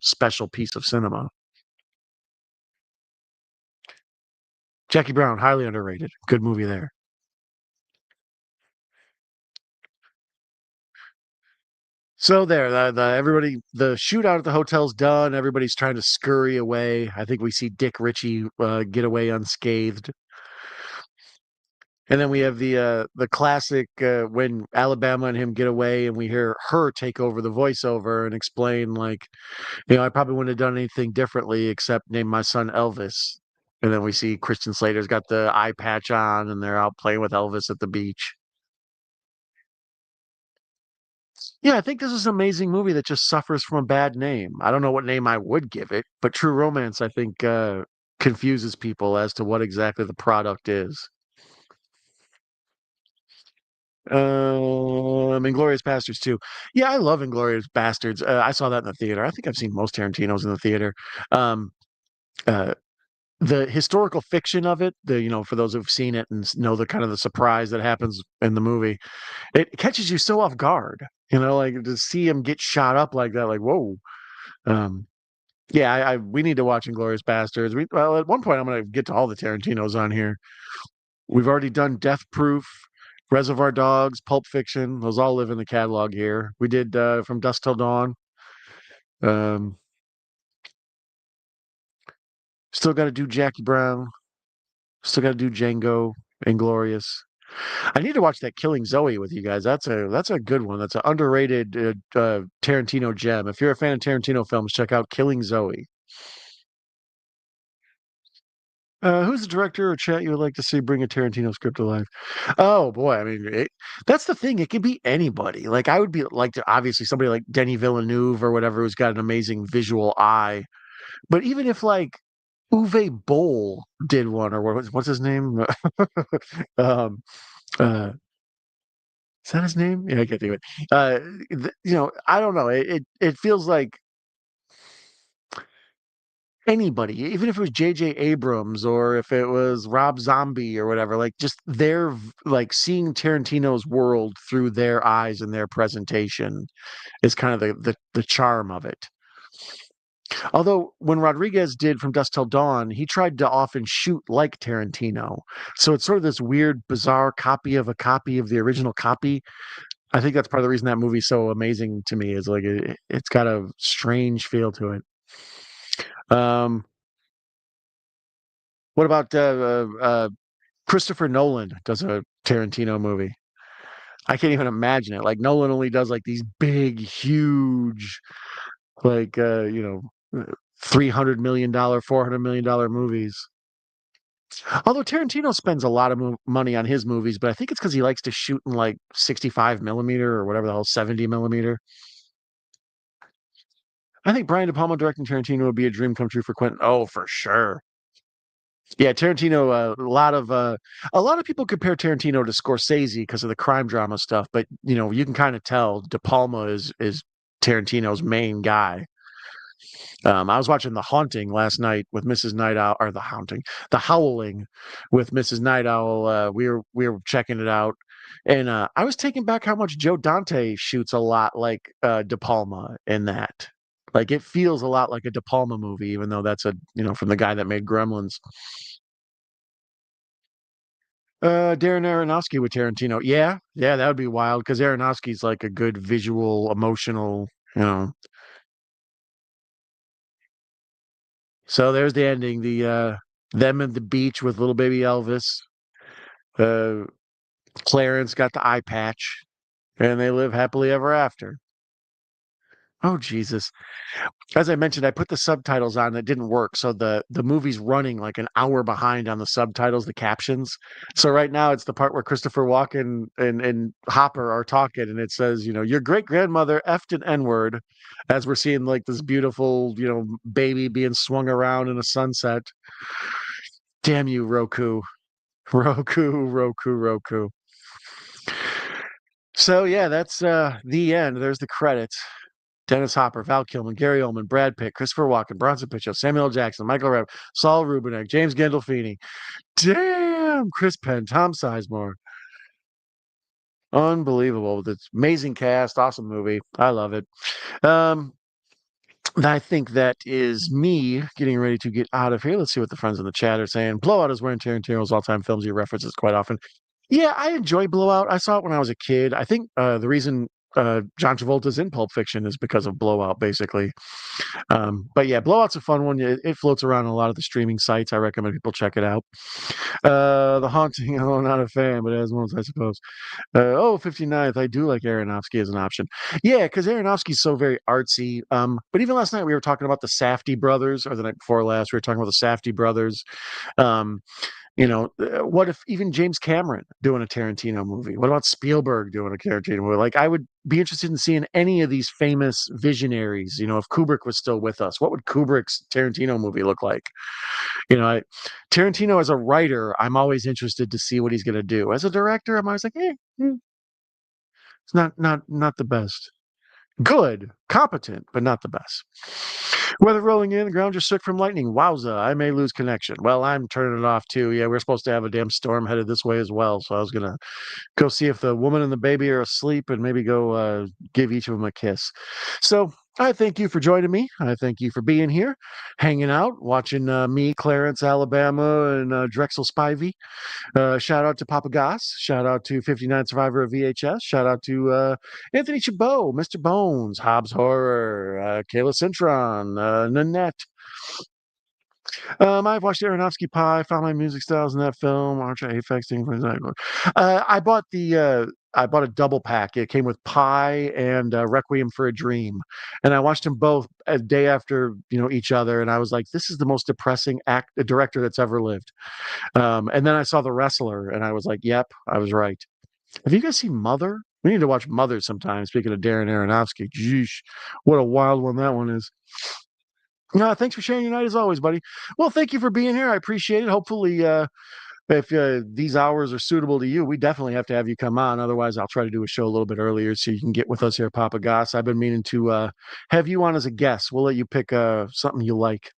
special piece of cinema. Jackie Brown, highly underrated. Good movie there. So there, everybody, the shootout at the hotel's done. Everybody's trying to scurry away. I think we see Dick Ritchie get away unscathed, and then we have the classic when Alabama and him get away, and we hear her take over the voiceover and explain like, I probably wouldn't have done anything differently except name my son Elvis. And then we see Christian Slater's got the eye patch on, and they're out playing with Elvis at the beach. Yeah, I think this is an amazing movie that just suffers from a bad name. I don't know what name I would give it, but True Romance, I think, confuses people as to what exactly the product is. Inglorious Bastards too. Yeah, I love Inglorious Bastards. I saw that in the theater. I think I've seen most Tarantino's in the theater. Um, uh, the historical fiction of it, for those who've seen it and know the kind of the surprise that happens in the movie, it catches you so off guard. Like to see him get shot up like that, like whoa. Um, Yeah, we need to watch Inglorious Bastards. Well, at one point I'm going to get to all the Tarantinos on here. We've already done Death Proof, Reservoir Dogs, Pulp Fiction. Those all live in the catalog here. We did From Dusk Till Dawn. Um, Still got to do Jackie Brown. Still got to do Django, Inglorious. I need to watch that Killing Zoe with you guys. That's a good one. That's an underrated Tarantino gem. If you're a fan of Tarantino films, check out Killing Zoe. Who's the director or chat you would like to see bring a Tarantino script to life? Oh boy, I mean, that's the thing. It can be anybody. Like I would be like to obviously somebody like Denis Villeneuve or whatever who's got an amazing visual eye. But even if like Uwe Boll did one, or what's his name? um, uh, is that his name? Yeah, I can't think of it. I don't know. It feels like anybody, even if it was J.J. Abrams or if it was Rob Zombie or whatever, like just like seeing Tarantino's world through their eyes and their presentation is kind of the charm of it. Although when Rodriguez did From Dusk Till Dawn, he tried to often shoot like Tarantino. So it's sort of this weird, bizarre copy of a copy of the original copy. I think that's part of the reason that movie's so amazing to me is like it's got a strange feel to it. Um, what about Christopher Nolan does a Tarantino movie? I can't even imagine it. Like Nolan only does like these big, huge, like $300 million, $400 million movies. Although Tarantino spends a lot of money on his movies, but I think it's because he likes to shoot in like 65 millimeter or whatever the hell 70 millimeter. I think Brian De Palma directing Tarantino would be a dream come true for Quentin. Oh, for sure. Yeah, Tarantino. A lot of people compare Tarantino to Scorsese because of the crime drama stuff, but you can kind of tell De Palma is Tarantino's main guy. I was watching The Haunting last night with Mrs. Night Owl, or The Howling with Mrs. Night Owl. We were checking it out, and I was taken back how much Joe Dante shoots a lot like De Palma in that. Like it feels a lot like a De Palma movie, even though that's from the guy that made Gremlins. Darren Aronofsky with Tarantino. Yeah, yeah, that would be wild because Aronofsky's like a good visual, emotional, you know. So there's the ending. Them at the beach with little baby Elvis. Uh, Clarence got the eye patch, and they live happily ever after. Oh, Jesus. As I mentioned, I put the subtitles on, it didn't work, so the movie's running like an hour behind on the subtitles, the captions. So right now it's the part where Christopher Walken and Hopper are talking, and it says, "Your great-grandmother effed an N-word," as we're seeing, like, this beautiful, baby being swung around in a sunset. Damn you, Roku. Roku, Roku, Roku. So, yeah, that's, the end. There's the credits. Dennis Hopper, Val Kilmer, Gary Oldman, Brad Pitt, Christopher Walken, Bronson Pinchot, Samuel L. Jackson, Michael Redd, Saul Rubinek, James Gandolfini. Damn, Chris Penn, Tom Sizemore. Unbelievable. It's amazing cast, awesome movie. I love it. Um, I think that is me getting ready to get out of here. Let's see what the friends in the chat are saying. Blowout is one of Tarantino's all-time films he references quite often. Yeah, I enjoy Blowout. I saw it when I was a kid. I think the reason John Travolta's in Pulp Fiction is because of Blowout, basically. But yeah, Blowout's a fun one. It floats around on a lot of the streaming sites. I recommend people check it out. The Haunting, I'm not a fan, but as ones, I suppose. 59th, I do like Aronofsky as an option. Yeah, because Aronofsky's so very artsy. But even last night we were talking about the Safdie brothers, or the night before last, we were talking about the Safdie brothers. Um, what if even James Cameron doing a Tarantino movie? What about Spielberg doing a Tarantino movie? Like, I would be interested in seeing any of these famous visionaries. If Kubrick was still with us, what would Kubrick's Tarantino movie look like? Tarantino as a writer, I'm always interested to see what he's going to do. As a director, I'm always like, it's not the best. Good, competent, but not the best. Weather rolling in, the ground just shook from lightning. Wowza, I may lose connection. Well, I'm turning it off too. Yeah, we're supposed to have a damn storm headed this way as well. So I was gonna go see if the woman and the baby are asleep and maybe go give each of them a kiss. So I thank you for joining me. I thank you for being here, hanging out, watching me, Clarence, Alabama, and Drexel Spivey. Shout out to Papa Goss. Shout out to 59 Survivor of VHS. Shout out to Anthony Chabot, Mr. Bones, Hobbs Horror, Kayla Cintron, Nanette. I've watched Aronofsky Pie, found my music styles in that film. Archer Apex thing for example. I bought a double pack. It came with Pie and Requiem for a Dream, and I watched them both a day after each other. And I was like, this is the most depressing director that's ever lived. And then I saw The Wrestler, and I was like, yep, I was right. Have you guys seen Mother? We need to watch Mother sometime. Speaking of Darren Aronofsky, geesh, what a wild one that one is. No, thanks for sharing your night as always, buddy. Well, thank you for being here. I appreciate it. Hopefully, if these hours are suitable to you, we definitely have to have you come on. Otherwise, I'll try to do a show a little bit earlier so you can get with us here, Papa Goss. I've been meaning to have you on as a guest. We'll let you pick something you like.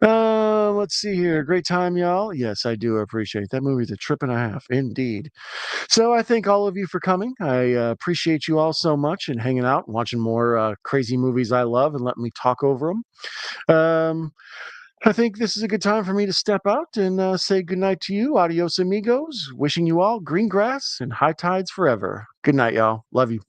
Let's see here. Great time, y'all. Yes, I do appreciate that movie's a trip and a half, indeed. So I thank all of you for coming. I appreciate you all so much and hanging out and watching more crazy movies I love and letting me talk over them. I think this is a good time for me to step out and say goodnight to you. Adios, amigos. Wishing you all green grass and high tides forever. Good night, y'all. Love you.